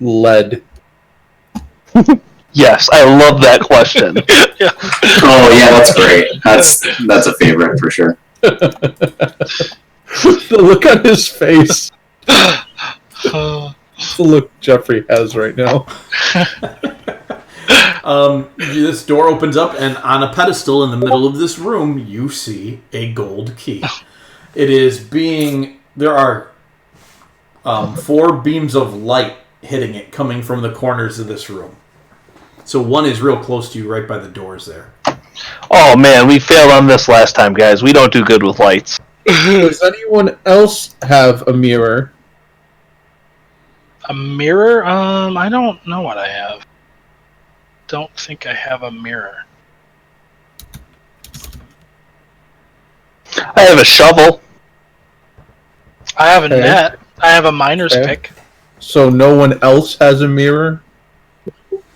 [SPEAKER 5] Lead.
[SPEAKER 4] Yes, I love that question.
[SPEAKER 3] Yeah.
[SPEAKER 2] Oh yeah, that's great. That's a favorite for sure.
[SPEAKER 5] The look on his face. The look Jeffrey has right now.
[SPEAKER 1] This door opens up, and on a pedestal in the middle of this room, you see a gold key. It is being there are 4 beams of light hitting it coming from the corners of this room. So one is real close to you right by the doors there.
[SPEAKER 4] Oh man, we failed on this last time, guys. We don't do good with lights.
[SPEAKER 5] Does anyone else have a mirror?
[SPEAKER 3] A mirror? I don't know what I have. Don't think I have a mirror.
[SPEAKER 4] I have a shovel.
[SPEAKER 3] I have a
[SPEAKER 5] Okay.
[SPEAKER 3] net. I have a miner's
[SPEAKER 5] Okay.
[SPEAKER 3] pick.
[SPEAKER 5] So no one else has a mirror?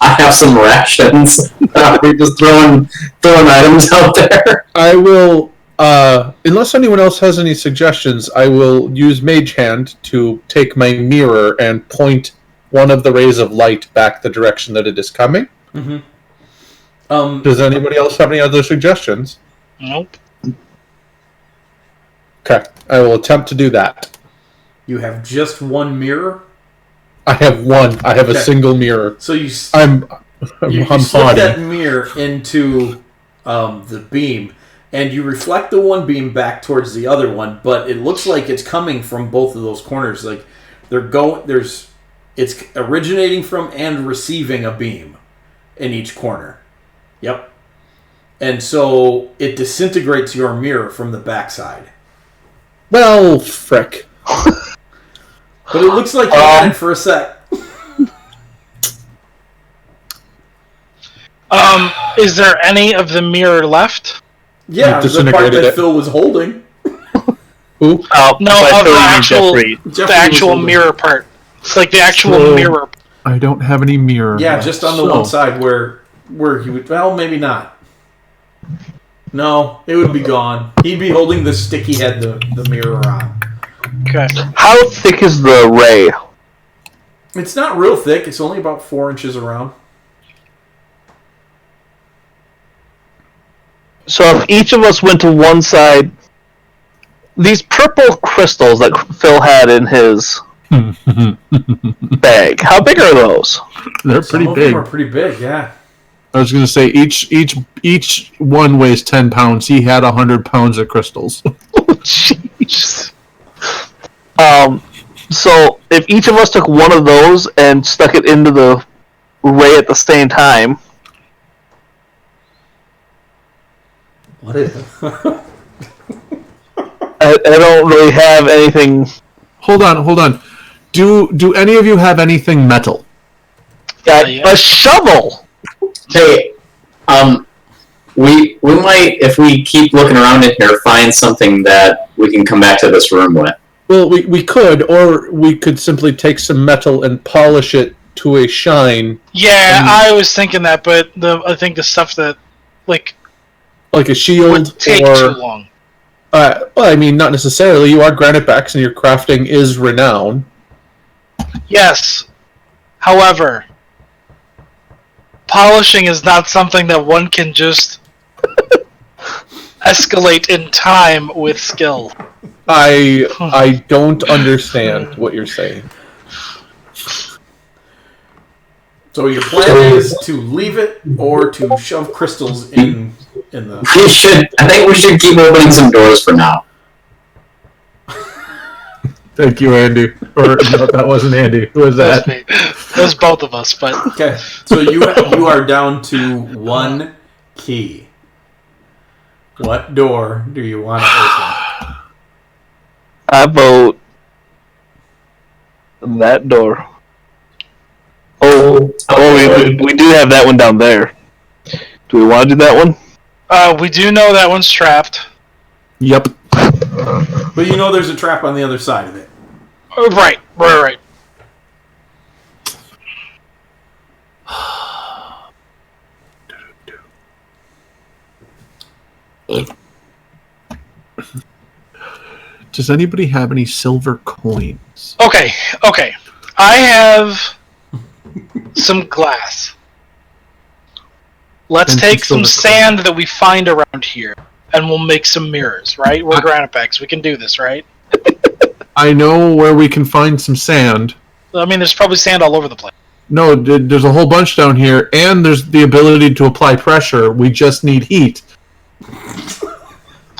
[SPEAKER 2] I have some rations. We're just throwing items out there.
[SPEAKER 5] I will, unless anyone else has any suggestions, I will use Mage Hand to take my mirror and point one of the rays of light back the direction that it is coming.
[SPEAKER 1] Mm-hmm.
[SPEAKER 5] Does anybody else have any other suggestions?
[SPEAKER 3] Nope.
[SPEAKER 5] Okay, I will attempt to do that.
[SPEAKER 1] You have just one mirror?
[SPEAKER 5] I have one. I have a
[SPEAKER 1] Okay.
[SPEAKER 5] single mirror.
[SPEAKER 1] So you
[SPEAKER 5] I'm
[SPEAKER 1] slip
[SPEAKER 5] haughty.
[SPEAKER 1] that mirror into the beam, and you reflect the one beam back towards the other one, but it looks like it's coming from both of those corners. Like it's originating from and receiving a beam in each corner. Yep. And so it disintegrates your mirror from the backside.
[SPEAKER 5] Well, frick.
[SPEAKER 1] But it looks like you had it for a sec.
[SPEAKER 3] Is there any of the mirror left?
[SPEAKER 1] Yeah,
[SPEAKER 5] You
[SPEAKER 1] the part
[SPEAKER 5] disintegrated
[SPEAKER 1] that
[SPEAKER 5] it.
[SPEAKER 1] Phil was holding.
[SPEAKER 5] Who?
[SPEAKER 3] No,
[SPEAKER 4] by
[SPEAKER 3] of the
[SPEAKER 4] Phil, you mean
[SPEAKER 3] actual,
[SPEAKER 4] Jeffrey.
[SPEAKER 3] the
[SPEAKER 1] Jeffrey was
[SPEAKER 3] actual
[SPEAKER 1] holding.
[SPEAKER 3] mirror part. It's like the actual
[SPEAKER 5] So-
[SPEAKER 3] mirror.
[SPEAKER 5] I don't have any mirror.
[SPEAKER 1] Yeah,
[SPEAKER 5] left,
[SPEAKER 1] just on the
[SPEAKER 5] so-
[SPEAKER 1] one side where he would. Well, maybe not. No, it would be gone. He'd be holding the stick he had the mirror on.
[SPEAKER 3] Okay.
[SPEAKER 4] How thick is the ray?
[SPEAKER 1] It's not real thick. It's only about 4 inches around.
[SPEAKER 4] So if each of us went to one side, these purple crystals that Phil had in his bag, how big are those?
[SPEAKER 5] They're
[SPEAKER 1] Some
[SPEAKER 5] pretty
[SPEAKER 1] of
[SPEAKER 5] big.
[SPEAKER 1] them are pretty big. Yeah.
[SPEAKER 5] I was going to say each one weighs 10 pounds. He had 100 pounds of crystals.
[SPEAKER 4] Jeez. So if each of us took one of those and stuck it into the ray at the same time,
[SPEAKER 1] What is it?
[SPEAKER 4] I don't really have anything.
[SPEAKER 5] Hold on. Do any of you have anything metal?
[SPEAKER 3] Yeah.
[SPEAKER 4] A shovel.
[SPEAKER 2] Hey, we might, if we keep looking around in here, find something that we can come back to this room with.
[SPEAKER 5] Well, we could, or we could simply take some metal and polish it to a shine,
[SPEAKER 3] Yeah, I was thinking that, but I think the stuff that like
[SPEAKER 5] like a shield,
[SPEAKER 3] would take
[SPEAKER 5] or
[SPEAKER 3] too long.
[SPEAKER 5] well, I mean, not necessarily. You are granite backs, and your crafting is renowned.
[SPEAKER 3] Yes. However, polishing is not something that one can just escalate in time with skill.
[SPEAKER 5] I don't understand what you're saying.
[SPEAKER 1] So your plan is to leave it or to shove crystals in the.
[SPEAKER 2] I think we should keep opening some doors for now.
[SPEAKER 5] Thank you, Andy. Or no, that wasn't Andy. Who was
[SPEAKER 3] That was
[SPEAKER 5] that?
[SPEAKER 3] me. That was both of us, but
[SPEAKER 1] Okay, so you are down to one key. What door do you want to open?
[SPEAKER 4] I vote that door. We do have that one down there. Do we want to do that one?
[SPEAKER 3] we do know that one's trapped.
[SPEAKER 5] Yep.
[SPEAKER 1] But you know there's a trap on the other side of it.
[SPEAKER 3] Oh, right.
[SPEAKER 5] Does anybody have any silver coins?
[SPEAKER 3] Okay. I have some glass. Let's
[SPEAKER 5] And
[SPEAKER 3] take some
[SPEAKER 5] silver
[SPEAKER 3] sand that we find around here, and we'll make some mirrors, right? We're granite backs. We can do this, right?
[SPEAKER 5] I know where we can find some sand.
[SPEAKER 3] I mean, there's probably sand all over the place.
[SPEAKER 5] No, there's a whole bunch down here, and there's the ability to apply pressure. We just need heat.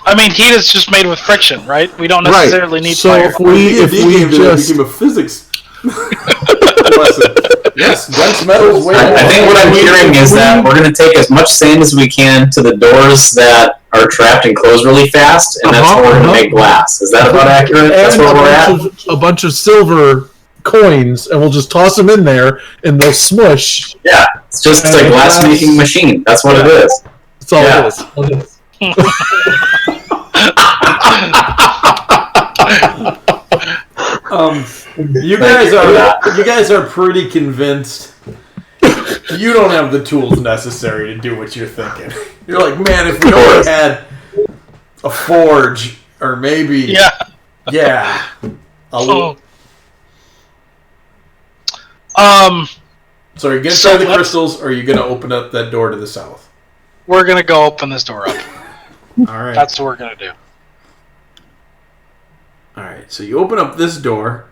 [SPEAKER 3] I mean, heat is just made with friction, right? We don't necessarily need
[SPEAKER 5] so
[SPEAKER 3] fire.
[SPEAKER 5] if we just
[SPEAKER 1] became a physics lesson. Yes, dense metals way more.
[SPEAKER 2] I think what I'm hearing is that we're going to take as much sand as we can to the doors that are trapped and close really fast, and that's where we're going to make glass. Is that about accurate? That's where we're at?
[SPEAKER 5] A bunch of silver coins, and we'll just toss them in there, and they'll smush.
[SPEAKER 2] Yeah, it's just a glass-making machine. That's what it is.
[SPEAKER 5] That's all it is.
[SPEAKER 1] You guys are pretty convinced you don't have the tools necessary to do what you're thinking. You're like, man, if we only had a forge, or maybe So are you gonna try the crystals, or are you gonna open up that door to the south?
[SPEAKER 3] We're gonna go open this door up.
[SPEAKER 1] All right.
[SPEAKER 3] That's what we're gonna do.
[SPEAKER 1] Alright, so you open up this door,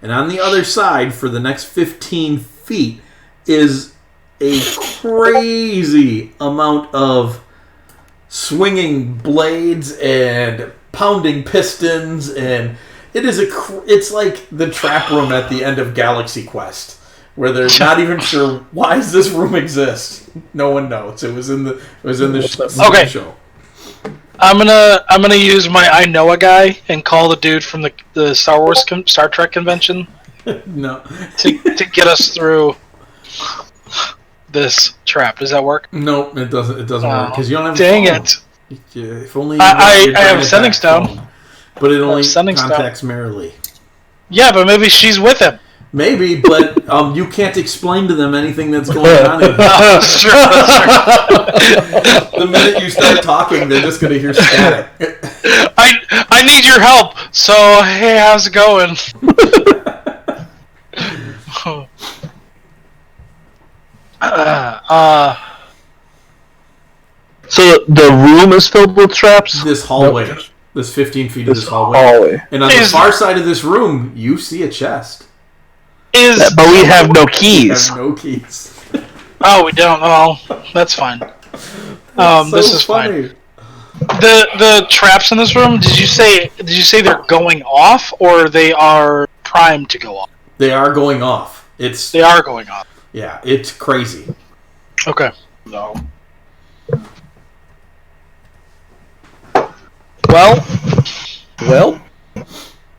[SPEAKER 1] and on the other side, for the next 15 feet, is a crazy amount of swinging blades and pounding pistons, and it's like the trap room at the end of Galaxy Quest, where they're not even sure why does this room exist. No one knows. It was in the show.
[SPEAKER 3] I'm gonna use my I know a guy and call the dude from the Star Trek convention.
[SPEAKER 1] No.
[SPEAKER 3] to get us through this trap. Does that work?
[SPEAKER 1] Nope, it doesn't. It doesn't work because you don't have.
[SPEAKER 3] Dang
[SPEAKER 1] a phone.
[SPEAKER 3] it!
[SPEAKER 1] If only
[SPEAKER 3] I have a sending stone,
[SPEAKER 1] but it only contacts Marilee.
[SPEAKER 3] Yeah, but maybe she's with him.
[SPEAKER 1] Maybe, but you can't explain to them anything that's going on.
[SPEAKER 3] That's true.
[SPEAKER 1] The minute you start talking, they're just going to hear static.
[SPEAKER 3] I need your help. So hey, how's it going?
[SPEAKER 4] So the room is filled with traps?
[SPEAKER 1] This hallway. This 15 feet of this hallway. And on the far side of this room, you see a chest.
[SPEAKER 4] But we have no keys.
[SPEAKER 1] We have no keys.
[SPEAKER 3] Oh, we don't. Oh, that's fine. This is
[SPEAKER 1] funny.
[SPEAKER 3] fine. The traps in this room. Did you say they're going off, or they are primed to go off?
[SPEAKER 1] They are going off.
[SPEAKER 3] They are going off.
[SPEAKER 1] Yeah, it's crazy.
[SPEAKER 3] Okay. No. Well.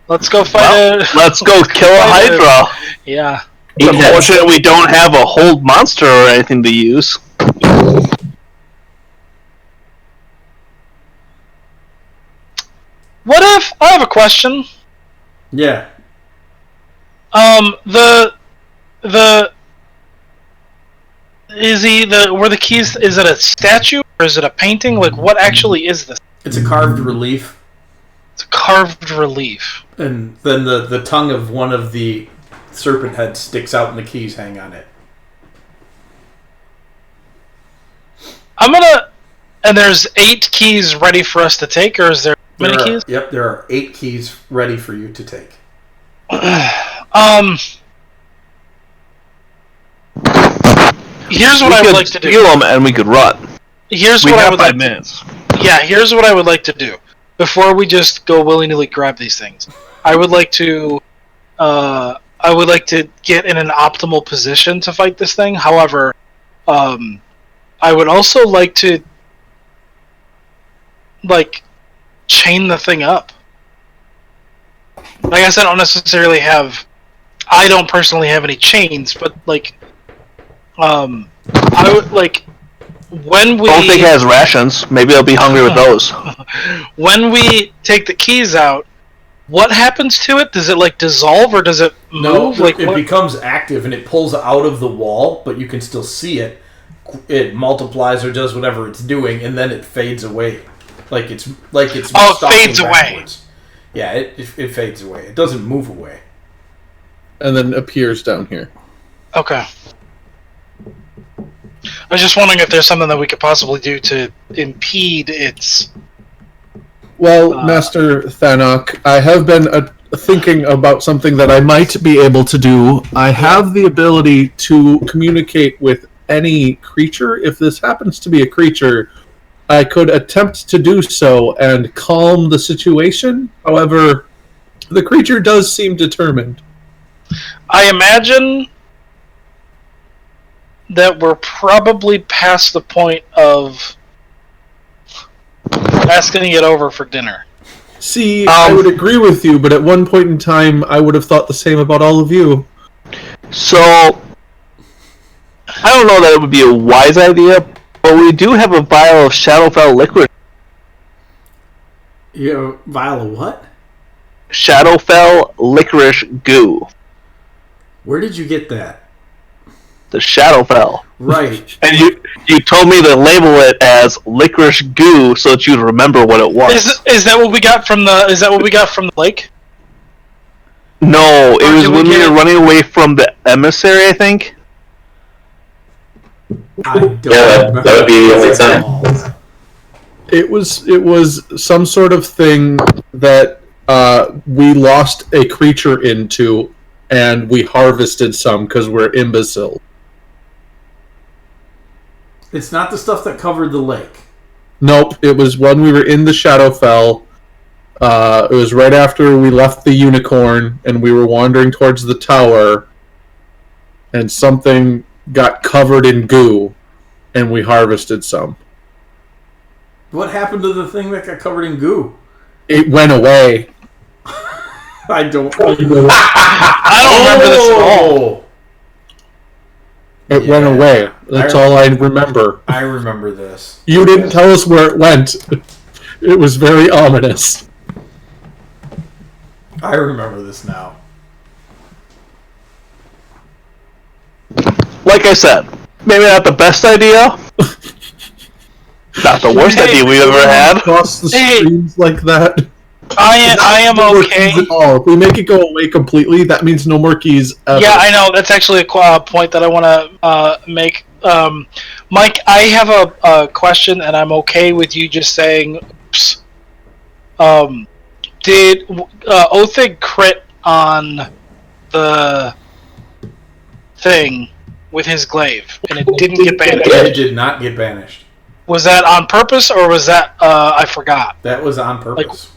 [SPEAKER 3] Let's go fight
[SPEAKER 4] Let's go kill a Hydra.
[SPEAKER 3] Yeah.
[SPEAKER 4] It's unfortunate we don't have a hold monster or anything to use.
[SPEAKER 3] What if I have a question?
[SPEAKER 1] Yeah.
[SPEAKER 3] Were the keys? Is it a statue or is it a painting? Like, what actually is this?
[SPEAKER 1] It's a carved relief.
[SPEAKER 3] It's a carved relief.
[SPEAKER 1] And then the tongue of one of the serpent heads sticks out and the keys hang on it.
[SPEAKER 3] And there's 8 keys ready for us to take, or is there many keys?
[SPEAKER 1] Yep, there are 8 keys ready for you to take.
[SPEAKER 3] Here's what I would like to do.
[SPEAKER 4] Steal them and we could run.
[SPEAKER 3] Here's what I would like to do. Before we just go willy-nilly grab these things, I would like to get in an optimal position to fight this thing. However, I would also like to chain the thing up. Like I said, I don't personally have any chains, but I would when we...
[SPEAKER 4] Don't think it has rations. Maybe I'll be hungry with those.
[SPEAKER 3] When we take the keys out, what happens to it? Does it dissolve or does it move?
[SPEAKER 1] No, it becomes active and it pulls out of the wall, but you can still see it. It multiplies or does whatever it's doing, and then it fades away. It's
[SPEAKER 3] it fades away.
[SPEAKER 1] Yeah, it fades away. It doesn't move away.
[SPEAKER 5] And then appears down here.
[SPEAKER 3] Okay. I was just wondering if there's something that we could possibly do to impede its...
[SPEAKER 5] Well, Master Thanok, I have been thinking about something that I might be able to do. I have the ability to communicate with any creature. If this happens to be a creature, I could attempt to do so and calm the situation. However, the creature does seem determined.
[SPEAKER 3] I imagine that we're probably past the point of asking it over for dinner.
[SPEAKER 5] See, I would agree with you, but at one point in time, I would have thought the same about all of you.
[SPEAKER 4] So, I don't know that it would be a wise idea, but we do have a vial of Shadowfell liquid.
[SPEAKER 1] You have a vial of what?
[SPEAKER 4] Shadowfell licorice goo.
[SPEAKER 1] Where did you get that?
[SPEAKER 4] The Shadowfell.
[SPEAKER 1] Right.
[SPEAKER 4] And you told me to label it as licorice goo so that you'd remember what it was.
[SPEAKER 3] Is that what we got from the lake?
[SPEAKER 4] No, it was when we were running away from the emissary, I think.
[SPEAKER 1] I don't
[SPEAKER 2] that would be the only time.
[SPEAKER 5] It was some sort of thing that we lost a creature into, and we harvested some because we're imbecile.
[SPEAKER 1] It's not the stuff that covered the lake.
[SPEAKER 5] Nope, it was when we were in the Shadowfell. It was right after we left the unicorn, and we were wandering towards the tower, and something got covered in goo, and we harvested some.
[SPEAKER 1] What happened to the thing that got covered in goo?
[SPEAKER 5] It went away.
[SPEAKER 1] I don't.
[SPEAKER 3] I don't remember this at all.
[SPEAKER 5] It went away. That's all I remember.
[SPEAKER 1] I remember this.
[SPEAKER 5] You didn't tell us where it went. It was very ominous.
[SPEAKER 1] I remember this now.
[SPEAKER 4] Like I said, maybe not the best idea. Not the worst idea we've ever had.
[SPEAKER 5] Across the streams like that.
[SPEAKER 3] I am okay.
[SPEAKER 5] If we make it go away completely, that means no more keys ever.
[SPEAKER 3] Yeah, I know. That's actually a point that I want to make. Mike, I have a question, and I'm okay with you just saying, oops. Did Othig crit on the thing with his glaive, and it didn't get banished?
[SPEAKER 1] It did not get banished.
[SPEAKER 3] Was that on purpose, or was that I forgot?
[SPEAKER 1] That was on purpose.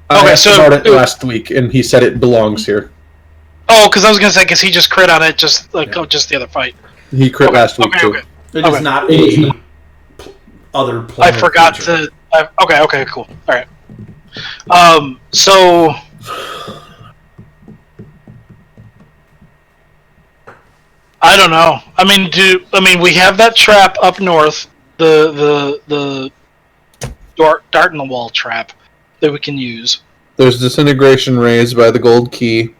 [SPEAKER 5] I asked about it last week, and he said it belongs here.
[SPEAKER 3] Oh, because I was gonna say, because he just crit on it, just the other fight.
[SPEAKER 5] He crit last week too.
[SPEAKER 3] Okay.
[SPEAKER 1] It is not a other planet.
[SPEAKER 3] I forgot
[SPEAKER 1] creature.
[SPEAKER 3] to. Okay, cool. All right. So. I don't know. I mean, we have that trap up north, the dart in the wall trap that we can use.
[SPEAKER 5] There's disintegration rays by the gold key.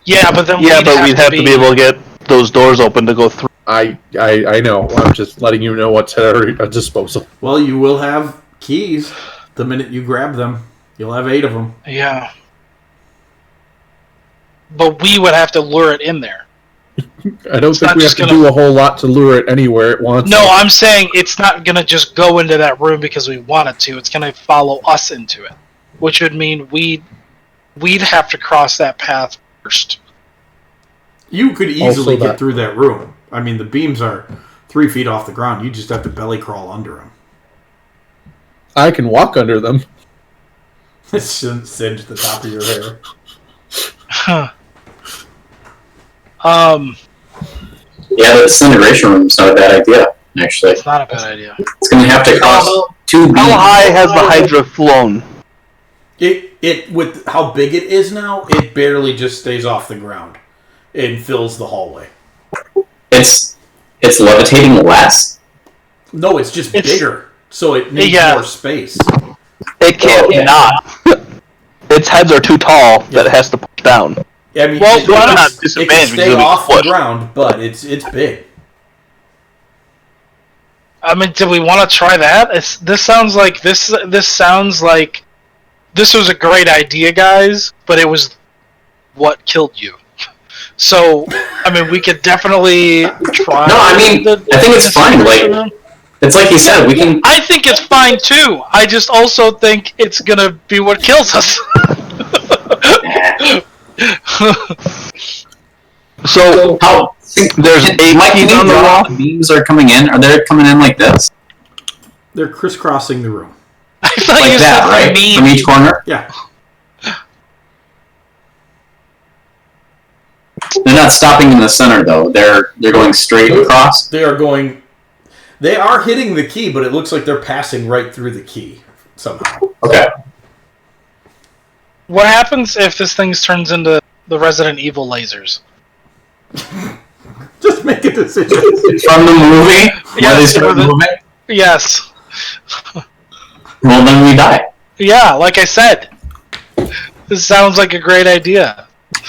[SPEAKER 3] Yeah, but then
[SPEAKER 4] we'd have to be able to get those doors open to go through.
[SPEAKER 5] I know. I'm just letting you know what's at our disposal.
[SPEAKER 1] Well, you will have keys the minute you grab them. You'll have 8 of them.
[SPEAKER 3] Yeah. But we would have to lure it in there.
[SPEAKER 5] I don't think we have to do a whole lot to lure it anywhere it wants.
[SPEAKER 3] No, I'm saying it's not going to just go into that room because we want it to. It's going to follow us into it. Which would mean we'd have to cross that path first.
[SPEAKER 1] You could easily get through that room. I mean, the beams are 3 feet off the ground. You just have to belly crawl under them.
[SPEAKER 5] I can walk under them.
[SPEAKER 1] It shouldn't singe the top of your hair.
[SPEAKER 3] Huh.
[SPEAKER 2] Yeah, the disintegration room's not a bad idea, actually.
[SPEAKER 3] It's not a bad idea.
[SPEAKER 2] It's going to have to cost 2 beams.
[SPEAKER 4] How high has the Hydra flown?
[SPEAKER 1] It with how big it is now, it barely just stays off the ground. It fills the hallway.
[SPEAKER 2] It's levitating less?
[SPEAKER 1] No, it's just bigger. So it needs more space.
[SPEAKER 4] It can't not. Its heads are too tall that it has to push down.
[SPEAKER 1] Yeah, I mean,
[SPEAKER 4] well,
[SPEAKER 1] it
[SPEAKER 4] not
[SPEAKER 1] can stay off the ground, but it's big.
[SPEAKER 3] I mean, do we want to try that? This sounds like this was a great idea, guys, but it was what killed you. So, I mean, we could definitely try.
[SPEAKER 2] No, I mean, I think it's fine. Like, it's like you said, we can.
[SPEAKER 3] I think it's fine too. I just also think it's gonna be what kills us.
[SPEAKER 4] So There's 8
[SPEAKER 2] Mike,
[SPEAKER 4] keys
[SPEAKER 2] can
[SPEAKER 4] on
[SPEAKER 2] you
[SPEAKER 4] the
[SPEAKER 2] draw
[SPEAKER 4] wall.
[SPEAKER 2] the beams are coming in? Are they coming in like this?
[SPEAKER 1] They're crisscrossing the room.
[SPEAKER 3] I thought
[SPEAKER 2] Like
[SPEAKER 3] you
[SPEAKER 2] that,
[SPEAKER 3] said
[SPEAKER 2] right?
[SPEAKER 3] me.
[SPEAKER 2] From each corner?
[SPEAKER 1] Yeah.
[SPEAKER 2] They're not stopping in the center, though. They're going straight across.
[SPEAKER 1] They are going. They are hitting the key, but it looks like they're passing right through the key somehow.
[SPEAKER 2] Okay.
[SPEAKER 3] What happens if this thing turns into the Resident Evil lasers?
[SPEAKER 1] Just make a decision.
[SPEAKER 2] From the movie?
[SPEAKER 3] Yeah,
[SPEAKER 2] Where they start
[SPEAKER 3] the-
[SPEAKER 2] moving?
[SPEAKER 3] Yes.
[SPEAKER 2] Well, then we die.
[SPEAKER 3] Yeah, like I said. This sounds like a great idea.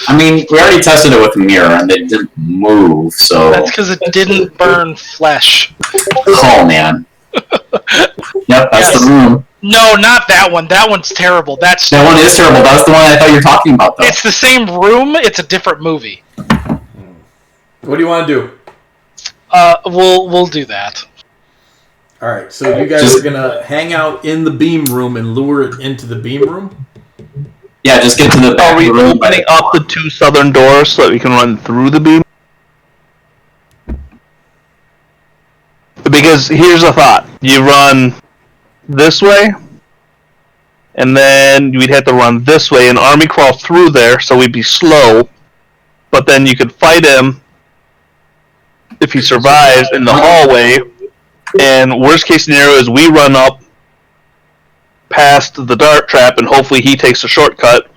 [SPEAKER 2] I mean, we already tested it with the mirror, and they didn't move, so...
[SPEAKER 3] That's because it didn't burn flesh.
[SPEAKER 2] Oh, man. Yep, that's
[SPEAKER 3] Yes.
[SPEAKER 2] the room.
[SPEAKER 3] No, not that one. That one's terrible.
[SPEAKER 2] That one is terrible. That's the one I thought you were talking about, though.
[SPEAKER 3] It's the same room. It's a different movie.
[SPEAKER 1] What do you want to do?
[SPEAKER 3] We'll do that.
[SPEAKER 1] All right, so you guys are gonna hang out in the beam room and lure it into the beam room.
[SPEAKER 2] Yeah, just get to the back
[SPEAKER 4] Are
[SPEAKER 2] of
[SPEAKER 4] we
[SPEAKER 2] the room.
[SPEAKER 4] opening up the 2 southern doors so that we can run through the beam? Because here's a thought. You run this way, and then we'd have to run this way and army crawl through there, so we'd be slow, but then you could fight him if he survives in the hallway, and worst case scenario is we run up past the dart trap and hopefully he takes a shortcut.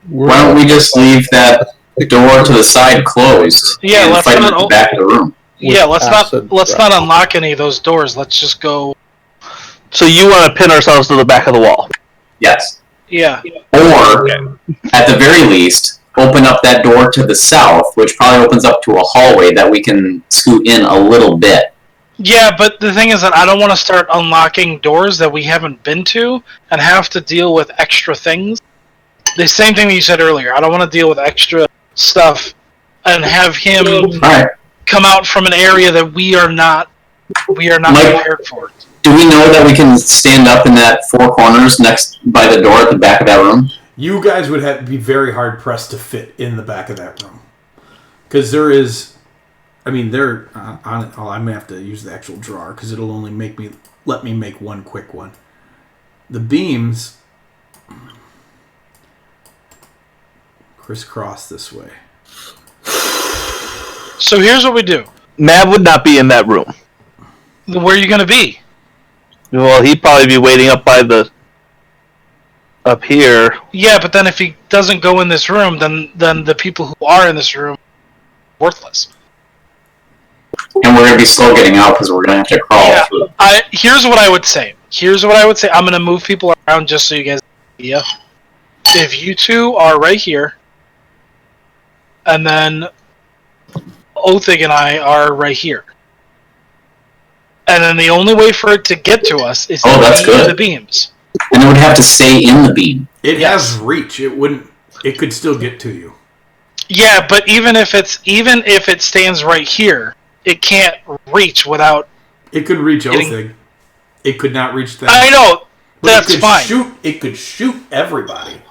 [SPEAKER 2] Why don't we just leave that door to the side closed
[SPEAKER 3] Yeah,
[SPEAKER 2] and
[SPEAKER 3] let's
[SPEAKER 2] fight
[SPEAKER 3] not
[SPEAKER 2] at the back of the room?
[SPEAKER 3] Yeah, let's
[SPEAKER 5] acid
[SPEAKER 3] not unlock any of those doors. Let's just go.
[SPEAKER 4] So you want to pin ourselves to the back of the wall?
[SPEAKER 2] Yes.
[SPEAKER 3] Yeah.
[SPEAKER 2] Or, at the very least, open up that door to the south, which probably opens up to a hallway that we can scoot in a little bit.
[SPEAKER 3] Yeah, but the thing is that I don't want to start unlocking doors that we haven't been to and have to deal with extra things. The same thing that you said earlier. I don't want to deal with extra stuff and have him
[SPEAKER 2] Alright.
[SPEAKER 3] come out from an area that we are not
[SPEAKER 2] Mike-
[SPEAKER 3] prepared for.
[SPEAKER 2] Do we know that we can stand up in that 4 corners next by the door at the back of that room?
[SPEAKER 1] You guys would have to be very hard pressed to fit in the back of that room, because there is. I mean, there. I'm gonna have to use the actual drawer because it'll only let me make one quick one. The beams crisscross this way.
[SPEAKER 3] So here's what we do.
[SPEAKER 4] Mav would not be in that room.
[SPEAKER 3] Where are you going to be?
[SPEAKER 4] Well, he'd probably be waiting up here.
[SPEAKER 3] Yeah, but then if he doesn't go in this room, then the people who are in this room are worthless.
[SPEAKER 2] And we're going to be slow getting out because we're going to have to crawl
[SPEAKER 3] Yeah.
[SPEAKER 2] through.
[SPEAKER 3] Here's what I would say. I'm going to move people around just so you guys have an idea. If you two are right here, and then Othig and I are right here. And then the only way for it to get to us is
[SPEAKER 2] Oh, that's
[SPEAKER 3] to be in
[SPEAKER 2] good.
[SPEAKER 3] the beams.
[SPEAKER 2] And it would have to stay in the beam.
[SPEAKER 1] It
[SPEAKER 3] Yes.
[SPEAKER 1] has reach. It wouldn't. It could still get to you.
[SPEAKER 3] Yeah, but even if it stands right here, it can't reach without.
[SPEAKER 1] It could reach
[SPEAKER 3] Getting-
[SPEAKER 1] Othig. It could not reach them.
[SPEAKER 3] I know.
[SPEAKER 1] But
[SPEAKER 3] That's
[SPEAKER 1] it could
[SPEAKER 3] fine.
[SPEAKER 1] It could shoot everybody.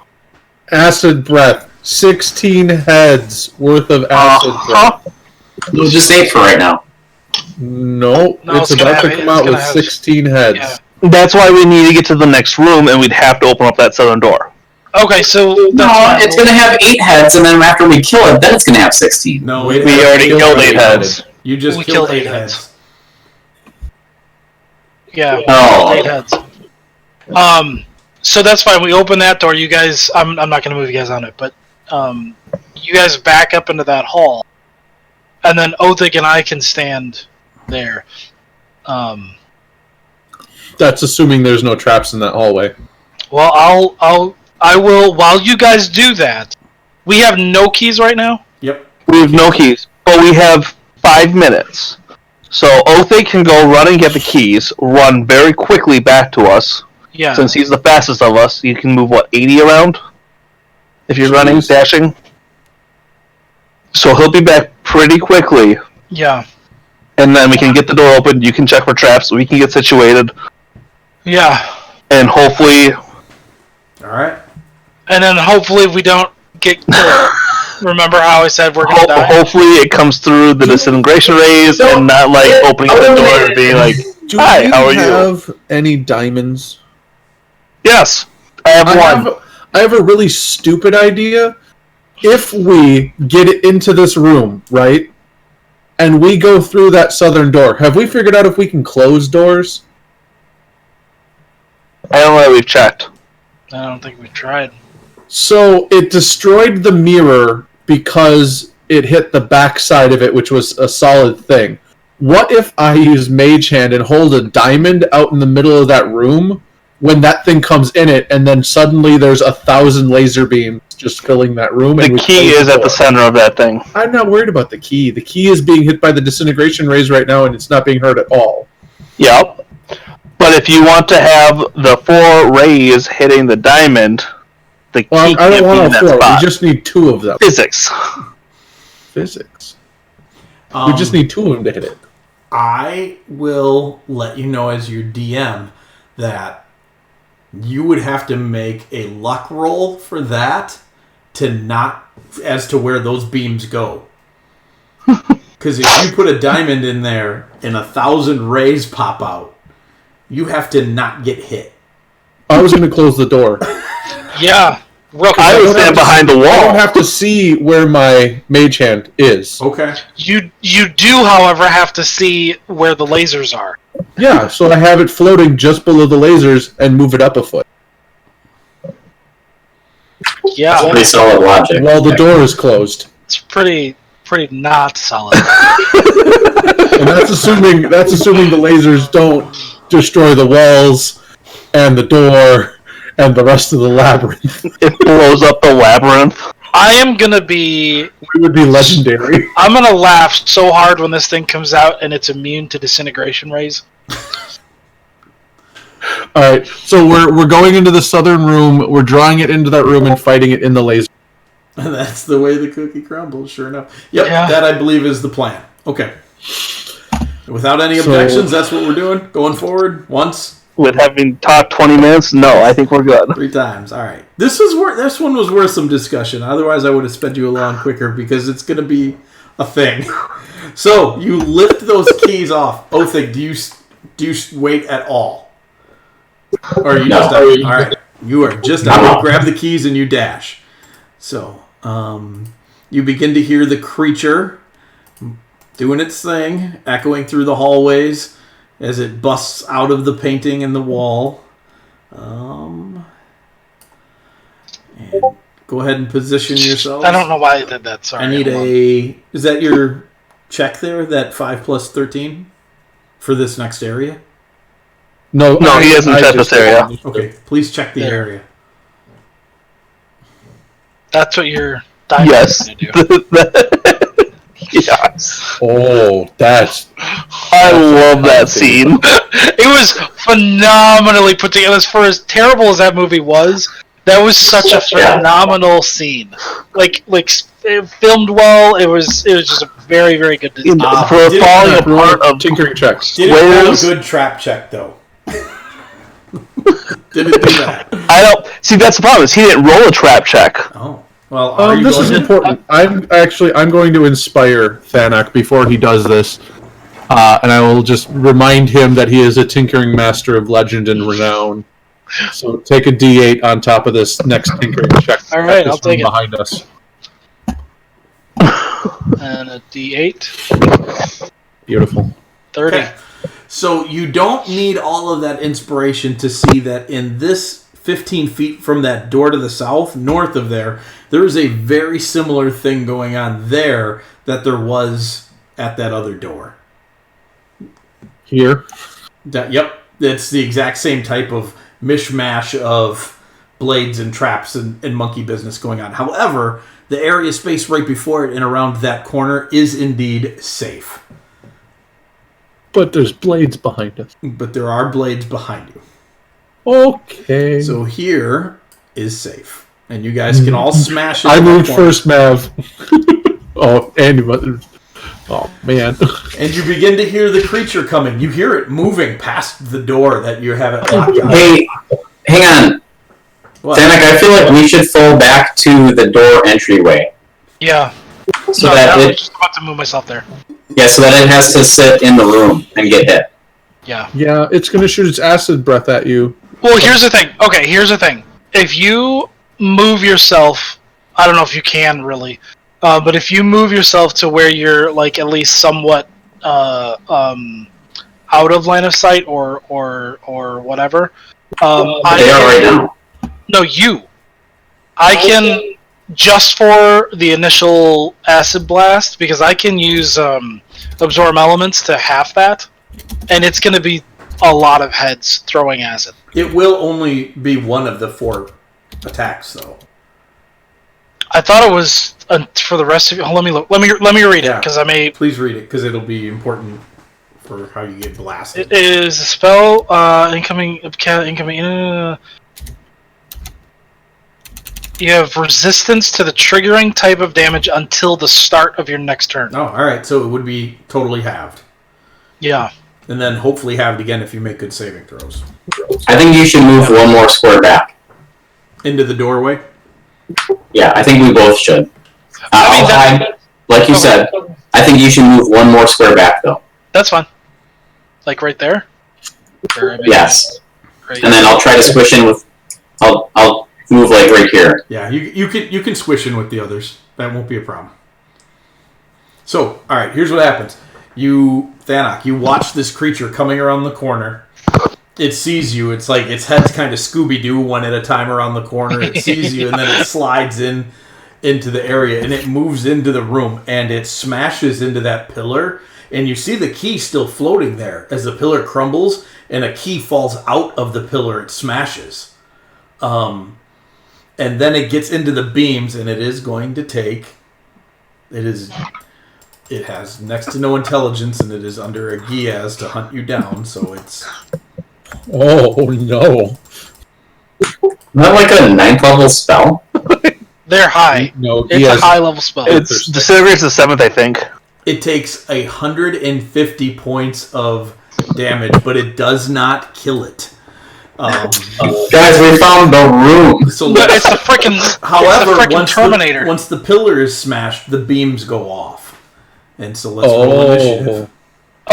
[SPEAKER 5] Acid breath. 16 heads worth of acid breath.
[SPEAKER 2] We'll just 8 for right now.
[SPEAKER 5] No,
[SPEAKER 3] No,
[SPEAKER 5] it's
[SPEAKER 3] it's gonna
[SPEAKER 5] about to
[SPEAKER 3] have-
[SPEAKER 5] come
[SPEAKER 3] it's
[SPEAKER 5] out
[SPEAKER 3] gonna
[SPEAKER 5] with
[SPEAKER 3] have-
[SPEAKER 5] 16 heads.
[SPEAKER 3] Yeah.
[SPEAKER 4] That's why we need to get to the next room, and we'd have to open up that southern door.
[SPEAKER 3] Okay, so that's
[SPEAKER 2] No,
[SPEAKER 3] fine.
[SPEAKER 2] it's going to have 8 heads, and then after we kill it, then it's going to have 16.
[SPEAKER 1] No,
[SPEAKER 5] We
[SPEAKER 1] it
[SPEAKER 4] We already killed 8 heads.
[SPEAKER 1] You just
[SPEAKER 3] We
[SPEAKER 1] killed
[SPEAKER 3] killed
[SPEAKER 1] 8
[SPEAKER 3] 8
[SPEAKER 1] heads.
[SPEAKER 3] heads. Yeah.
[SPEAKER 2] Oh.
[SPEAKER 3] 8 heads. So that's fine. We open that door. You guys, I'm not going to move you guys on it, but you guys back up into that hall, and then Othig and I can stand there.
[SPEAKER 5] That's assuming there's no traps in that hallway.
[SPEAKER 3] Well, I will. While you guys do that, we have no keys right now.
[SPEAKER 1] Yep.
[SPEAKER 4] We have no keys, but we have 5 minutes. So Othe can go run and get the keys, run very quickly back to us.
[SPEAKER 3] Yeah.
[SPEAKER 4] Since he's the fastest of us, you can move, 80 around? If you're running, dashing? So he'll be back pretty quickly,
[SPEAKER 3] Yeah.
[SPEAKER 4] and then we can get the door open, you can check for traps, we can get situated,
[SPEAKER 3] Yeah.
[SPEAKER 4] and hopefully...
[SPEAKER 1] All right.
[SPEAKER 3] And then hopefully we don't get killed. Remember how I said we're gonna die?
[SPEAKER 4] Hopefully it comes through the disintegration rays and not like opening up the door and being like,
[SPEAKER 5] Do
[SPEAKER 4] "Hi,
[SPEAKER 5] you
[SPEAKER 4] how are you?"
[SPEAKER 5] have any diamonds?
[SPEAKER 4] Yes, I have one.
[SPEAKER 5] I have a really stupid idea. If we get into this room, right, and we go through that southern door, have we figured out if we can close doors?
[SPEAKER 4] I don't know that we've checked.
[SPEAKER 3] I don't think we tried.
[SPEAKER 5] So it destroyed the mirror because it hit the backside of it, which was a solid thing. What if I use Mage Hand and hold a diamond out in the middle of that room when that thing comes in it, and then suddenly there's 1,000 laser beams just filling that room?
[SPEAKER 4] The key is at the center of that thing.
[SPEAKER 5] I'm not worried about the key. The key is being hit by the disintegration rays right now, and it's not being hurt at all.
[SPEAKER 4] Yep. But if you want to have the 4 rays hitting the diamond, the key
[SPEAKER 5] Well, I don't want all
[SPEAKER 4] can't be in that
[SPEAKER 5] 4.
[SPEAKER 4] spot.
[SPEAKER 5] We just need 2 of them.
[SPEAKER 4] Physics.
[SPEAKER 5] Physics. We just need 2 of them to hit it.
[SPEAKER 1] I will let you know as your DM that you would have to make a luck roll for that to not as to where those beams go. Because if you put a diamond in there and 1,000 rays pop out, you have to not get hit.
[SPEAKER 5] I was going to close the door.
[SPEAKER 3] Yeah.
[SPEAKER 4] I would stand behind the wall.
[SPEAKER 5] I don't have to see where my mage hand is.
[SPEAKER 1] Okay.
[SPEAKER 3] You do, however, have to see where the lasers are.
[SPEAKER 5] Yeah, so I have it floating just below the lasers and move it up a foot.
[SPEAKER 3] Yeah.
[SPEAKER 2] Pretty solid logic.
[SPEAKER 5] While the door is closed.
[SPEAKER 3] It's pretty not solid.
[SPEAKER 5] And that's assuming the lasers don't destroy the walls and the door and the rest of the labyrinth.
[SPEAKER 4] It blows up the labyrinth.
[SPEAKER 3] I am gonna be...
[SPEAKER 5] It would be legendary.
[SPEAKER 3] I'm gonna laugh so hard when this thing comes out and it's immune to disintegration rays.
[SPEAKER 5] Alright, so we're going into the southern room, we're drawing it into that room and fighting it in the laser.
[SPEAKER 1] And that's the way the cookie crumbles, sure enough. Yep,
[SPEAKER 3] Yeah.
[SPEAKER 1] that I believe is the plan. Okay. Without any objections, that's what we're doing? Going forward? Once?
[SPEAKER 4] With having talked 20 minutes, no, I think we're good.
[SPEAKER 1] 3 times. All right. This one was worth some discussion. Otherwise, I would have sped you along quicker because it's going to be a thing. So you lift those keys off. Othig, do you wait at all, or are you just out? All right? You are just out. You grab the keys and you dash. So you begin to hear the creature doing its thing, echoing through the hallways as it busts out of the painting in the wall. And go ahead and position yourself.
[SPEAKER 3] I don't know why I did that, sorry.
[SPEAKER 1] I need a... Is that your check there? That 5 plus 13? For this next area?
[SPEAKER 5] No,
[SPEAKER 4] he hasn't checked this area.
[SPEAKER 1] Okay, please check the
[SPEAKER 3] There.
[SPEAKER 1] area.
[SPEAKER 3] That's what you're dying
[SPEAKER 4] Yes.
[SPEAKER 3] to do.
[SPEAKER 4] Yes.
[SPEAKER 5] Oh, that's...
[SPEAKER 4] I love that scene.
[SPEAKER 3] It was phenomenally put together. For as terrible as that movie was, that was such a phenomenal scene. Like it filmed well. It was just a very, very good design.
[SPEAKER 4] For
[SPEAKER 1] did
[SPEAKER 4] falling
[SPEAKER 1] it-
[SPEAKER 4] apart of
[SPEAKER 5] tinkering checks.
[SPEAKER 1] Did it roll a
[SPEAKER 4] Where's-
[SPEAKER 1] good trap check, though? Did it do that?
[SPEAKER 4] I don't see. That's the problem. Is he didn't roll a trap check.
[SPEAKER 1] Oh. Well, are you
[SPEAKER 5] This
[SPEAKER 1] going
[SPEAKER 5] is
[SPEAKER 1] to...
[SPEAKER 5] important. I'm going to inspire Thanak before he does this. And I will just remind him that he is a tinkering master of legend and renown. So take a D8 on top of this next tinkering check.
[SPEAKER 3] All right,
[SPEAKER 5] This
[SPEAKER 3] I'll take
[SPEAKER 5] one
[SPEAKER 3] it.
[SPEAKER 5] behind us.
[SPEAKER 3] And a D8.
[SPEAKER 5] Beautiful.
[SPEAKER 3] 30.
[SPEAKER 1] Okay. So you don't need all of that inspiration to see that in this 15 feet from that door to the south, north of there is a very similar thing going on there that there was at that other door.
[SPEAKER 5] Here.
[SPEAKER 1] Yep, it's the exact same type of mishmash of blades and traps and monkey business going on. However, the area space right before it and around that corner is indeed safe.
[SPEAKER 5] But there's blades behind us.
[SPEAKER 1] But there are blades behind you.
[SPEAKER 5] Okay.
[SPEAKER 1] So here is safe. And you guys can all smash it.
[SPEAKER 5] I
[SPEAKER 1] in the
[SPEAKER 5] moved
[SPEAKER 1] corner.
[SPEAKER 5] first, Mav. Oh, Andy. Oh, man.
[SPEAKER 1] And you begin to hear the creature coming. You hear it moving past the door that you have it locked on.
[SPEAKER 2] Hey, hang on.
[SPEAKER 1] What?
[SPEAKER 2] Thanak, I feel like we should fall back to the door entryway.
[SPEAKER 3] Yeah.
[SPEAKER 2] So
[SPEAKER 3] No,
[SPEAKER 2] that
[SPEAKER 3] I was
[SPEAKER 2] it,
[SPEAKER 3] just about to move myself there.
[SPEAKER 2] yeah, so that it has to sit in the room and get hit.
[SPEAKER 3] Yeah.
[SPEAKER 5] Yeah, it's gonna shoot its acid breath at you.
[SPEAKER 3] Well, here's the thing. Okay, here's the thing. If you move yourself, I don't know if you can really, but if you move yourself to where you're like at least somewhat out of line of sight or whatever,
[SPEAKER 2] They are right now.
[SPEAKER 3] No, you. I can just for the initial acid blast because I can use absorb elements to half that, and it's going to be a lot of heads throwing acid.
[SPEAKER 1] It will only be one of the 4 attacks, though.
[SPEAKER 3] I thought it was for the rest of you. Let me look. Let me read it because I may.
[SPEAKER 1] Please read it because it'll be important for how you get blasted.
[SPEAKER 3] It is a spell. Incoming. You have resistance to the triggering type of damage until the start of your next turn.
[SPEAKER 1] Oh, all right. So it would be totally halved,
[SPEAKER 3] Yeah.
[SPEAKER 1] and then hopefully halved again if you make good saving throws.
[SPEAKER 2] I think you should move one more square back.
[SPEAKER 1] Into the doorway.
[SPEAKER 2] Yeah, I think we both should.
[SPEAKER 3] I mean,
[SPEAKER 2] like you said, I think you should move one more square back, though.
[SPEAKER 3] That's fine. Like right there?
[SPEAKER 2] Yes.
[SPEAKER 3] Right.
[SPEAKER 2] And then I'll try to squish in with... I'll move, like, right here.
[SPEAKER 1] Yeah, you can squish in with the others. That won't be a problem. So, all right, here's what happens. Thanak, you watch this creature coming around the corner. It sees you. It's like its head's kind of Scooby-Doo one at a time around the corner. It sees you, and then it slides into the area, and it moves into the room, and it smashes into that pillar, and you see the key still floating there as the pillar crumbles, and a key falls out of the pillar. It smashes. And then it gets into the beams, and it is going to take... It has next to no intelligence, and it is under a Giaz to hunt you down, so it's...
[SPEAKER 5] Oh no!
[SPEAKER 2] Isn't that like a 9th level spell?
[SPEAKER 3] They're high.
[SPEAKER 5] No,
[SPEAKER 3] It's a high level spell.
[SPEAKER 4] It's disintegrates the 7th, I think.
[SPEAKER 1] It takes 150 points of damage, but it does not kill it.
[SPEAKER 2] Guys, we found the room.
[SPEAKER 1] So
[SPEAKER 3] It's the freaking.
[SPEAKER 1] however,
[SPEAKER 3] it's the freaking
[SPEAKER 1] once
[SPEAKER 3] Terminator.
[SPEAKER 1] once the pillar is smashed, the beams go off, and so let's roll initiative.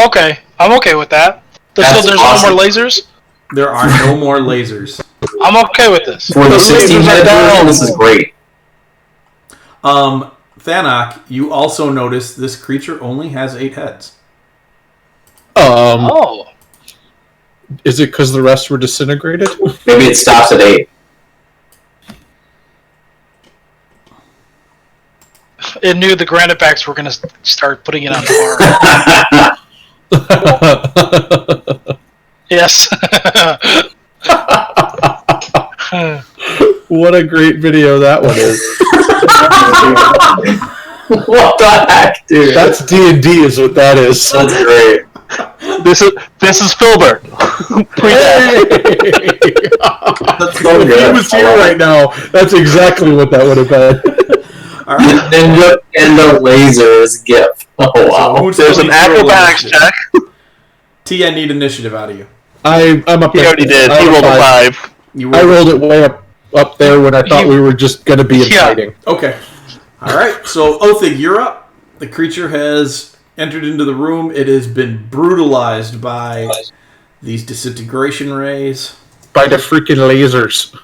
[SPEAKER 3] Okay, I'm okay with that. So
[SPEAKER 2] That's
[SPEAKER 3] there's
[SPEAKER 2] awesome.
[SPEAKER 3] no more lasers.
[SPEAKER 1] There are no more lasers.
[SPEAKER 3] I'm okay with this.
[SPEAKER 2] For the 16-head version, this is great.
[SPEAKER 1] Thanak, you also notice this creature only has 8 heads.
[SPEAKER 3] Oh,
[SPEAKER 5] Is it because the rest were disintegrated?
[SPEAKER 2] Maybe it stops at 8.
[SPEAKER 3] it knew the granite backs were gonna start putting it on the bar. Yes.
[SPEAKER 5] What a great video that one is.
[SPEAKER 2] What the heck, dude?
[SPEAKER 5] That's D&D is what that is.
[SPEAKER 2] That's great.
[SPEAKER 4] This is Filbert.
[SPEAKER 2] That's so
[SPEAKER 5] If he
[SPEAKER 2] good.
[SPEAKER 5] was here right now, that's exactly what that would have been.
[SPEAKER 1] All right.
[SPEAKER 2] And the lasers gif. Oh, wow.
[SPEAKER 4] There's an acrobatics check.
[SPEAKER 1] T, I need initiative out of you.
[SPEAKER 5] I'm up
[SPEAKER 4] He
[SPEAKER 5] there.
[SPEAKER 4] already did. He rolled a 5.
[SPEAKER 1] You
[SPEAKER 5] I rolled it way up there when I thought we were just going to be in fighting.
[SPEAKER 1] Okay. All right. So, Othig, you're up. The creature has entered into the room. It has been brutalized by these disintegration rays.
[SPEAKER 5] By the freaking lasers.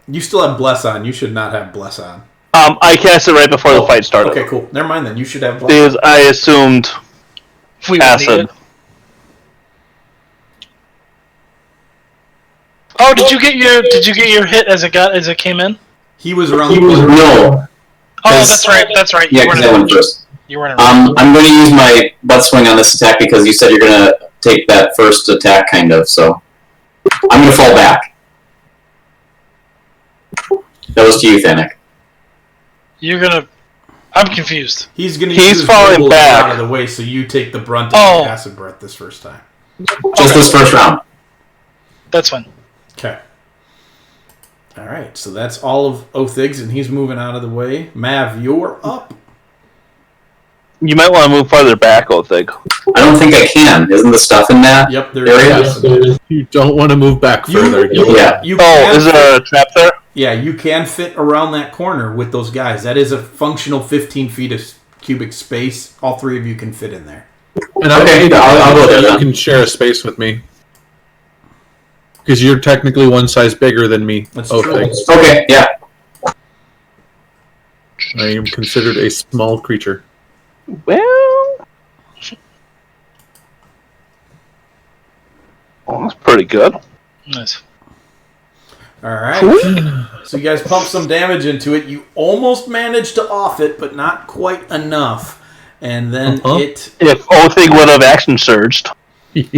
[SPEAKER 1] You still have Bless on. You should not have Bless on.
[SPEAKER 4] I cast it right before the fight started.
[SPEAKER 1] Okay, cool. Never mind then. You should have Bless.
[SPEAKER 4] Because I assumed
[SPEAKER 3] We would need
[SPEAKER 4] acid.
[SPEAKER 3] it. Oh, did you get your hit as it came in?
[SPEAKER 1] He was around.
[SPEAKER 2] No.
[SPEAKER 3] Oh, that's right. That's right.
[SPEAKER 2] Yeah,
[SPEAKER 3] You
[SPEAKER 2] because I went first.
[SPEAKER 3] weren't.
[SPEAKER 2] I'm going to use my butt swing on this attack because you said you're going to take that first attack, kind of, so... I'm going to fall back. That was to you, Thanik.
[SPEAKER 3] You're gonna. I'm confused.
[SPEAKER 1] He's going to
[SPEAKER 4] He's
[SPEAKER 1] use his
[SPEAKER 4] falling
[SPEAKER 1] verbal
[SPEAKER 4] back.
[SPEAKER 1] out of the way, so you take the brunt of
[SPEAKER 3] Oh.
[SPEAKER 1] the acid breath this first time.
[SPEAKER 2] Just this first round.
[SPEAKER 3] That's fine.
[SPEAKER 1] Okay. All right, so that's all of Othig's, and he's moving out of the way. Mav, you're up.
[SPEAKER 4] You might want to move farther back, I think.
[SPEAKER 2] I don't think I can. Isn't the stuff in that?
[SPEAKER 1] Yep, there
[SPEAKER 2] Area?
[SPEAKER 1] is.
[SPEAKER 5] You don't want to move back further.
[SPEAKER 2] Yeah.
[SPEAKER 1] You
[SPEAKER 4] Oh,
[SPEAKER 1] can
[SPEAKER 4] is there a trap there?
[SPEAKER 1] Yeah, you can fit around that corner with those guys. That is a functional 15 feet of cubic space. All three of you can fit in there.
[SPEAKER 5] And
[SPEAKER 2] I'll go there
[SPEAKER 5] You
[SPEAKER 2] then.
[SPEAKER 5] can share a space with me. Because you're technically one size bigger than me.
[SPEAKER 1] That's
[SPEAKER 5] Oh,
[SPEAKER 1] true.
[SPEAKER 5] thanks.
[SPEAKER 2] Okay, yeah.
[SPEAKER 5] I am considered a small creature.
[SPEAKER 4] Well, that's pretty good.
[SPEAKER 3] Nice.
[SPEAKER 1] All right. So you guys pump some damage into it. You almost managed to off it, but not quite enough. And then it...
[SPEAKER 4] If O-Thing would have action surged.
[SPEAKER 2] I'm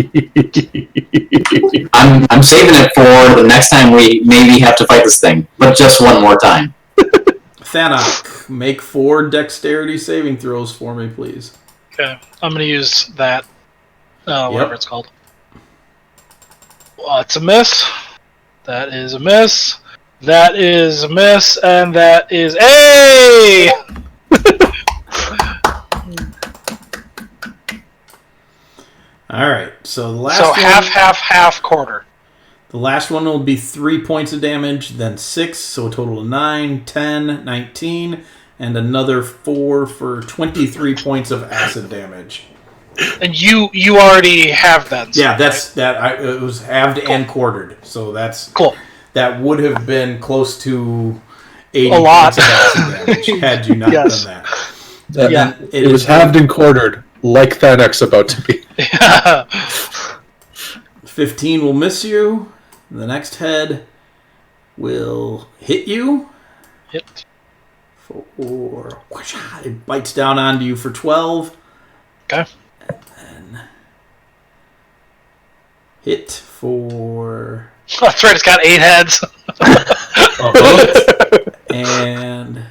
[SPEAKER 2] saving it for the next time we maybe have to fight this thing, but just one more time.
[SPEAKER 1] Thanak, make 4 dexterity saving throws for me, please.
[SPEAKER 3] Okay, I'm going to use that, whatever it's called. It's a miss. That is a miss. That is a miss, and that is a...
[SPEAKER 1] All right, so the last
[SPEAKER 3] So
[SPEAKER 1] one...
[SPEAKER 3] half, quarter.
[SPEAKER 1] The last one will be 3 points of damage, then 6, so a total of 9, 10, 19, and another 4 for 23 points of acid damage.
[SPEAKER 3] And you already have that.
[SPEAKER 1] Yeah, it was halved and quartered, so that's
[SPEAKER 3] Cool.
[SPEAKER 1] That would have been close to 80
[SPEAKER 3] A lot.
[SPEAKER 1] points of acid damage had you not
[SPEAKER 3] Yes.
[SPEAKER 1] done that.
[SPEAKER 3] Yeah.
[SPEAKER 5] It was halved and quartered, like Thanak's about to be.
[SPEAKER 1] 15 will miss you. The next head will hit you.
[SPEAKER 3] Hit.
[SPEAKER 1] It bites down onto you for 12.
[SPEAKER 3] Okay.
[SPEAKER 1] And then hit for...
[SPEAKER 3] That's right, it's got 8 heads.
[SPEAKER 1] And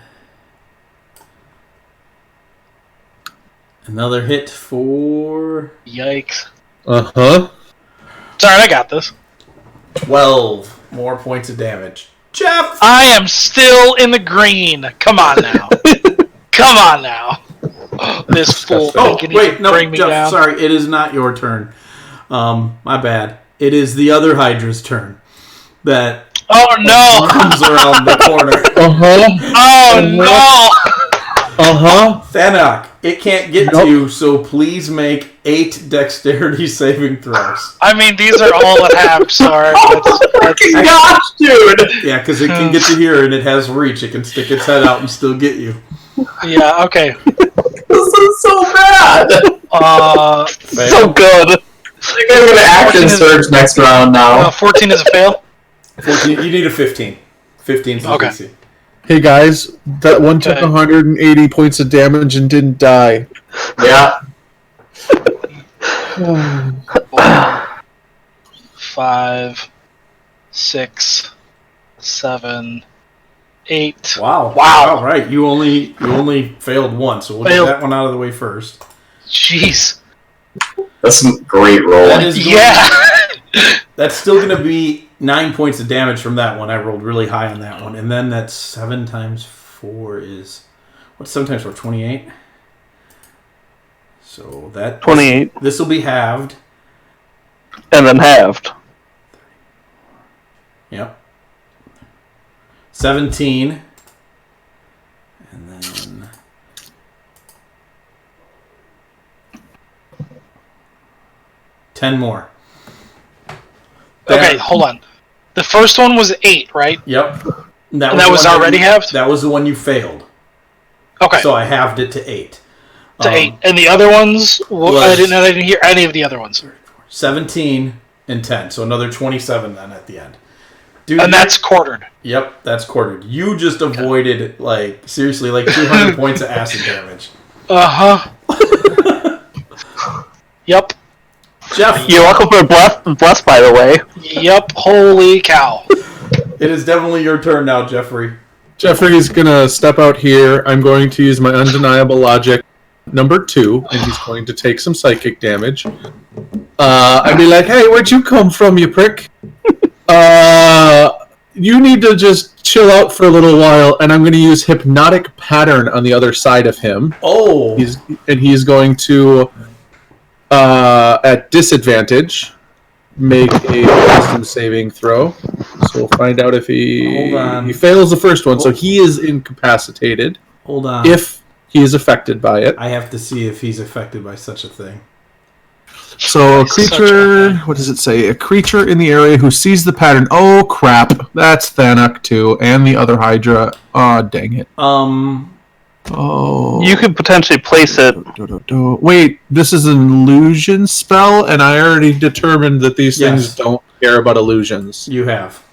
[SPEAKER 1] another hit for...
[SPEAKER 3] Yikes.
[SPEAKER 5] Uh-huh.
[SPEAKER 3] Sorry, I got this.
[SPEAKER 1] 12 more points of damage. Jeff!
[SPEAKER 3] I am still in the green. Come on now. Come on now. This fool
[SPEAKER 1] Oh,
[SPEAKER 3] thinking he
[SPEAKER 1] wait,
[SPEAKER 3] can
[SPEAKER 1] no,
[SPEAKER 3] bring me
[SPEAKER 1] Jeff,
[SPEAKER 3] down.
[SPEAKER 1] sorry, it is not your turn. My bad. It is the other Hydra's turn. That
[SPEAKER 3] Oh no!
[SPEAKER 1] comes around the corner.
[SPEAKER 5] Uh-huh.
[SPEAKER 3] Oh no!
[SPEAKER 5] Uh-huh.
[SPEAKER 1] Thanak, it can't get to you, so please make 8 dexterity saving throws.
[SPEAKER 3] I mean, these are all at half, sorry.
[SPEAKER 2] Gosh, dude!
[SPEAKER 1] Yeah, because it can get to here and it has reach. It can stick its head out and still get you.
[SPEAKER 3] Yeah, okay.
[SPEAKER 2] This is so bad!
[SPEAKER 4] So good.
[SPEAKER 2] I'm going to action surge next round now.
[SPEAKER 3] 14 is a fail.
[SPEAKER 1] 14, you need a 15. 15 is the
[SPEAKER 3] Okay.
[SPEAKER 1] DC.
[SPEAKER 5] Hey guys, that one took
[SPEAKER 3] Okay.
[SPEAKER 5] 180 points of damage and didn't die.
[SPEAKER 2] Yeah.
[SPEAKER 3] 5, 6, 7, 8.
[SPEAKER 1] Wow.
[SPEAKER 3] Wow.
[SPEAKER 1] All right, you only failed once, so we'll
[SPEAKER 3] Failed.
[SPEAKER 1] get that one out of the way first.
[SPEAKER 3] Jeez.
[SPEAKER 2] That's some great
[SPEAKER 1] That
[SPEAKER 2] rolling.
[SPEAKER 1] is going,
[SPEAKER 3] Yeah.
[SPEAKER 1] That's still going to be 9 points of damage from that one. I rolled really high on that one. And then that's 7 times 4 is... What's 7 times 4? 28? So that...
[SPEAKER 4] 28.
[SPEAKER 1] This will be halved.
[SPEAKER 4] And then halved.
[SPEAKER 1] Yep. 17. And then... Ten more.
[SPEAKER 3] Okay, hold on. The first one was 8, right?
[SPEAKER 1] Yep.
[SPEAKER 3] And that was
[SPEAKER 1] the one
[SPEAKER 3] already
[SPEAKER 1] you-
[SPEAKER 3] halved?
[SPEAKER 1] That was the one you failed.
[SPEAKER 3] Okay,
[SPEAKER 1] So I halved it to 8.
[SPEAKER 3] to 8. And the other ones, I
[SPEAKER 1] was-
[SPEAKER 3] didn't hear any of the other ones.
[SPEAKER 1] 17 and 10. So another 27 then at the end. Dude,
[SPEAKER 3] And that's quartered.
[SPEAKER 1] Yep, that's quartered. You just avoided, seriously, 200 points of acid damage.
[SPEAKER 3] Uh-huh. Yep.
[SPEAKER 1] Jeff,
[SPEAKER 4] You're welcome for bless, by the way.
[SPEAKER 3] Yep. Holy cow.
[SPEAKER 1] it is definitely your turn now, Jeffrey.
[SPEAKER 5] Jeffrey's gonna step out here. I'm going to use my undeniable logic number 2, and he's going to take some psychic damage. I'd be like, hey, where'd you come from, you prick? You need to just chill out for a little while, and I'm going to use Hypnotic Pattern on the other side of him.
[SPEAKER 1] Oh.
[SPEAKER 5] He's going to, at disadvantage, make a wisdom saving throw. So we'll find out if
[SPEAKER 1] Hold on.
[SPEAKER 5] he fails the first one. So he is incapacitated.
[SPEAKER 1] Hold on.
[SPEAKER 5] If he is affected by it.
[SPEAKER 1] I have to see if he's affected by such a thing.
[SPEAKER 5] So a creature, what does it say? A creature in the area who sees the pattern. Oh crap! That's Thanak too, and the other Hydra. Oh dang it! Oh.
[SPEAKER 4] You could potentially place it.
[SPEAKER 5] Wait, this is an illusion spell, and I already determined that these things don't care about illusions.
[SPEAKER 1] You have.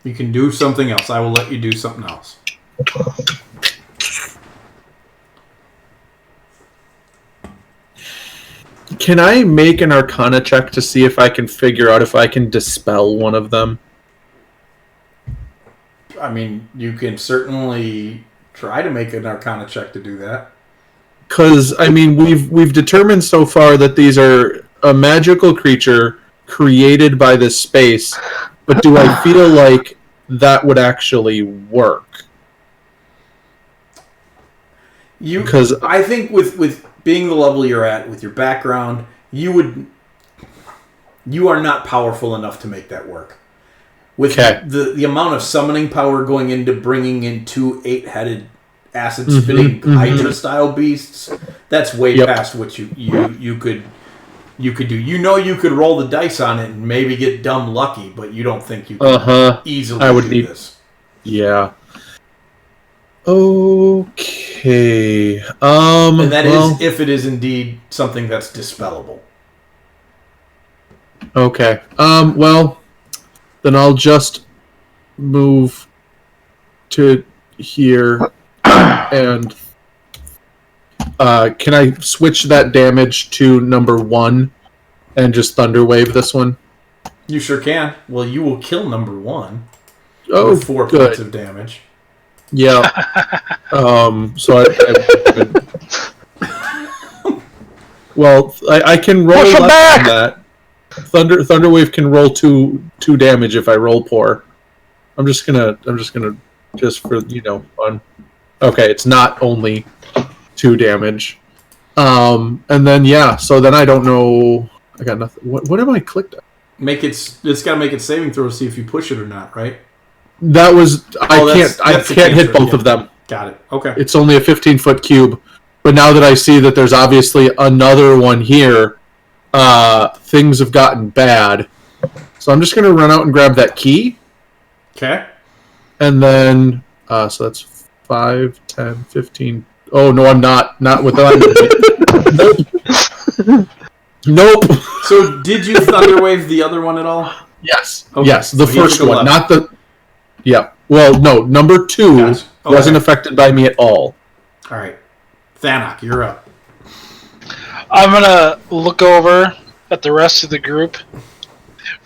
[SPEAKER 1] You can do something else. I will let you do something else.
[SPEAKER 5] Can I make an Arcana check to see if I can figure out if I can dispel one of them?
[SPEAKER 1] I mean, you can certainly try to make an Arcana check to do that.
[SPEAKER 5] Because, I mean, we've determined so far that these are a magical creature created by this space, but do I feel like that would actually work? Because
[SPEAKER 1] I think with being the level you're at, with your background, you are not powerful enough to make that work. With the amount of summoning power going into bringing in 2 8-headed acid-spitting Hydra-style beasts, that's way past what you could do. You know you could roll the dice on it and maybe get dumb lucky, but you don't think you can easily do this.
[SPEAKER 5] Yeah. Okay.
[SPEAKER 1] And that is if it is indeed something that's dispellable.
[SPEAKER 5] Okay. Well, then I'll just move to here and can I switch that damage to number 1 and just Thunderwave this one?
[SPEAKER 1] You sure can. Well, you will kill number 1
[SPEAKER 5] Oh,
[SPEAKER 1] with 4
[SPEAKER 5] good.
[SPEAKER 1] points of damage.
[SPEAKER 5] Yeah. So well, I can roll less than that. Thunderwave can roll 2 damage if I roll poor. I'm just gonna just for fun. Okay, it's not only 2 damage. And then so then I don't know. I got nothing. What am I clicked at?
[SPEAKER 1] It's got to make its saving throw to see if you push it or not, right?
[SPEAKER 5] That was I can't hit both of them.
[SPEAKER 1] Got it. Okay.
[SPEAKER 5] It's only a 15-foot cube. But now that I see that there's obviously another one here, things have gotten bad. So I'm just going to run out and grab that key.
[SPEAKER 1] Okay.
[SPEAKER 5] And then, so that's 5, 10, 15. Oh, no, I'm not. Not with that. Nope.
[SPEAKER 1] So did you Thunderwave the other one at all?
[SPEAKER 5] Yes.
[SPEAKER 1] Okay.
[SPEAKER 5] Yes, the
[SPEAKER 1] So
[SPEAKER 5] first one, not the... Yeah. Well, no, number 2 wasn't affected by me at all.
[SPEAKER 1] All right. Thanak, you're up.
[SPEAKER 3] I'm gonna look over at the rest of the group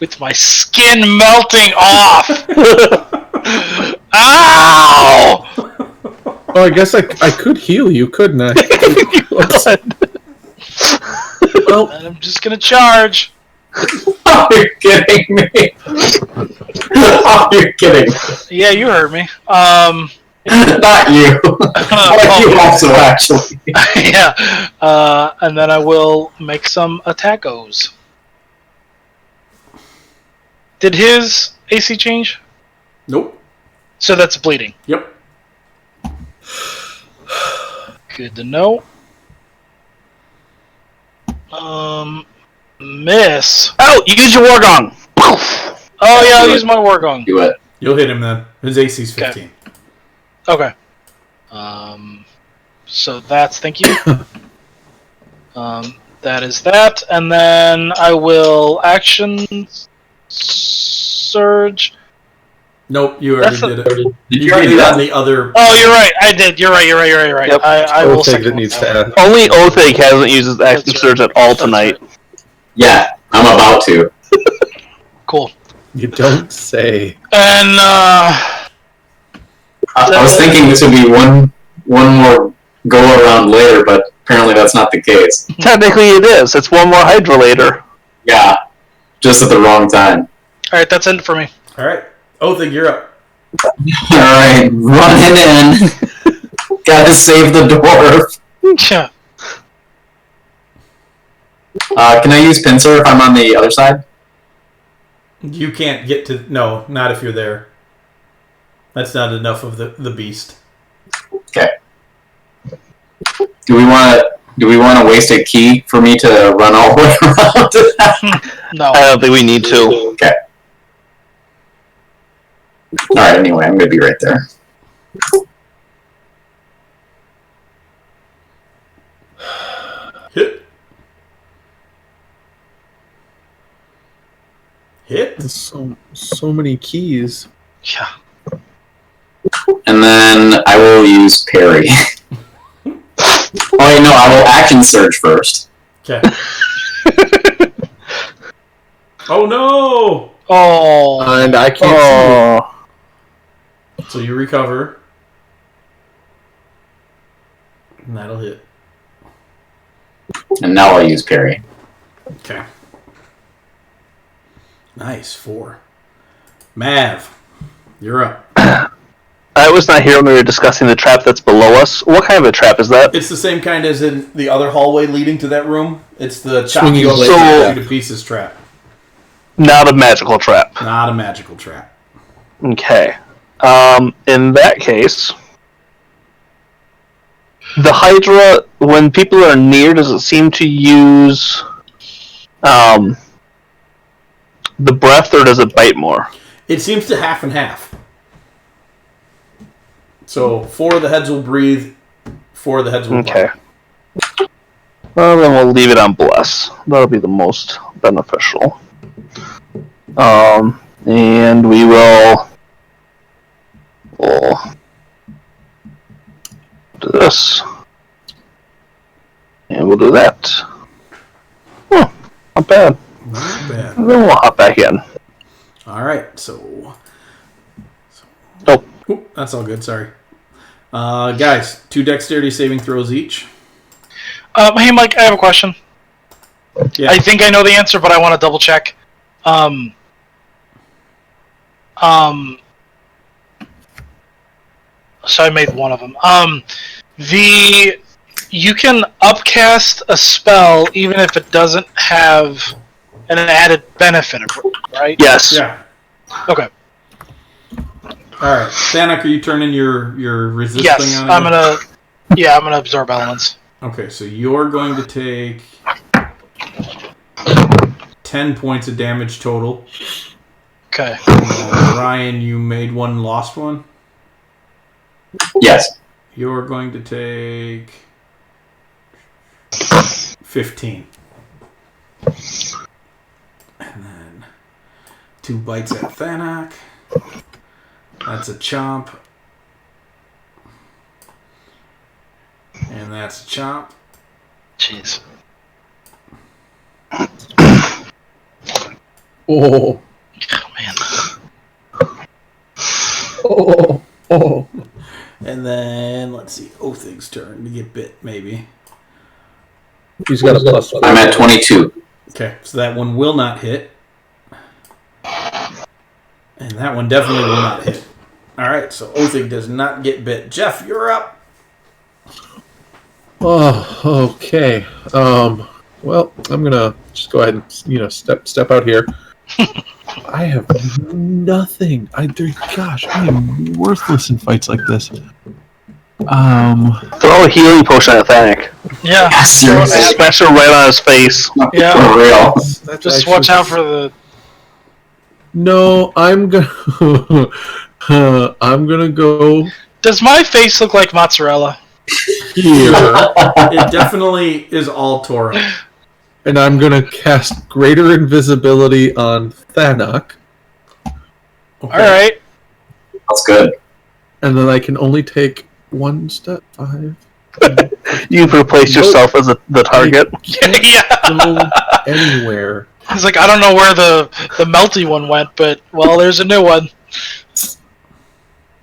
[SPEAKER 3] with my skin melting off. Ow!
[SPEAKER 5] Oh, I guess I could heal you, couldn't I?
[SPEAKER 3] Well, and I'm just gonna charge.
[SPEAKER 2] Oh, you're kidding me. Oh, you're kidding.
[SPEAKER 3] Yeah, you heard me.
[SPEAKER 2] Not you. You also, actually.
[SPEAKER 3] Yeah. And then I will make some attackos. Did his AC change?
[SPEAKER 1] Nope.
[SPEAKER 3] So that's bleeding.
[SPEAKER 1] Yep.
[SPEAKER 3] Good to know. Miss.
[SPEAKER 4] Oh, you use your War Gong.
[SPEAKER 3] Oh yeah, I'll use my War Gong.
[SPEAKER 2] Do it.
[SPEAKER 1] You'll hit him then. His AC's 15.
[SPEAKER 3] Okay. So that's thank you. That is that, and then I will action surge.
[SPEAKER 1] Nope, you already did it.
[SPEAKER 2] Did you already do that?
[SPEAKER 1] On the other.
[SPEAKER 3] Oh, you're right. I did. You're right.
[SPEAKER 4] Yep.
[SPEAKER 3] I will.
[SPEAKER 5] Otheg that needs to add.
[SPEAKER 4] Only Otheg hasn't used his action
[SPEAKER 3] That's
[SPEAKER 4] surge at all tonight.
[SPEAKER 3] Right.
[SPEAKER 2] Yeah, I'm about to.
[SPEAKER 3] Cool.
[SPEAKER 5] You don't say.
[SPEAKER 3] And
[SPEAKER 2] I was thinking this would be one more go around later, but apparently that's not the case.
[SPEAKER 4] Technically, it is. It's one more Hydra later.
[SPEAKER 2] Yeah, just at the wrong time.
[SPEAKER 3] all right, that's it for me.
[SPEAKER 1] All right. Otheg, you're up.
[SPEAKER 2] Alright, running in. Gotta save the dwarf.
[SPEAKER 3] Yeah.
[SPEAKER 2] Can I use pincer if I'm on the other side?
[SPEAKER 1] You can't get to... No, not if you're there. That's not enough of the beast.
[SPEAKER 2] Okay. Do we want to waste a key for me to run all the way around?
[SPEAKER 3] No.
[SPEAKER 4] I don't think we need to.
[SPEAKER 2] Okay. Alright, anyway, I'm going to be right there.
[SPEAKER 1] Hit. Hit.
[SPEAKER 5] There's so many keys.
[SPEAKER 3] Yeah.
[SPEAKER 2] And then I will use parry. Oh, wait, no, I will action surge first.
[SPEAKER 1] Okay. Oh no!
[SPEAKER 3] Oh.
[SPEAKER 5] And I can't see.
[SPEAKER 1] So you recover. And that'll hit.
[SPEAKER 2] And now I'll use parry.
[SPEAKER 1] Okay. Nice. 4. Mav, you're up.
[SPEAKER 4] I was not here when we were discussing the trap that's below us. What kind of a trap is that?
[SPEAKER 1] It's the same kind as in the other hallway leading to that room. It's the chop
[SPEAKER 5] Swinging
[SPEAKER 1] you
[SPEAKER 5] blade
[SPEAKER 1] away to pieces trap.
[SPEAKER 4] Not a magical trap.
[SPEAKER 1] Not a magical trap.
[SPEAKER 4] Okay. In that case, the Hydra, when people are near, does it seem to use the breath, or does it bite more?
[SPEAKER 1] It seems to half and half. So 4 of the heads will breathe, 4 of the heads will
[SPEAKER 4] Okay.
[SPEAKER 1] bite.
[SPEAKER 4] Well, then we'll leave it on bless. That'll be the most beneficial. And we'll do this. And we'll do that. Not bad.
[SPEAKER 1] Not bad.
[SPEAKER 4] And then we'll hop back in.
[SPEAKER 1] Alright, so...
[SPEAKER 4] Oh.
[SPEAKER 1] Oop, that's all good, sorry. Guys, 2 dexterity saving throws each.
[SPEAKER 3] Hey, Mike, I have a question.
[SPEAKER 1] Yeah.
[SPEAKER 3] I think I know the answer, but I want to double check. So I made one of them. You can upcast a spell even if it doesn't have an added benefit, right?
[SPEAKER 4] Yes.
[SPEAKER 1] Yeah.
[SPEAKER 3] Okay.
[SPEAKER 1] Alright. Thanak, are you turning your resist thing
[SPEAKER 3] Yes,
[SPEAKER 1] on?
[SPEAKER 3] I'm gonna absorb elements.
[SPEAKER 1] Okay, so you're going to take 10 points of damage total.
[SPEAKER 3] Okay.
[SPEAKER 1] Ryan, you made one, lost one.
[SPEAKER 2] Yes.
[SPEAKER 1] You're going to take 15. And then 2 bites at Thanak. That's a chomp. And that's a chomp.
[SPEAKER 3] Jeez.
[SPEAKER 5] Oh.
[SPEAKER 3] Oh man.
[SPEAKER 5] Oh.
[SPEAKER 1] And then, let's see, Othig's turn to get bit, maybe.
[SPEAKER 5] He's got a plus 4.
[SPEAKER 2] I'm at 22.
[SPEAKER 1] Okay, so that one will not hit. And that one definitely will not hit. Alright, so Othig does not get bit. Jeff, you're up.
[SPEAKER 5] Oh, okay. Well, I'm gonna just go ahead and step out here. I have nothing. I am worthless in fights like this.
[SPEAKER 4] Throw a healing potion at Thanik.
[SPEAKER 3] Yeah.
[SPEAKER 2] Seriously.
[SPEAKER 4] Smash it right on his face.
[SPEAKER 3] Yeah.
[SPEAKER 2] For real.
[SPEAKER 5] That's
[SPEAKER 3] Just
[SPEAKER 5] actually-
[SPEAKER 3] watch out for the.
[SPEAKER 5] No, I'm gonna. I'm gonna go
[SPEAKER 3] Does my face look like mozzarella?
[SPEAKER 5] here,
[SPEAKER 1] It definitely is all torn up.
[SPEAKER 5] and I'm gonna cast Greater Invisibility on Thanak,
[SPEAKER 1] Okay.
[SPEAKER 3] All right.
[SPEAKER 2] That's good.
[SPEAKER 5] and then I can only take 1 step. 5.
[SPEAKER 4] You've replaced yourself as the target.
[SPEAKER 3] Yeah.
[SPEAKER 5] Go anywhere.
[SPEAKER 3] It's like I don't know where the melty one went, but well, there's a new one.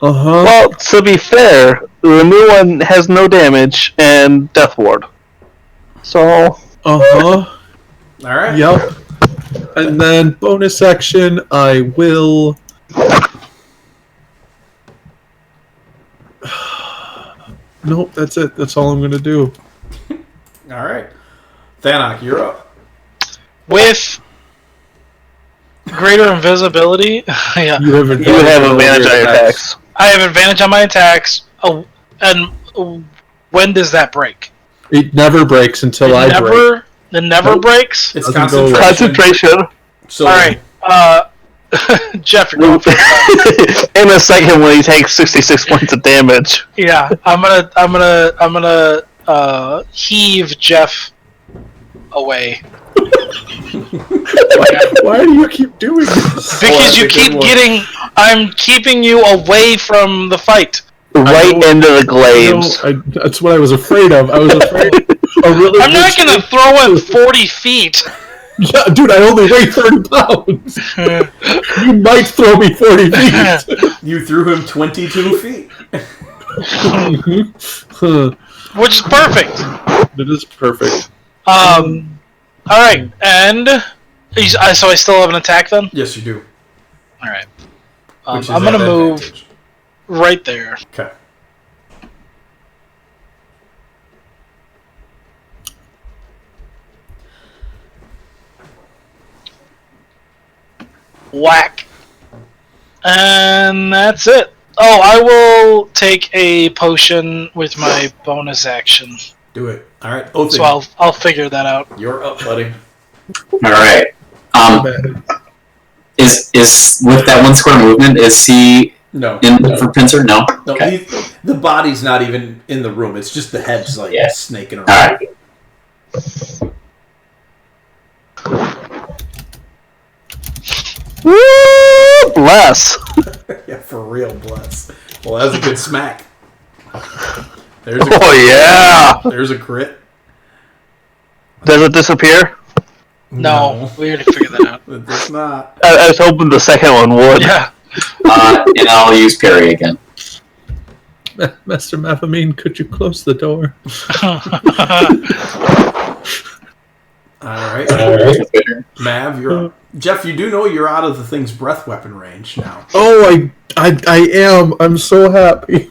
[SPEAKER 4] Well, to be fair, the new one has no damage and Death Ward. So,
[SPEAKER 1] Alright.
[SPEAKER 5] Yep. And then bonus action, I will. Nope, that's it. That's all I'm gonna do.
[SPEAKER 1] Alright. Thanak, you're up.
[SPEAKER 3] With greater invisibility. Yeah.
[SPEAKER 5] You have
[SPEAKER 4] You would have advantage on your attacks.
[SPEAKER 3] I have advantage on my attacks. Oh, and when does that break?
[SPEAKER 5] It never breaks until I break.
[SPEAKER 3] It never
[SPEAKER 5] Nope.
[SPEAKER 3] breaks?
[SPEAKER 1] It's
[SPEAKER 5] Doesn't go
[SPEAKER 1] concentration.
[SPEAKER 4] Concentration.
[SPEAKER 1] So,
[SPEAKER 3] Alright. Jeff, you're going first.
[SPEAKER 4] In a second, when he takes 66 points of damage.
[SPEAKER 3] Yeah, I'm gonna heave Jeff away.
[SPEAKER 5] Why do you keep doing this?
[SPEAKER 3] Because you
[SPEAKER 1] that's a good
[SPEAKER 3] keep
[SPEAKER 1] one.
[SPEAKER 3] getting. I'm keeping you away from the fight.
[SPEAKER 4] Right into the glaives.
[SPEAKER 5] That's what I was afraid of. I was afraid. A really
[SPEAKER 3] I'm not
[SPEAKER 5] good
[SPEAKER 3] gonna throw him 40 feet.
[SPEAKER 5] Yeah, dude, I only weigh 30 pounds. You might throw me 40 feet.
[SPEAKER 1] you threw him 22 feet.
[SPEAKER 3] Which is perfect.
[SPEAKER 5] That is perfect.
[SPEAKER 3] Alright, and. So I still have an attack then?
[SPEAKER 1] Yes, you do.
[SPEAKER 3] Alright.
[SPEAKER 1] Which is
[SPEAKER 3] I'm gonna
[SPEAKER 1] at
[SPEAKER 3] move
[SPEAKER 1] advantage.
[SPEAKER 3] right there.
[SPEAKER 1] Okay.
[SPEAKER 3] Whack. And that's it. Oh, I will take a potion with my bonus action.
[SPEAKER 1] Do it. All right. Oathing,
[SPEAKER 3] So I'll figure that out.
[SPEAKER 1] you're up, buddy.
[SPEAKER 2] All right. Is with that 1 square movement? Is he
[SPEAKER 1] No.
[SPEAKER 2] in for pincer? No.
[SPEAKER 1] No,
[SPEAKER 2] Okay.
[SPEAKER 1] the body's not even in the room. It's just the head's like
[SPEAKER 2] Yeah.
[SPEAKER 1] snaking around.
[SPEAKER 2] All right.
[SPEAKER 4] Woo! Bless.
[SPEAKER 1] Yeah, for real, bless. Well, that was a good smack. There's a
[SPEAKER 4] Oh, yeah.
[SPEAKER 1] There's a crit.
[SPEAKER 4] Does it disappear?
[SPEAKER 3] No, we already figured that out.
[SPEAKER 1] It's not.
[SPEAKER 4] I was hoping the second one would.
[SPEAKER 3] Yeah.
[SPEAKER 2] And I'll use parry again.
[SPEAKER 5] Master Maphamine, could you close the door?
[SPEAKER 1] All right. Mav, you're up. Jeff, you do know you're out of the thing's breath weapon range now.
[SPEAKER 5] Oh, I am. I'm so happy.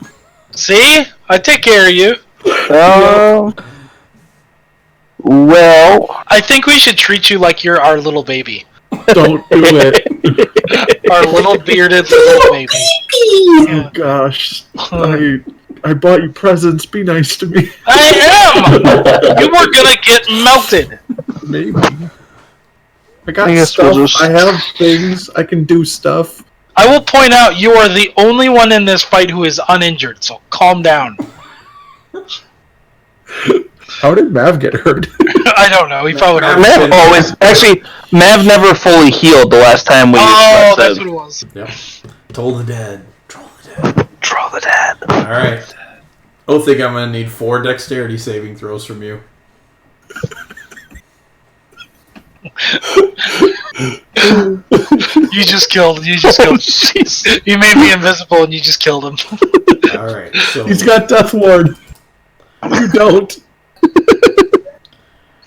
[SPEAKER 3] See? I take care of you.
[SPEAKER 4] Well,
[SPEAKER 3] I think we should treat you like you're our little baby.
[SPEAKER 5] Don't do it.
[SPEAKER 3] Our little bearded little baby.
[SPEAKER 5] Oh gosh. I bought you presents. Be nice to me.
[SPEAKER 3] I am! You were gonna get melted.
[SPEAKER 5] Maybe. I got
[SPEAKER 4] I guess
[SPEAKER 5] stuff.
[SPEAKER 4] we'll just-
[SPEAKER 5] I have things. I can do stuff.
[SPEAKER 3] I will point out you are the only one in this fight who is uninjured, so calm down.
[SPEAKER 5] How did Mav get hurt?
[SPEAKER 3] I don't know. He probably hurt.
[SPEAKER 4] Mav always... Actually, Mav never fully healed the last time we
[SPEAKER 3] Oh, that's
[SPEAKER 4] rested.
[SPEAKER 3] what it was.
[SPEAKER 1] Yep. Toll the dead. Troll the dead.
[SPEAKER 4] Draw the dead.
[SPEAKER 1] All right. Oh, think I'm gonna need 4 dexterity saving throws from you.
[SPEAKER 3] You just killed. You made me invisible and you just killed him.
[SPEAKER 1] All right. So
[SPEAKER 5] He's got Death Ward. You don't.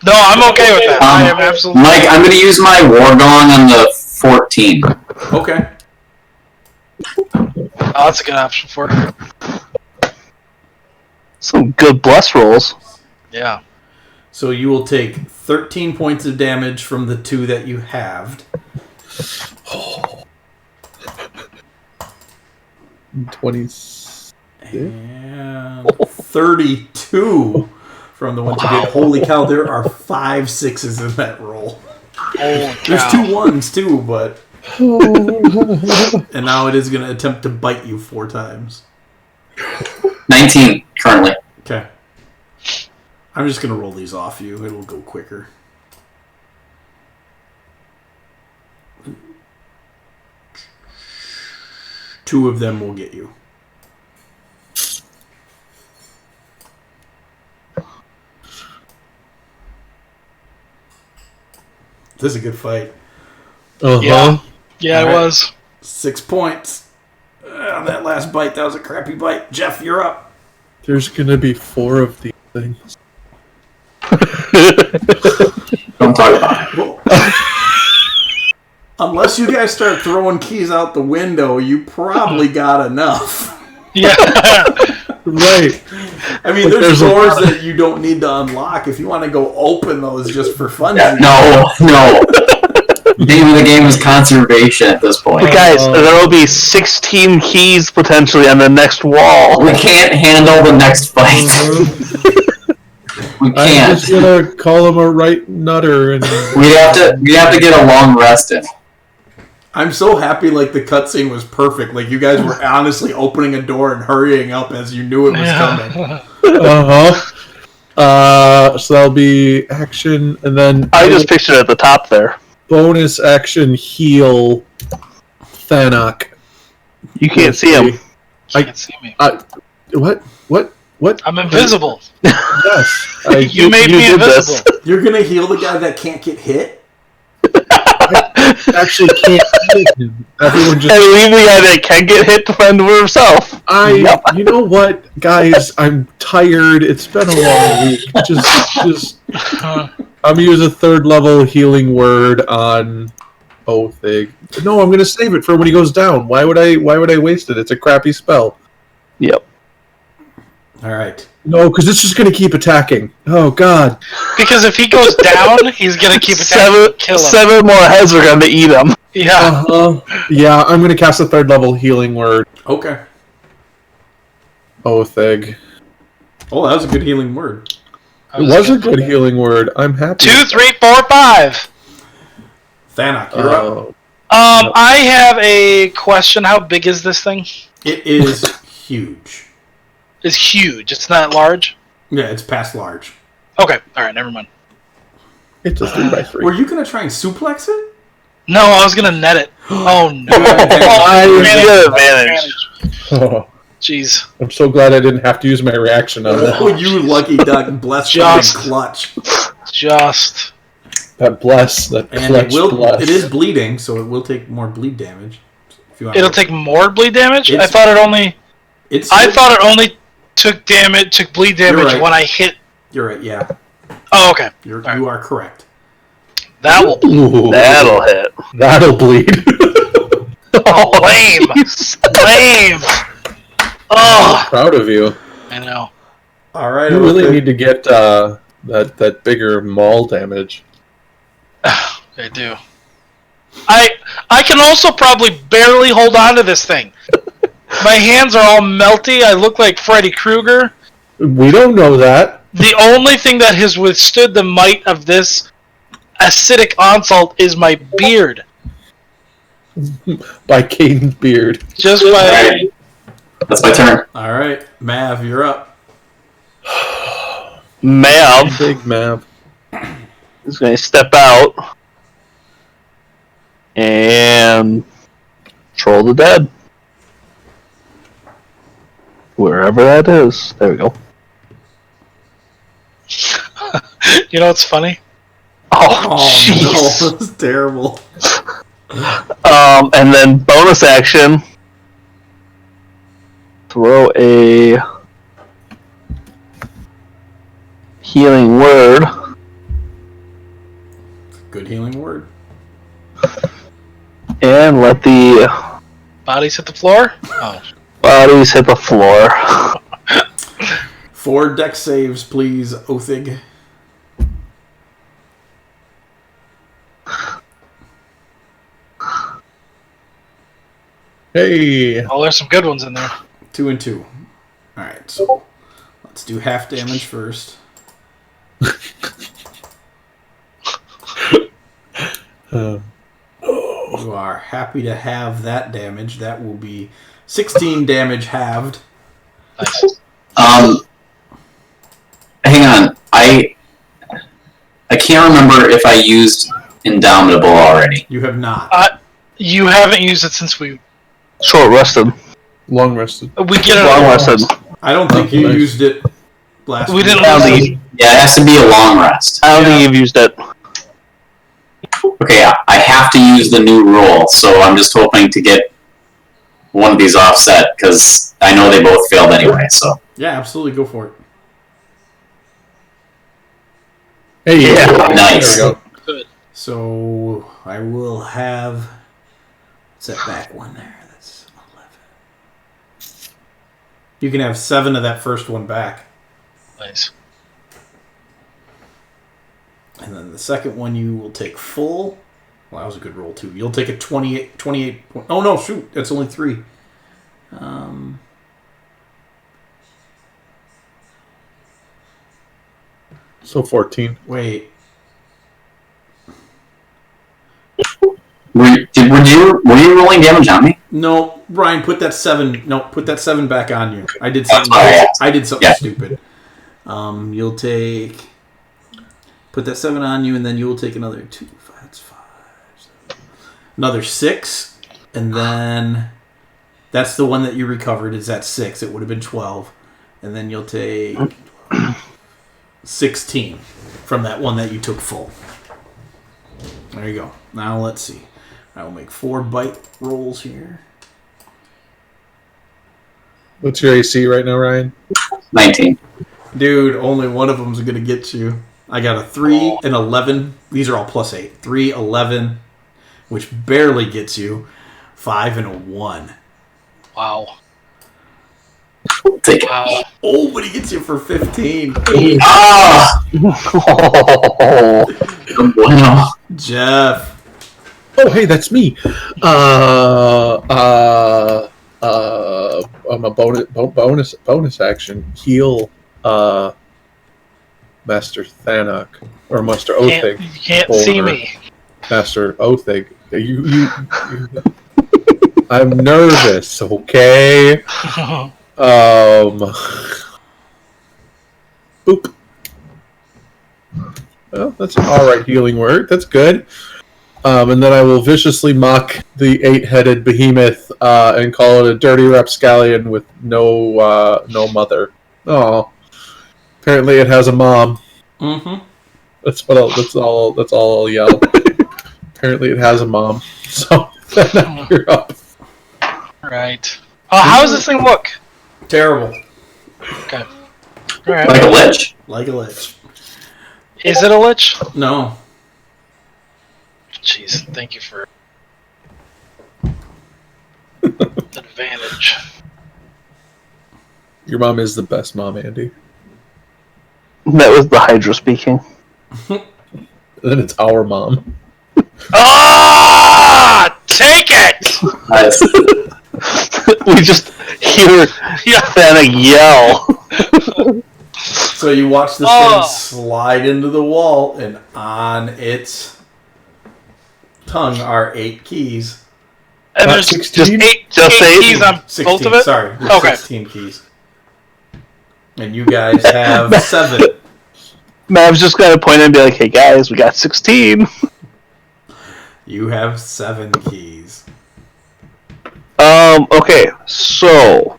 [SPEAKER 3] No, I'm okay with that. I am absolutely.
[SPEAKER 2] Mike, I'm going to use my War Gong on the 14.
[SPEAKER 1] okay.
[SPEAKER 3] Oh, that's a good option for it.
[SPEAKER 4] Some good bless rolls.
[SPEAKER 3] Yeah.
[SPEAKER 1] So you will take 13 points of damage from the 2 that you halved.
[SPEAKER 5] 20.
[SPEAKER 1] And 32 from the ones you did. Holy cow, there are 5 6s in that roll.
[SPEAKER 3] Holy
[SPEAKER 1] There's
[SPEAKER 3] cow.
[SPEAKER 1] 2 1s too, but... And now it is going to attempt to bite you 4 times.
[SPEAKER 2] 19 currently.
[SPEAKER 1] Okay. I'm just going to roll these off you. It'll go quicker. Two of them will get you. This is a good fight.
[SPEAKER 3] Yeah. Yeah,
[SPEAKER 1] All
[SPEAKER 3] it
[SPEAKER 1] right.
[SPEAKER 3] was.
[SPEAKER 1] 6 points. That last bite, that was a crappy bite. Jeff, you're up.
[SPEAKER 5] There's gonna be 4 of these things.
[SPEAKER 2] Don't talk about it.
[SPEAKER 1] Well, unless you guys start throwing keys out the window, you probably got enough.
[SPEAKER 3] Yeah.
[SPEAKER 5] Right.
[SPEAKER 1] I mean, there's
[SPEAKER 5] There's a
[SPEAKER 1] doors
[SPEAKER 5] lot of-
[SPEAKER 1] that you don't need to unlock. If you want to go open those just for fun,
[SPEAKER 2] No. Name of the game is conservation at this point.
[SPEAKER 4] Guys, there will be 16 keys potentially on the next wall.
[SPEAKER 2] We can't handle the next fight. We
[SPEAKER 5] I'm
[SPEAKER 2] can't.
[SPEAKER 5] just gonna call him a right nutter, and
[SPEAKER 2] We have to get a long rest in.
[SPEAKER 1] I'm so happy, like, the cutscene was perfect. Like, you guys were honestly opening a door and hurrying up as you knew it was coming.
[SPEAKER 5] So that'll be action, and then
[SPEAKER 4] I just pictured it at the top there.
[SPEAKER 5] bonus action heal Thanak.
[SPEAKER 4] You can't see him.
[SPEAKER 3] You can't see me.
[SPEAKER 5] What?
[SPEAKER 3] I'm invisible.
[SPEAKER 5] Yes.
[SPEAKER 3] You made me
[SPEAKER 4] did this.
[SPEAKER 3] invisible.
[SPEAKER 1] You're gonna heal the guy that can't get hit?
[SPEAKER 5] actually can't hit him. Everyone just.
[SPEAKER 4] And leave the guy that can get hit to fend for himself.
[SPEAKER 5] You know what, guys? I'm tired. It's been a long week. Just. I'm gonna use a 3rd level healing word on Othig. No, I'm gonna save it for when he goes down. Why would I waste it? It's a crappy spell.
[SPEAKER 4] Yep.
[SPEAKER 1] Alright.
[SPEAKER 5] No, because it's just gonna keep attacking. Oh God.
[SPEAKER 3] Because if he goes down, he's gonna keep attacking and kill him.
[SPEAKER 4] 7 more heads are gonna eat him.
[SPEAKER 3] Yeah.
[SPEAKER 5] Yeah, I'm gonna cast a 3rd level healing word.
[SPEAKER 1] Okay.
[SPEAKER 5] Othig.
[SPEAKER 1] Oh, that was a good healing word.
[SPEAKER 5] It was a good healing word. I'm happy.
[SPEAKER 3] 2, 3, 4, 5.
[SPEAKER 1] Thanak, you're up.
[SPEAKER 5] Oh.
[SPEAKER 3] I have a question. How big is this thing?
[SPEAKER 1] It is huge.
[SPEAKER 3] It's huge. It's not large.
[SPEAKER 1] Yeah, it's past large.
[SPEAKER 3] Okay. All right. Never mind.
[SPEAKER 5] It's a 3x3.
[SPEAKER 1] Were you gonna try and suplex it?
[SPEAKER 3] No, I was gonna net it. Oh no!
[SPEAKER 4] Advantage.
[SPEAKER 5] Oh,
[SPEAKER 3] Jeez.
[SPEAKER 5] I'm so glad I didn't have to use my reaction on that.
[SPEAKER 1] Oh, you lucky duck! Bless you
[SPEAKER 3] Just.
[SPEAKER 1] clutch.
[SPEAKER 3] Just.
[SPEAKER 5] That bless, that
[SPEAKER 1] And
[SPEAKER 5] clutch
[SPEAKER 1] it will.
[SPEAKER 5] bless.
[SPEAKER 1] It is bleeding, so it will take more bleed damage. If you want
[SPEAKER 3] It'll take more bleed damage. I
[SPEAKER 1] It's-
[SPEAKER 3] thought it only.
[SPEAKER 1] It's.
[SPEAKER 3] I thought it only took bleed damage
[SPEAKER 1] right.
[SPEAKER 3] when I hit.
[SPEAKER 1] You're right. Yeah,
[SPEAKER 3] Oh, okay.
[SPEAKER 1] you
[SPEAKER 3] Alright.
[SPEAKER 1] are correct.
[SPEAKER 3] That will.
[SPEAKER 5] Ooh,
[SPEAKER 4] That'll hit.
[SPEAKER 5] that'll bleed.
[SPEAKER 3] Oh, lame. Lame. Oh,
[SPEAKER 5] Proud of you.
[SPEAKER 3] I know.
[SPEAKER 1] All right.
[SPEAKER 5] You really
[SPEAKER 1] okay.
[SPEAKER 5] need to get that bigger maul damage.
[SPEAKER 3] I do. I can also probably barely hold on to this thing. My hands are all melty. I look like Freddy Krueger.
[SPEAKER 5] We don't know that.
[SPEAKER 3] The only thing that has withstood the might of this acidic onslaught is my beard.
[SPEAKER 5] By Caden's beard.
[SPEAKER 3] Just by.
[SPEAKER 2] Alright. That's my turn.
[SPEAKER 1] All right, Mav, you're up.
[SPEAKER 4] Mav
[SPEAKER 5] Big map.
[SPEAKER 4] is going to step out and troll the dead. Wherever that is. There we go.
[SPEAKER 3] You know what's funny?
[SPEAKER 4] Oh, jeez.
[SPEAKER 1] no, that's terrible.
[SPEAKER 4] And then bonus action. Throw a healing word.
[SPEAKER 1] Good healing word.
[SPEAKER 4] And let the
[SPEAKER 3] Bodies hit the floor? Oh.
[SPEAKER 4] bodies hit the floor.
[SPEAKER 1] 4 deck saves, please, Othig.
[SPEAKER 5] Hey.
[SPEAKER 3] Oh, there's some good ones in there.
[SPEAKER 1] 2 and 2. All right, so let's do half damage first. You are happy to have that damage. That will be 16 damage halved.
[SPEAKER 3] Nice.
[SPEAKER 2] Hang on. I can't remember if I used Indomitable already.
[SPEAKER 1] You have not.
[SPEAKER 3] You haven't used it since we
[SPEAKER 4] Short rested.
[SPEAKER 5] Long rested.
[SPEAKER 3] get it.
[SPEAKER 4] Long
[SPEAKER 3] on-
[SPEAKER 4] rested.
[SPEAKER 1] I don't think you
[SPEAKER 5] nice.
[SPEAKER 1] used it last
[SPEAKER 3] We
[SPEAKER 1] week.
[SPEAKER 3] didn't
[SPEAKER 4] I don't
[SPEAKER 3] lose
[SPEAKER 4] think,
[SPEAKER 2] Yeah, it has to be a long rest.
[SPEAKER 4] I don't think you've used it.
[SPEAKER 2] Okay, yeah, I have to use the new rule, so I'm just hoping to get one of these offset, because I know they both failed anyway, so.
[SPEAKER 1] Yeah, absolutely. Go for it.
[SPEAKER 5] Hey.
[SPEAKER 4] Yeah,
[SPEAKER 2] nice.
[SPEAKER 5] There we go.
[SPEAKER 1] So I will have set back one there. That's 11. You can have 7 of that first one back,
[SPEAKER 3] Nice.
[SPEAKER 1] and then the second one you will take full Well, that was a good roll, too. You'll take a 28 oh, no, shoot. That's only 3.
[SPEAKER 5] So 14.
[SPEAKER 1] Wait.
[SPEAKER 2] Were you rolling damage on me?
[SPEAKER 1] No, Brian, put that 7. No, put that 7 back on you. I did something. Stupid. You'll take. Put that 7 on you, and then you will take another 2. That's 5. 7. Another 6, and then that's the one that you recovered. Is at 6. It would have been 12, and then you'll take 16 from that one that you took full. There you go. Now let's see. I will make 4 bite rolls here.
[SPEAKER 5] What's your AC right now, Ryan?
[SPEAKER 2] 19.
[SPEAKER 1] Dude, only one of them's going to get you. I got a 3 and 11. These are all plus 8. 3, 11, which barely gets you. 5 and a 1.
[SPEAKER 3] Wow.
[SPEAKER 2] Take it.
[SPEAKER 3] Wow.
[SPEAKER 1] Oh, but he gets you for 15.
[SPEAKER 2] Ah! Bueno.
[SPEAKER 1] Jeff.
[SPEAKER 5] Oh, hey, that's me. I'm a bonus action. Heal, Master Thanak or Master Othig.
[SPEAKER 3] You can't see me.
[SPEAKER 5] Master Othig. You I'm nervous. Okay. Boop. Well, that's an alright healing word. That's good. And then I will viciously mock the 8-headed behemoth and call it a dirty rapscallion with no mother. Oh, apparently it has a mom.
[SPEAKER 1] Mm-hmm.
[SPEAKER 5] That's all I'll yell. Apparently it has a mom. So then you're up.
[SPEAKER 3] Right. How does this thing look?
[SPEAKER 1] Terrible.
[SPEAKER 3] Okay. All right.
[SPEAKER 2] Like a lich?
[SPEAKER 1] Like a lich.
[SPEAKER 3] Is it a lich?
[SPEAKER 1] No.
[SPEAKER 3] Jeez, thank you for advantage.
[SPEAKER 5] Your mom is the best mom, Andy.
[SPEAKER 4] That was the Hydra speaking.
[SPEAKER 5] And then it's our mom.
[SPEAKER 3] Ah! Take it!
[SPEAKER 2] Nice.
[SPEAKER 4] We just hear Thanak yell.
[SPEAKER 1] So you watch this thing slide into the wall, and on its tongue are 8 keys.
[SPEAKER 3] And there's
[SPEAKER 5] 16?
[SPEAKER 3] eight
[SPEAKER 4] Just
[SPEAKER 3] keys on
[SPEAKER 1] 16,
[SPEAKER 3] both of it?
[SPEAKER 1] sorry. There's
[SPEAKER 3] Okay.
[SPEAKER 1] 16 keys. And you guys have 7.
[SPEAKER 4] Mav's just gonna point and be like, "Hey guys, we got 16."
[SPEAKER 1] You have 7 keys.
[SPEAKER 4] Okay, so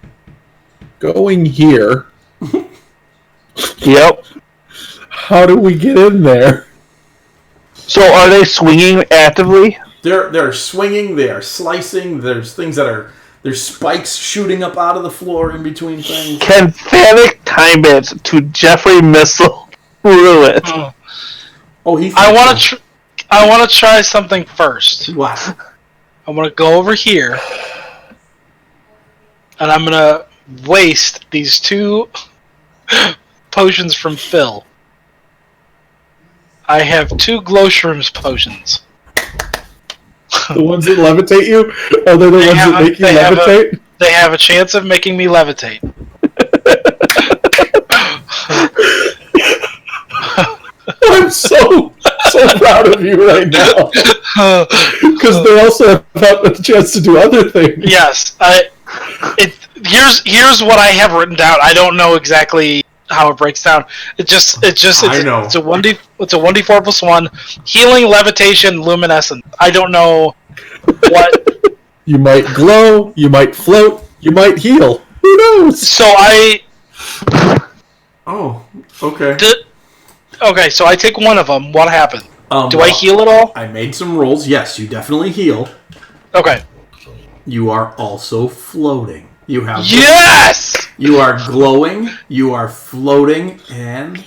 [SPEAKER 5] Going here.
[SPEAKER 4] yep.
[SPEAKER 5] How do we get in there?
[SPEAKER 4] So are they swinging actively?
[SPEAKER 1] They're swinging, they are slicing, there's things that are... There's spikes shooting up out of the floor in between things.
[SPEAKER 4] Can Thanak time it to Jeffrey Missile through it?
[SPEAKER 1] Oh, he...
[SPEAKER 3] I want to try something first.
[SPEAKER 1] Wow.
[SPEAKER 3] I'm going to go over here, and I'm going to waste these 2 potions from Phil. I have 2 glow shrooms potions.
[SPEAKER 5] The ones that levitate you? Are they the ones that make you levitate?
[SPEAKER 3] They have a chance of making me levitate.
[SPEAKER 5] I'm so proud of you right now. Because they also have a chance to do other things.
[SPEAKER 3] Yes. Here's what I have written down. I don't know exactly how it breaks down. It's a 1d4 plus 1 healing, levitation, luminescence. I don't know what.
[SPEAKER 5] You might glow, you might float, you might heal. Who knows?
[SPEAKER 3] So
[SPEAKER 1] Oh, okay.
[SPEAKER 3] Okay, so I take one of them. What happened? Do I heal at all?
[SPEAKER 1] I made some rolls. Yes, you definitely heal.
[SPEAKER 3] Okay.
[SPEAKER 1] You are also floating. You have...
[SPEAKER 3] Yes!
[SPEAKER 1] You are glowing, you are floating, and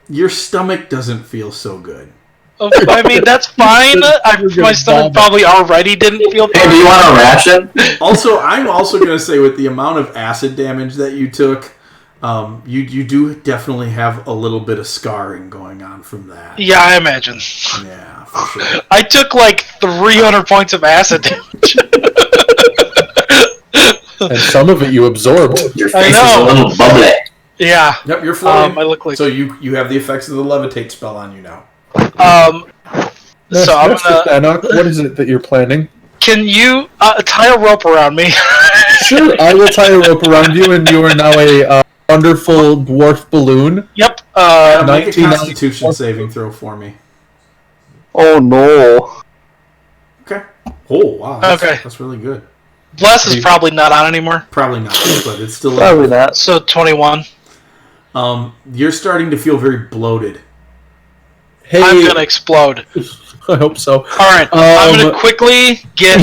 [SPEAKER 1] your stomach doesn't feel so good.
[SPEAKER 3] I mean, that's fine. My stomach probably already didn't feel
[SPEAKER 2] Hey, do you want a ration?
[SPEAKER 1] Also, I'm also going to say with the amount of acid damage that you took, you do definitely have a little bit of scarring going on from that.
[SPEAKER 3] Yeah, I imagine.
[SPEAKER 1] Yeah. for sure.
[SPEAKER 3] I took like 300 points of acid damage.
[SPEAKER 5] And some of it you absorbed.
[SPEAKER 2] Your face is a little bubbly.
[SPEAKER 3] Yeah.
[SPEAKER 1] Yep, you're floating.
[SPEAKER 3] I look like.
[SPEAKER 1] So you have the effects of the levitate spell on you now.
[SPEAKER 3] So I'm gonna.
[SPEAKER 5] Thanak, what is it that you're planning?
[SPEAKER 3] Can you tie a rope around me?
[SPEAKER 5] Sure, I will tie a rope around you, and you are now a wonderful dwarf balloon.
[SPEAKER 3] Yep.
[SPEAKER 1] Make a
[SPEAKER 5] 1994.
[SPEAKER 1] Constitution saving throw for me.
[SPEAKER 4] Oh no.
[SPEAKER 1] Okay. Oh wow. That's really good.
[SPEAKER 3] Bless is probably not on anymore.
[SPEAKER 1] Probably not, but it's still.
[SPEAKER 4] Probably not.
[SPEAKER 3] So 21.
[SPEAKER 1] You're starting to feel very bloated.
[SPEAKER 5] Hey,
[SPEAKER 3] I'm gonna explode.
[SPEAKER 5] I hope so.
[SPEAKER 3] Alright, I'm gonna quickly get...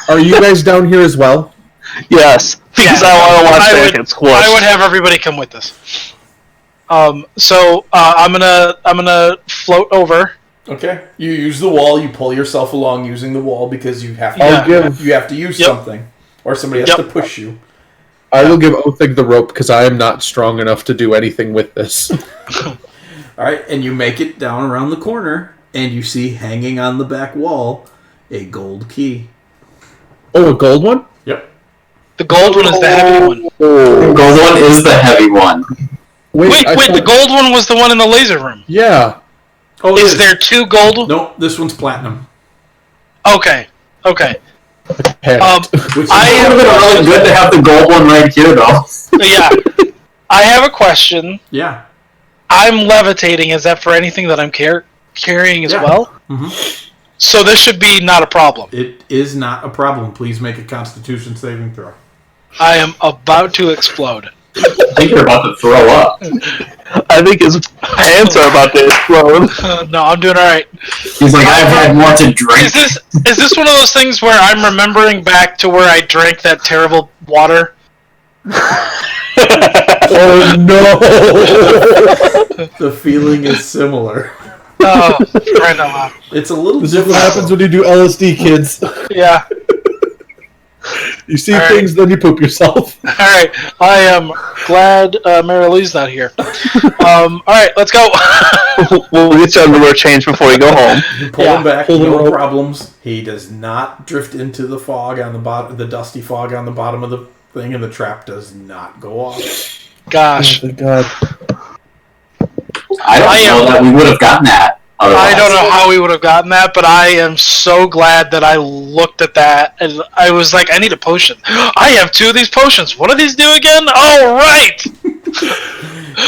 [SPEAKER 5] Are you guys down here as well?
[SPEAKER 4] Yes, because I want to watch that get squished.
[SPEAKER 3] I would have everybody come with us. So I'm gonna float over.
[SPEAKER 1] Okay. You use the wall. You pull yourself along using the wall because you have to. You have to use something, or somebody has to push you.
[SPEAKER 5] I will give Othig the rope because I am not strong enough to do anything with this.
[SPEAKER 1] All right, and you make it down around the corner, and you see hanging on the back wall a gold key.
[SPEAKER 5] Oh, a gold one?
[SPEAKER 1] Yep.
[SPEAKER 3] The gold one is the heavy one.
[SPEAKER 2] The gold one is the heavy one.
[SPEAKER 3] Wait, the gold one was the one in the laser room.
[SPEAKER 5] Yeah.
[SPEAKER 3] Oh, is there two gold?
[SPEAKER 1] Nope, this one's platinum.
[SPEAKER 3] Okay.
[SPEAKER 2] Which would have been really good to have the gold one right here, though.
[SPEAKER 3] Yeah. I have a question.
[SPEAKER 1] Yeah.
[SPEAKER 3] I'm levitating. Is that for anything that I'm carrying as well?
[SPEAKER 1] Mm-hmm.
[SPEAKER 3] So this should be not a problem.
[SPEAKER 1] It is not a problem. Please make a Constitution saving throw.
[SPEAKER 3] I am about to explode.
[SPEAKER 2] I think you're about to throw up.
[SPEAKER 4] I think his hands are about to explode.
[SPEAKER 3] No, I'm doing all right.
[SPEAKER 2] He's like, I've had more to drink.
[SPEAKER 3] Is this one of those things where I'm remembering back to where I drank that terrible water?
[SPEAKER 5] Oh no!
[SPEAKER 1] The feeling is similar.
[SPEAKER 3] Oh, right now.
[SPEAKER 1] It's a little.
[SPEAKER 5] This is what happens when you do LSD, kids.
[SPEAKER 3] Yeah.
[SPEAKER 5] You see things, then you poop yourself.
[SPEAKER 3] All right, I am glad Mary Lee's not here. All right, let's go.
[SPEAKER 4] We'll get your underwear changed before you go home.
[SPEAKER 1] You pull him back, no problems. He does not drift into the fog on the bottom, the dusty fog on the bottom of the thing, and the trap does not go off.
[SPEAKER 3] Gosh.
[SPEAKER 5] Oh, God.
[SPEAKER 2] I don't know that we would have gotten that. Otherwise.
[SPEAKER 3] I don't know how we would have gotten that, but I am so glad that I looked at that and I was like, I need a potion. I have 2 of these potions. What do these do again? Oh, right!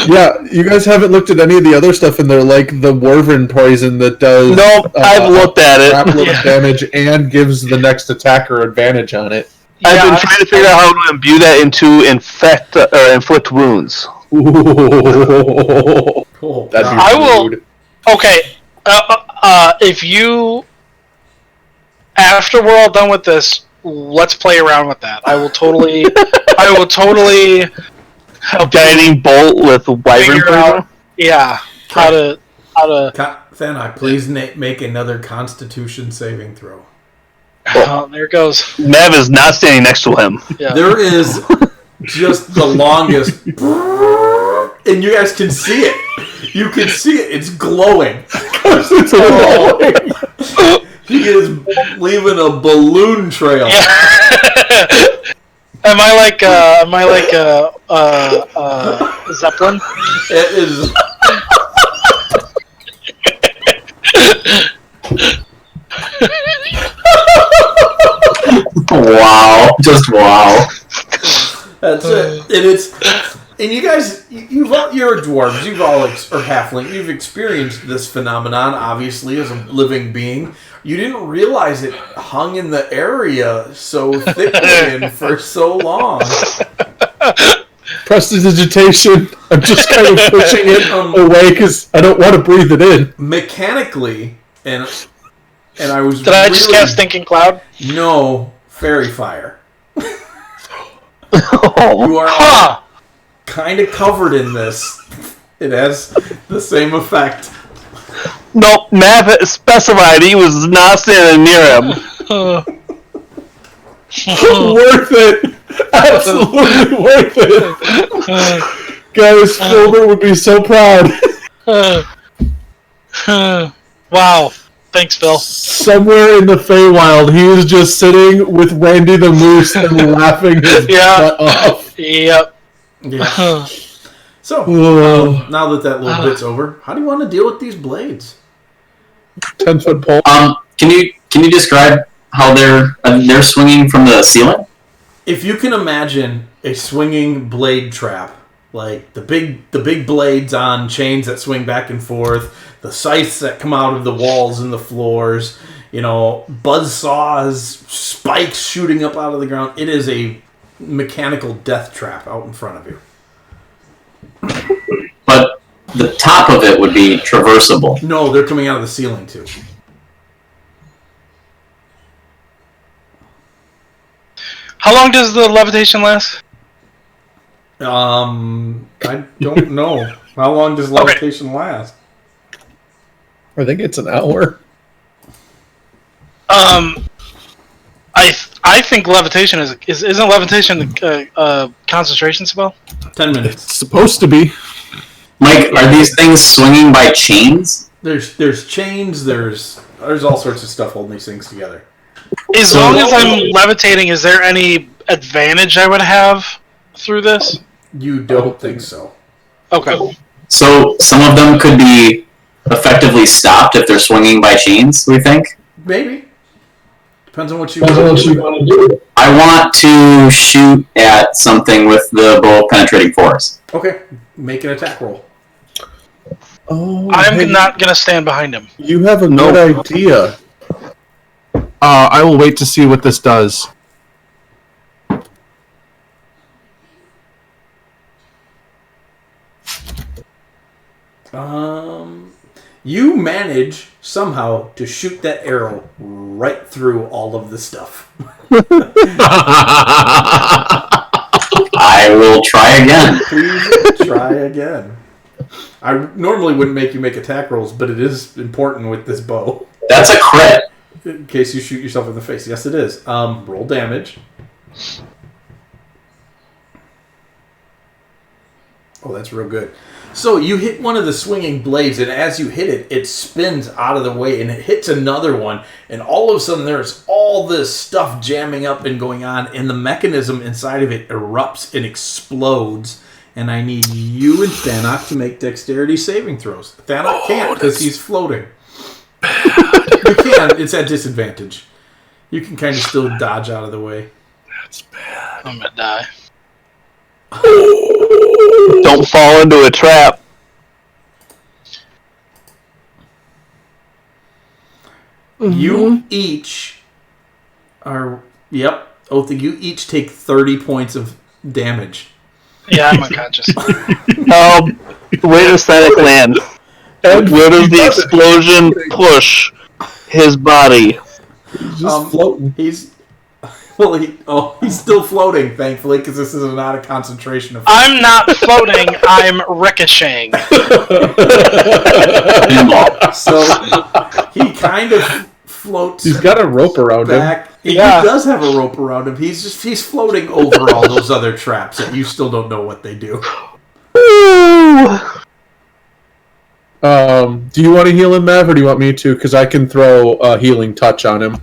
[SPEAKER 5] Yeah, you guys haven't looked at any of the other stuff in there, like the Wyvern poison that does...
[SPEAKER 4] Nope, I've looked at it.
[SPEAKER 5] Crap load of damage and gives the next attacker advantage on it.
[SPEAKER 4] I've been trying to figure out how to imbue that into inflict wounds.
[SPEAKER 5] Oh, that'd be rude.
[SPEAKER 3] Okay, if you... After we're all done with this, let's play around with that. I will totally help
[SPEAKER 4] Guiding bolt with wyvern
[SPEAKER 3] figure out, how to...
[SPEAKER 1] Thanak, please make another Constitution saving throw.
[SPEAKER 3] Oh, there it goes.
[SPEAKER 4] Mav is not standing next to him.
[SPEAKER 3] Yeah.
[SPEAKER 1] There is just the longest... And you guys can see it. You can see it. It's glowing.
[SPEAKER 5] It's glowing.
[SPEAKER 1] He is leaving a balloon trail.
[SPEAKER 3] Yeah. Am I like Zeppelin?
[SPEAKER 1] It is.
[SPEAKER 2] Wow. Just wow.
[SPEAKER 1] That's it. And you guys, you're dwarves. You've all, or halfling. You've experienced this phenomenon, obviously, as a living being. You didn't realize it hung in the area so thickly and for so long.
[SPEAKER 5] Prestidigitation. I'm just kind of pushing it away because I don't want to breathe it in.
[SPEAKER 1] Mechanically, and I was.
[SPEAKER 3] Did I just cast Stinking Cloud?
[SPEAKER 1] No, Fairy Fire. You are all kind of covered in this. It has the same effect.
[SPEAKER 4] Nope, Mav specified he was not standing near him.
[SPEAKER 5] Worth it. Absolutely worth it. Guys, Filbert would be so proud.
[SPEAKER 3] Wow. Thanks, Phil.
[SPEAKER 5] Somewhere in the Feywild, he is just sitting with Randy the Moose and laughing his butt off.
[SPEAKER 3] Yep.
[SPEAKER 1] Yeah. So, now that little bit's over, how do you want to deal with these blades?
[SPEAKER 5] 10-foot pole.
[SPEAKER 2] Can you describe how they're swinging from the ceiling?
[SPEAKER 1] If you can imagine a swinging blade trap, like the big blades on chains that swing back and forth, the scythes that come out of the walls and the floors, buzz saws, spikes shooting up out of the ground. It is a mechanical death trap out in front of you.
[SPEAKER 2] But the top of it would be traversable.
[SPEAKER 1] No, they're coming out of the ceiling too.
[SPEAKER 3] How long does the levitation last?
[SPEAKER 1] I don't know. How long does levitation last?
[SPEAKER 5] I think it's an hour.
[SPEAKER 3] I think levitation isn't levitation a concentration spell?
[SPEAKER 1] 10 minutes.
[SPEAKER 5] It's supposed to be.
[SPEAKER 2] Mike, are these things swinging by chains?
[SPEAKER 1] There's chains. There's all sorts of stuff holding these things together.
[SPEAKER 3] As long as I'm levitating, is there any advantage I would have through this?
[SPEAKER 1] You don't think so.
[SPEAKER 3] Okay.
[SPEAKER 2] So some of them could be effectively stopped if they're swinging by chains, we think?
[SPEAKER 1] Maybe. Depends on what you want to do.
[SPEAKER 2] I want to shoot at something with the bow of penetrating force.
[SPEAKER 1] Okay. Make an attack roll.
[SPEAKER 5] Oh,
[SPEAKER 3] I'm not going to stand behind him.
[SPEAKER 5] You have a good idea. I will wait to see what this does.
[SPEAKER 1] You manage somehow to shoot that arrow right through all of the stuff.
[SPEAKER 2] I will try again.
[SPEAKER 1] Please try again. I normally wouldn't make you make attack rolls, but it is important with this bow.
[SPEAKER 2] That's a crit.
[SPEAKER 1] In case you shoot yourself in the face. Yes, it is. Roll damage. Oh, that's real good. So you hit one of the swinging blades, and as you hit it, it spins out of the way, and it hits another one, and all of a sudden there's all this stuff jamming up and going on, and the mechanism inside of it erupts and explodes, and I need you and Thanak to make dexterity saving throws. Thanak can't because he's floating. You can. It's at disadvantage. You can kind of still dodge out of the way.
[SPEAKER 5] That's bad.
[SPEAKER 3] I'm going to die.
[SPEAKER 4] Don't fall into a trap.
[SPEAKER 1] You each are... Yep. Otha, you each take 30 points of damage.
[SPEAKER 3] Yeah, I'm unconscious.
[SPEAKER 4] Where does Thanak land? Where does the explosion push his body?
[SPEAKER 5] He's just floating.
[SPEAKER 1] He's still floating, thankfully, because this is not a concentration of...
[SPEAKER 3] I'm not floating, I'm ricocheting.
[SPEAKER 1] So he kind of floats.
[SPEAKER 5] He's got a rope around
[SPEAKER 1] back.
[SPEAKER 5] him.
[SPEAKER 1] He does have a rope around him. He's floating over all those other traps that you still don't know what they do.
[SPEAKER 5] Do you want to heal him, Mav, or do you want me to? Because I can throw a healing touch on him.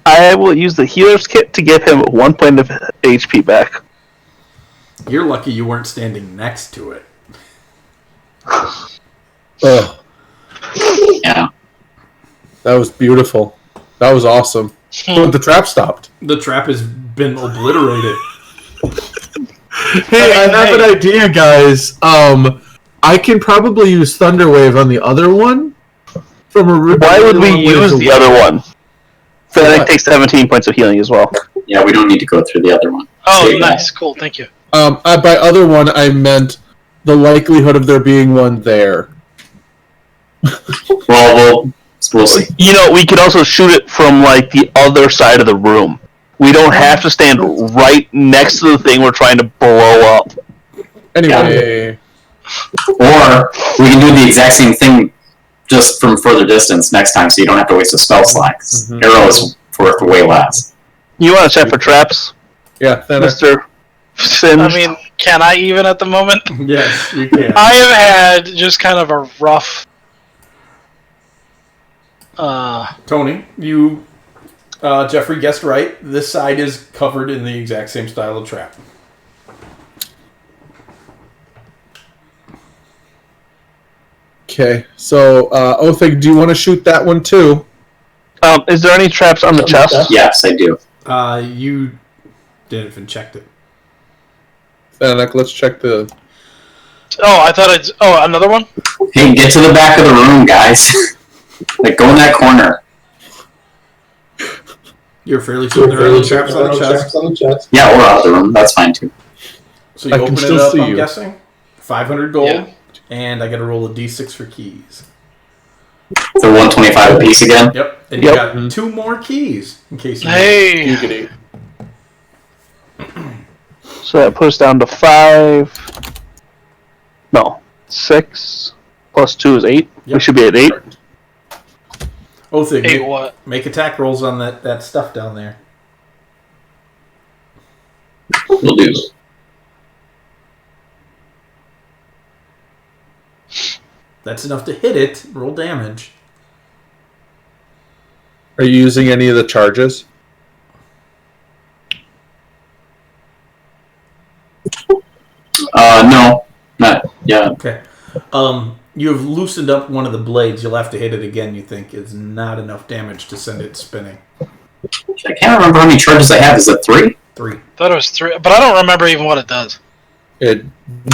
[SPEAKER 4] I will use the healer's kit to give him 1 point of HP back.
[SPEAKER 1] You're lucky you weren't standing next to it.
[SPEAKER 5] Ugh.
[SPEAKER 2] Yeah.
[SPEAKER 5] That was beautiful. That was awesome. But the trap stopped.
[SPEAKER 1] The trap has been obliterated.
[SPEAKER 5] Hey, I have an idea, guys. I can probably use Thunderwave on the other one.
[SPEAKER 4] Why would we use the other one? So that takes 17 points of healing as well.
[SPEAKER 2] Yeah, we don't need to go through the other one.
[SPEAKER 3] Oh, nice. Cool. Thank you.
[SPEAKER 5] By other one, I meant the likelihood of there being one there.
[SPEAKER 2] Well, we'll see.
[SPEAKER 4] You know, we could also shoot it from, like, the other side of the room. We don't have to stand right next to the thing we're trying to blow up.
[SPEAKER 5] Anyway.
[SPEAKER 2] Or we can do the exact same thing just from further distance next time, so you don't have to waste a spell slot. Arrows worth way less.
[SPEAKER 4] You want to check for traps?
[SPEAKER 5] Yeah,
[SPEAKER 4] Mr. Singe?
[SPEAKER 3] I mean, can I even at the moment?
[SPEAKER 1] Yes, you can.
[SPEAKER 3] I have had just kind of a rough
[SPEAKER 1] Tony, you, Jeffrey guessed right. This side is covered in the exact same style of trap.
[SPEAKER 5] Okay, so Othig, do you want to shoot that one too?
[SPEAKER 4] Is there any traps on the chest?
[SPEAKER 2] Yes, I do.
[SPEAKER 1] You didn't even check it.
[SPEAKER 5] Let's check the...
[SPEAKER 3] Oh, I thought it's... Oh, another one?
[SPEAKER 2] Hey, get to the back of the room, guys. Like, go in that corner.
[SPEAKER 1] You're fairly certain there are no traps on the chest?
[SPEAKER 2] Yeah, or out of the room. That's fine, too.
[SPEAKER 1] So you
[SPEAKER 5] I can
[SPEAKER 1] open it
[SPEAKER 5] still
[SPEAKER 1] up,
[SPEAKER 5] see
[SPEAKER 1] I'm
[SPEAKER 5] you.
[SPEAKER 1] guessing? 500 gold.
[SPEAKER 3] Yeah.
[SPEAKER 1] And I got to roll a d6 for keys.
[SPEAKER 2] For 125 apiece again?
[SPEAKER 1] Yep. And you got 2 more keys, in case you
[SPEAKER 3] Hey!
[SPEAKER 5] Giggity.
[SPEAKER 4] So that puts down to 5. No, 6 plus 2 is 8.
[SPEAKER 1] Yep.
[SPEAKER 4] We should be at 8.
[SPEAKER 1] Othig,
[SPEAKER 3] Hey,
[SPEAKER 1] make,
[SPEAKER 3] what?
[SPEAKER 1] make attack rolls on that stuff down there.
[SPEAKER 2] Will do.
[SPEAKER 1] That's enough to hit it. Roll damage.
[SPEAKER 5] Are you using any of the charges?
[SPEAKER 2] No. Not, yeah.
[SPEAKER 1] Okay. You have loosened up one of the blades. You'll have to hit it again, you think. It's not enough damage to send it spinning.
[SPEAKER 2] I can't remember how many charges I have. Is it 3?
[SPEAKER 1] 3.
[SPEAKER 3] Thought it was 3, but I don't remember even what it does.
[SPEAKER 5] It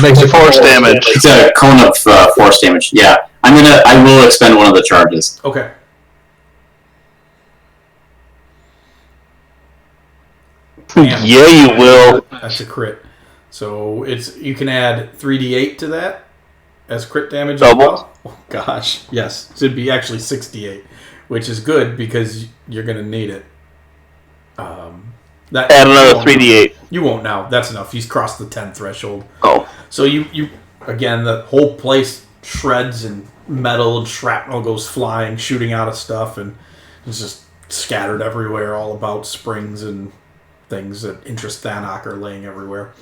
[SPEAKER 5] makes
[SPEAKER 4] It's force damage.
[SPEAKER 2] It's a cone of force damage. Yeah. I will expend one of the charges.
[SPEAKER 1] Okay. Damn.
[SPEAKER 4] Yeah, you will.
[SPEAKER 1] That's a crit. So you can add 3d8 to that as crit damage.
[SPEAKER 4] Double.
[SPEAKER 1] As well. Oh, gosh. Yes. So it'd be actually 68, which is good because you're going to need it.
[SPEAKER 4] Add another 3d8.
[SPEAKER 1] You won't now. That's enough. He's crossed the 10 threshold.
[SPEAKER 4] Oh.
[SPEAKER 1] So you again, the whole place shreds and metal and shrapnel goes flying, shooting out of stuff, and it's just scattered everywhere, all about springs and things that interest Thanok are laying everywhere.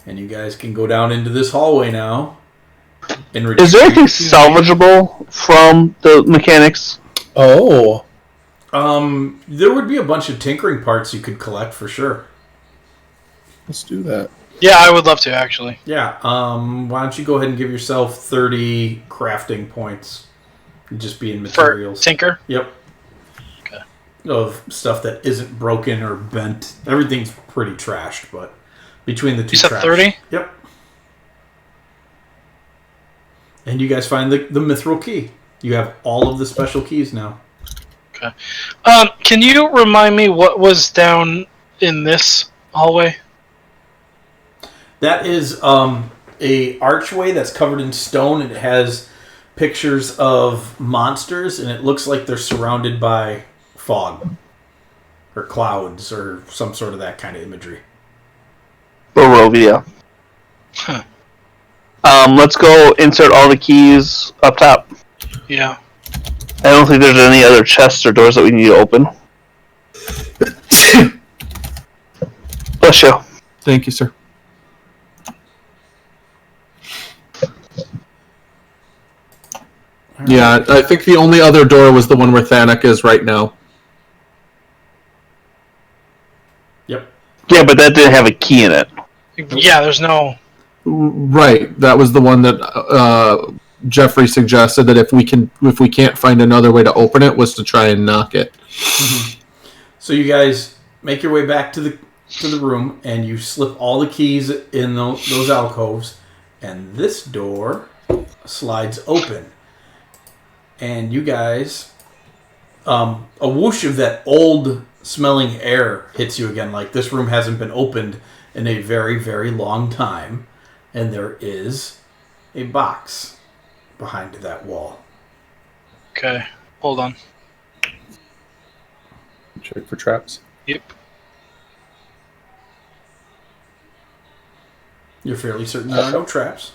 [SPEAKER 1] And you guys can go down into this hallway now.
[SPEAKER 4] Is there anything salvageable from the mechanics?
[SPEAKER 5] Oh.
[SPEAKER 1] There would be a bunch of tinkering parts you could collect for sure.
[SPEAKER 5] Let's do that.
[SPEAKER 3] Yeah, I would love to, actually.
[SPEAKER 1] Yeah, why don't you go ahead and give yourself 30 crafting points. Just be in materials.
[SPEAKER 3] For Tinker?
[SPEAKER 1] Yep.
[SPEAKER 3] Okay.
[SPEAKER 1] Of stuff that isn't broken or bent. Everything's pretty trashed, but between the two
[SPEAKER 3] You said
[SPEAKER 1] trash.
[SPEAKER 3] 30?
[SPEAKER 1] Yep. And you guys find the mithril key. You have all of the special keys now.
[SPEAKER 3] Okay. Can you remind me what was down in this hallway?
[SPEAKER 1] That is a archway that's covered in stone, and it has pictures of monsters, and it looks like they're surrounded by fog or clouds or some sort of that kind of imagery.
[SPEAKER 4] Barovia.
[SPEAKER 3] Huh.
[SPEAKER 4] Let's go insert all the keys up top.
[SPEAKER 3] Yeah.
[SPEAKER 4] I don't think there's any other chests or doors that we need to open. Bless you.
[SPEAKER 5] Thank you, sir. Yeah, I think the only other door was the one where Thanok is right now.
[SPEAKER 1] Yep.
[SPEAKER 4] Yeah, but that didn't have a key in it.
[SPEAKER 3] Yeah, there's no...
[SPEAKER 5] Right, that was the one that Jeffrey suggested that if we can't find another way to open it, was to try and knock it.
[SPEAKER 1] Mm-hmm. So you guys make your way back to the room, and you slip all the keys in those alcoves, and this door slides open. And you guys, a whoosh of that old smelling air hits you again, like this room hasn't been opened in a very, very long time. And there is a box behind that wall.
[SPEAKER 3] Okay, hold on.
[SPEAKER 5] Check for traps.
[SPEAKER 3] Yep.
[SPEAKER 1] You're fairly certain there are no traps.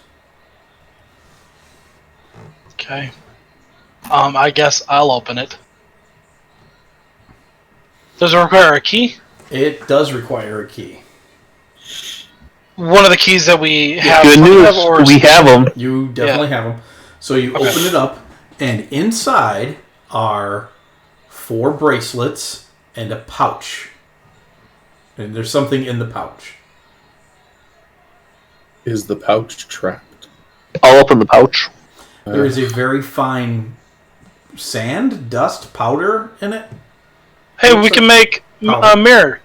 [SPEAKER 3] Okay. I guess I'll open it. Does it require a key?
[SPEAKER 1] It does require a key.
[SPEAKER 3] One of the keys that we have.
[SPEAKER 4] Good news, we have them.
[SPEAKER 1] You definitely have them. So you open it up, And inside are 4 bracelets and a pouch. And there's something in the pouch.
[SPEAKER 5] Is the pouch trapped?
[SPEAKER 4] I'll open the pouch.
[SPEAKER 1] There is a very fine sand, dust, powder in it.
[SPEAKER 3] Hey, we can make a mirror.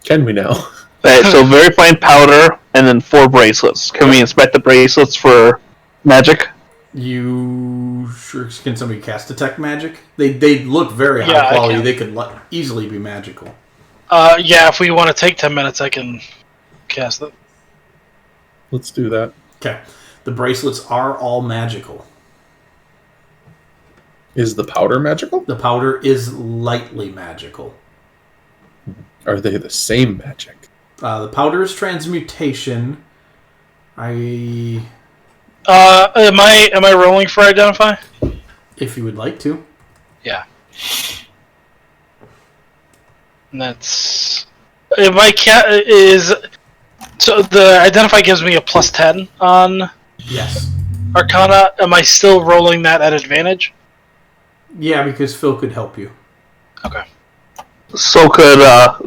[SPEAKER 5] Can we now?
[SPEAKER 4] Right, so very fine powder, and then 4 bracelets. Can we inspect the bracelets for magic?
[SPEAKER 1] You sure can somebody cast detect magic? They look very high
[SPEAKER 3] Yeah, I
[SPEAKER 1] quality.
[SPEAKER 3] can.
[SPEAKER 1] They could easily be magical.
[SPEAKER 3] Yeah, if we want to take 10 minutes, I can cast it.
[SPEAKER 5] Let's do that.
[SPEAKER 1] Okay. The bracelets are all magical.
[SPEAKER 5] Is the powder magical?
[SPEAKER 1] The powder is lightly magical.
[SPEAKER 5] Are they the same magic?
[SPEAKER 1] The powder is transmutation. Am
[SPEAKER 3] I rolling for identify?
[SPEAKER 1] if you would like to.
[SPEAKER 3] Yeah. And that's if my cat is so the identify gives me a +10 on
[SPEAKER 1] Yes.
[SPEAKER 3] Arcana. Am I still rolling that at advantage?
[SPEAKER 1] Yeah, because Phil could help you.
[SPEAKER 3] Okay.
[SPEAKER 4] So could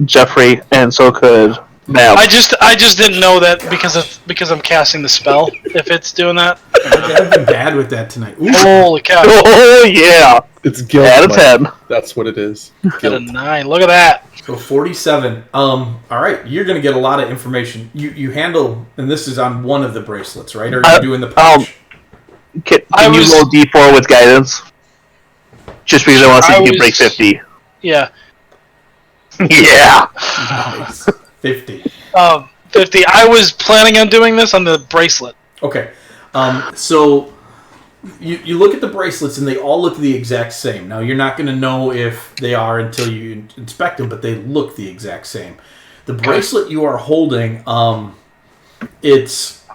[SPEAKER 4] Jeffrey, and so could Mab.
[SPEAKER 3] I just didn't know that because I'm casting the spell. If it's doing that.
[SPEAKER 1] I've been bad with that tonight. Ooh.
[SPEAKER 3] Holy cow!
[SPEAKER 4] Oh yeah!
[SPEAKER 5] It's guilt.
[SPEAKER 4] Out of
[SPEAKER 5] Mike.
[SPEAKER 4] 10.
[SPEAKER 5] That's what it is.
[SPEAKER 3] Get a
[SPEAKER 5] Guilt.
[SPEAKER 3] 9. Look at that.
[SPEAKER 1] So 47. All right, you're going to get a lot of information. You handle, and this is on one of the bracelets, right? Or are you doing the pouch?
[SPEAKER 4] Can
[SPEAKER 3] I
[SPEAKER 4] you
[SPEAKER 3] was-
[SPEAKER 4] roll D4 with guidance? Just because I want to see if you can break 50.
[SPEAKER 3] Yeah.
[SPEAKER 4] Yeah!
[SPEAKER 1] Nice. 50.
[SPEAKER 3] 50. I was planning on doing this on the bracelet.
[SPEAKER 1] Okay. So you look at the bracelets and they all look the exact same. Now you're not going to know if they are until you inspect them, but they look the exact same. The bracelet you are holding, it's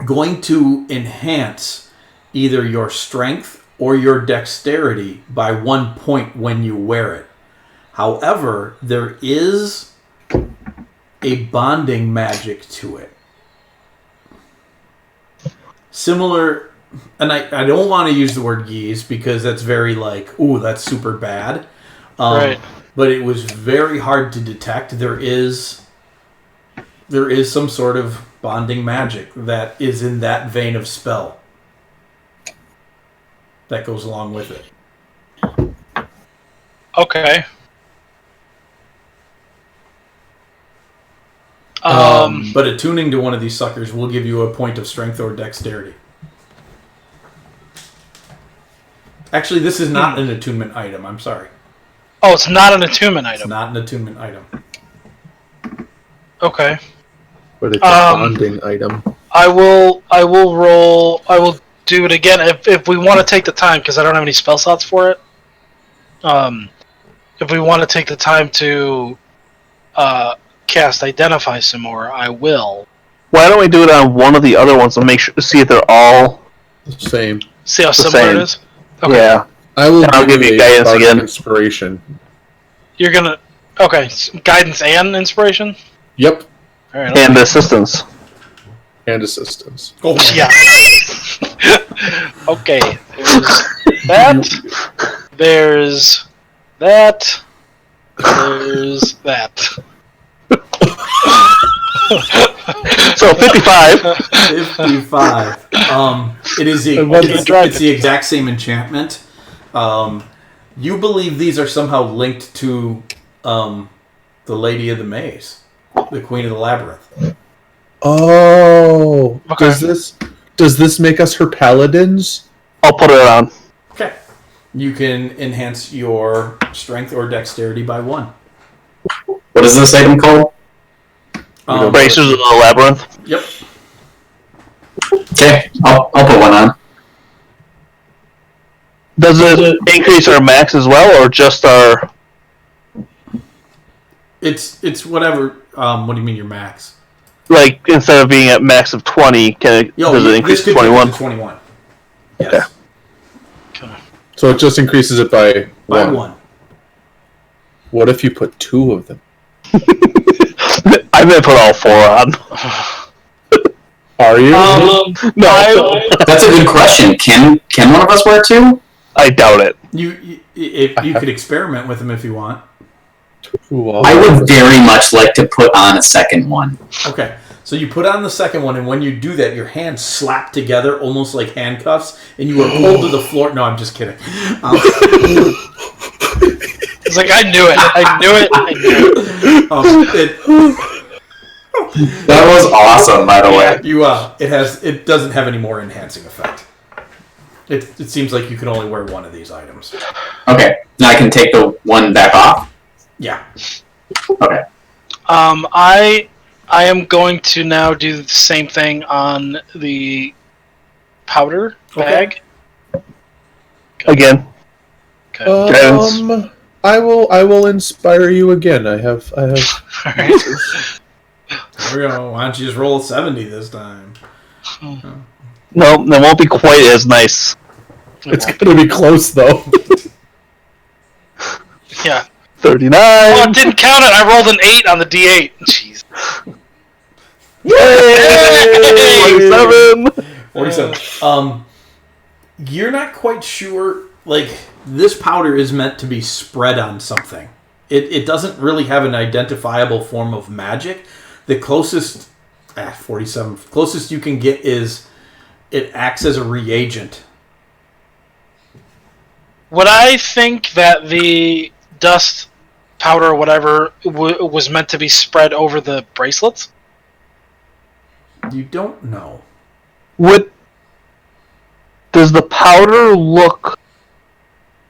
[SPEAKER 1] going to enhance either your strength or your dexterity by 1 point when you wear it. However, there is a bonding magic to it. Similar, and I don't want to use the word geese because that's very like, ooh, that's super bad.
[SPEAKER 3] Right.
[SPEAKER 1] But it was very hard to detect. There is some sort of bonding magic that is in that vein of spell that goes along with it.
[SPEAKER 3] Okay.
[SPEAKER 1] But attuning to one of these suckers will give you a point of strength or dexterity. Actually, this is not an attunement item. I'm sorry.
[SPEAKER 3] Oh, it's not an attunement
[SPEAKER 1] It's
[SPEAKER 3] item.
[SPEAKER 1] not an attunement item.
[SPEAKER 3] Okay.
[SPEAKER 5] But it's a bonding item.
[SPEAKER 3] I will roll. I will do it again if we want to take the time because I don't have any spell slots for it. If we want to take the time to cast identify some more, I will.
[SPEAKER 4] Why don't we do it on one of the other ones and see if they're all
[SPEAKER 5] The same.
[SPEAKER 3] See how
[SPEAKER 4] The
[SPEAKER 3] similar
[SPEAKER 4] same.
[SPEAKER 3] it is. Okay.
[SPEAKER 4] Yeah.
[SPEAKER 5] I will
[SPEAKER 4] I'll give you
[SPEAKER 5] a
[SPEAKER 4] guidance
[SPEAKER 5] bardic
[SPEAKER 4] again.
[SPEAKER 5] Inspiration.
[SPEAKER 3] You're gonna. Okay. Guidance and inspiration.
[SPEAKER 5] Yep.
[SPEAKER 3] All right.
[SPEAKER 4] And assistance.
[SPEAKER 5] And assistance.
[SPEAKER 1] Oh my
[SPEAKER 3] Yeah. Okay. There's that. There's that. There's that.
[SPEAKER 4] So 55.
[SPEAKER 1] 55. It is
[SPEAKER 5] And what's the
[SPEAKER 1] it's the exact same enchantment. You believe these are somehow linked to the Lady of the Maze, the Queen of the Labyrinth.
[SPEAKER 5] Oh.
[SPEAKER 3] Okay.
[SPEAKER 5] Does this make us her paladins?
[SPEAKER 4] I'll put it on.
[SPEAKER 1] Okay. You can enhance your strength or dexterity by 1.
[SPEAKER 2] What is this item called?
[SPEAKER 4] Bracers of the Labyrinth.
[SPEAKER 1] Yep.
[SPEAKER 2] Okay, I'll put one on.
[SPEAKER 4] Does it increase our max as well, or just our...
[SPEAKER 1] It's whatever. What do you mean your max?
[SPEAKER 4] Like, instead of being at max of 20, does it increase to 21?
[SPEAKER 1] 21. Yes.
[SPEAKER 5] So it just increases it by
[SPEAKER 1] By
[SPEAKER 5] one.
[SPEAKER 1] 1.
[SPEAKER 5] What if you put 2 of them?
[SPEAKER 4] I I'm gonna put all 4 on.
[SPEAKER 5] Are you?
[SPEAKER 4] No,
[SPEAKER 2] That's a good question. Can one of us wear 2?
[SPEAKER 4] I doubt it.
[SPEAKER 1] You could experiment with them if you want.
[SPEAKER 2] I would very much like to put on a second one.
[SPEAKER 1] Okay, so you put on the second one, and when you do that, your hands slap together almost like handcuffs, and you are pulled to the floor. No, I'm just kidding.
[SPEAKER 3] It's like, I knew it.
[SPEAKER 2] That was awesome, by the way.
[SPEAKER 1] It doesn't have any more enhancing effect. It seems like you can only wear one of these items.
[SPEAKER 2] Okay, now I can take the one back off.
[SPEAKER 1] Yeah.
[SPEAKER 2] Okay.
[SPEAKER 3] I am going to now do the same thing on the powder bag.
[SPEAKER 4] Again.
[SPEAKER 3] Okay.
[SPEAKER 5] I will inspire you again. I have.
[SPEAKER 3] All right.
[SPEAKER 1] There we go. Why don't you just roll a 70 this time?
[SPEAKER 4] No, that won't be quite as nice.
[SPEAKER 5] It's gonna be close though.
[SPEAKER 3] Yeah.
[SPEAKER 4] 39.
[SPEAKER 3] Oh, it didn't count it. I rolled an 8 on the D8. Jeez.
[SPEAKER 4] Yay!
[SPEAKER 1] 47. You're not quite sure. Like, this powder is meant to be spread on something. It doesn't really have an identifiable form of magic. The closest 47. Closest you can get is it acts as a reagent.
[SPEAKER 3] Would I think that the dust powder or whatever was meant to be spread over the bracelets?
[SPEAKER 1] You don't know.
[SPEAKER 4] Does the powder look...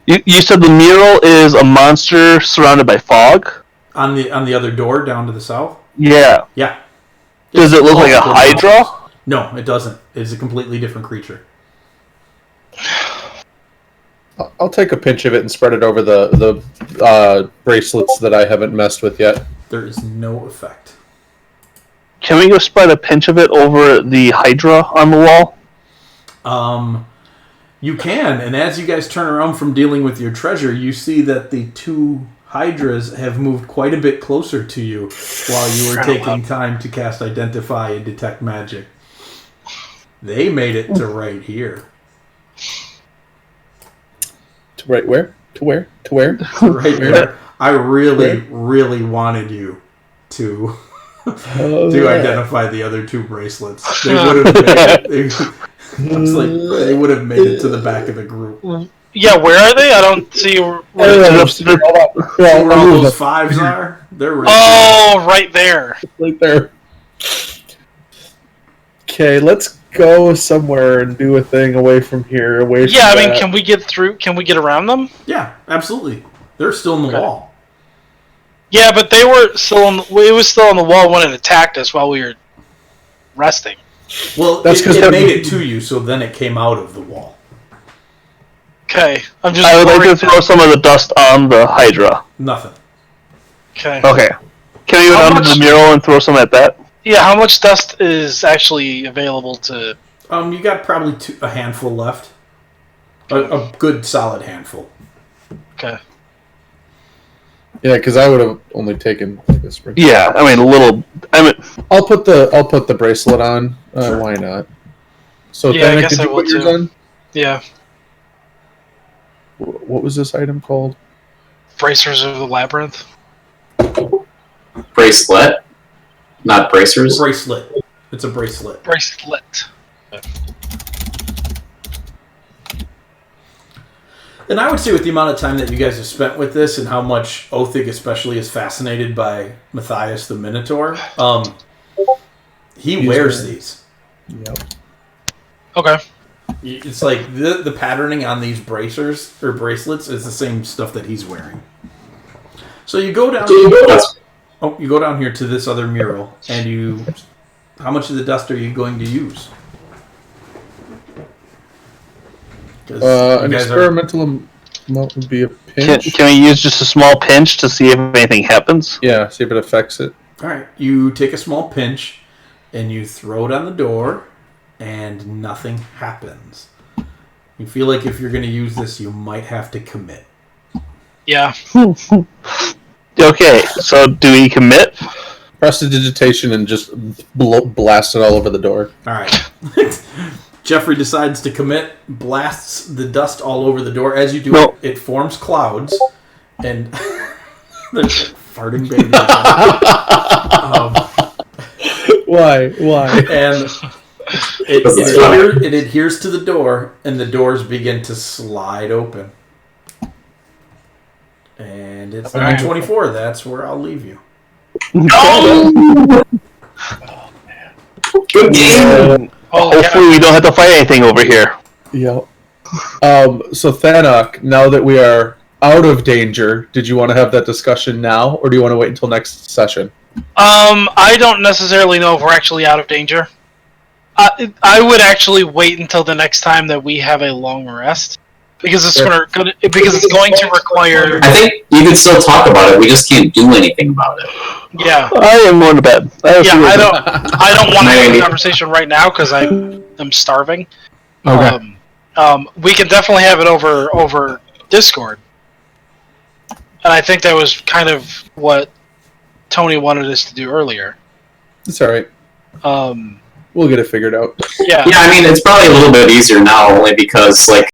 [SPEAKER 4] You said the mural is a monster surrounded by fog?
[SPEAKER 1] On the other door down to the south?
[SPEAKER 4] Yeah.
[SPEAKER 1] Yeah.
[SPEAKER 4] Does it look like a hydra?
[SPEAKER 1] No, it doesn't. It's a completely different creature.
[SPEAKER 5] I'll take a pinch of it and spread it over the bracelets that I haven't messed with yet.
[SPEAKER 1] There is no effect.
[SPEAKER 4] Can we go spread a pinch of it over the hydra on the wall?
[SPEAKER 1] You can, and as you guys turn around from dealing with your treasure, you see that the 2 hydras have moved quite a bit closer to you while you were taking time to cast Identify and Detect Magic. They made it to right here.
[SPEAKER 5] To right where? To where? To where?
[SPEAKER 1] Right here. I really wanted you to identify the other 2 bracelets. They would have made it. Looks like they would have made it to the back of the group.
[SPEAKER 3] Yeah, where are they? I don't see where
[SPEAKER 1] those 5s are. They're right
[SPEAKER 3] right there.
[SPEAKER 5] Right there. Okay, let's go somewhere and do a thing away from here. Away from
[SPEAKER 3] I mean,
[SPEAKER 5] that.
[SPEAKER 3] can we get through? Can we get around them?
[SPEAKER 1] Yeah, absolutely. They're still in the wall.
[SPEAKER 3] Yeah, but they were still on. It was still on the wall when it attacked us while we were resting.
[SPEAKER 1] Well,
[SPEAKER 5] That's
[SPEAKER 1] it made it to you, so then it came out of the wall.
[SPEAKER 3] Okay, I'm just.
[SPEAKER 4] I would like to throw some of the dust on the hydra.
[SPEAKER 1] Nothing.
[SPEAKER 3] Okay.
[SPEAKER 4] Okay. Can we go
[SPEAKER 3] How
[SPEAKER 4] down to
[SPEAKER 3] much-
[SPEAKER 4] the mural and throw some at that?
[SPEAKER 3] Yeah, how much dust is actually available to?
[SPEAKER 1] You got probably a handful left. A good solid handful.
[SPEAKER 3] Okay.
[SPEAKER 5] Yeah, because I would have only taken like a spring.
[SPEAKER 4] Yeah, I mean a little.
[SPEAKER 5] I'll put the bracelet on. Why not? So
[SPEAKER 3] Yeah, I
[SPEAKER 5] Thanik,
[SPEAKER 3] guess
[SPEAKER 5] did
[SPEAKER 3] I
[SPEAKER 5] you
[SPEAKER 3] will
[SPEAKER 5] put yours
[SPEAKER 3] too.
[SPEAKER 5] on?
[SPEAKER 3] Yeah.
[SPEAKER 5] What was this item called?
[SPEAKER 3] Bracers of the Labyrinth.
[SPEAKER 2] Bracelet, not bracers.
[SPEAKER 1] Bracelet. It's a bracelet.
[SPEAKER 3] Bracelet.
[SPEAKER 1] And I would say with the amount of time that you guys have spent with this and how much Othig especially is fascinated by Matthias the Minotaur, he wears these.
[SPEAKER 5] Yep.
[SPEAKER 3] Okay.
[SPEAKER 1] It's like the patterning on these bracers or bracelets is the same stuff that he's wearing. So you go down. You go down here to this other mural, and you. How much of the dust are you going to use?
[SPEAKER 5] An experimental amount would be a pinch.
[SPEAKER 4] Can we use just a small pinch to see if anything happens?
[SPEAKER 5] Yeah, see if it affects it.
[SPEAKER 1] All right, you take a small pinch, and you throw it on the door, and nothing happens. You feel like if you're going to use this, you might have to commit.
[SPEAKER 3] Yeah.
[SPEAKER 4] Okay, so do we commit?
[SPEAKER 5] Prestidigitation and just blast it all over the door.
[SPEAKER 1] All right. Jeffrey decides to commit, blasts the dust all over the door. As you do it forms clouds, and there's farting babies.
[SPEAKER 5] Why?
[SPEAKER 1] And it adheres to the door, and the doors begin to slide open. And it's 9:24. That's where I'll leave you.
[SPEAKER 3] No!
[SPEAKER 2] Good game.
[SPEAKER 4] Hopefully we don't have to fight anything over here.
[SPEAKER 5] Yep. So Thanok, now that we are out of danger, did you want to have that discussion now, or do you want to wait until next session?
[SPEAKER 3] I don't necessarily know if we're actually out of danger. I would actually wait until the next time that we have a long rest, because it's going to require.
[SPEAKER 2] I think you can still talk about it. We just can't do anything about it.
[SPEAKER 3] Yeah.
[SPEAKER 4] I am going to bed.
[SPEAKER 3] I don't want to have a conversation right now because I'm starving.
[SPEAKER 5] Okay.
[SPEAKER 3] We can definitely have it over Discord, and I think that was kind of what Tony wanted us to do earlier.
[SPEAKER 5] It's all right. We'll get it figured out.
[SPEAKER 3] Yeah.
[SPEAKER 2] Yeah, I mean, it's probably a little bit easier now, only because, like,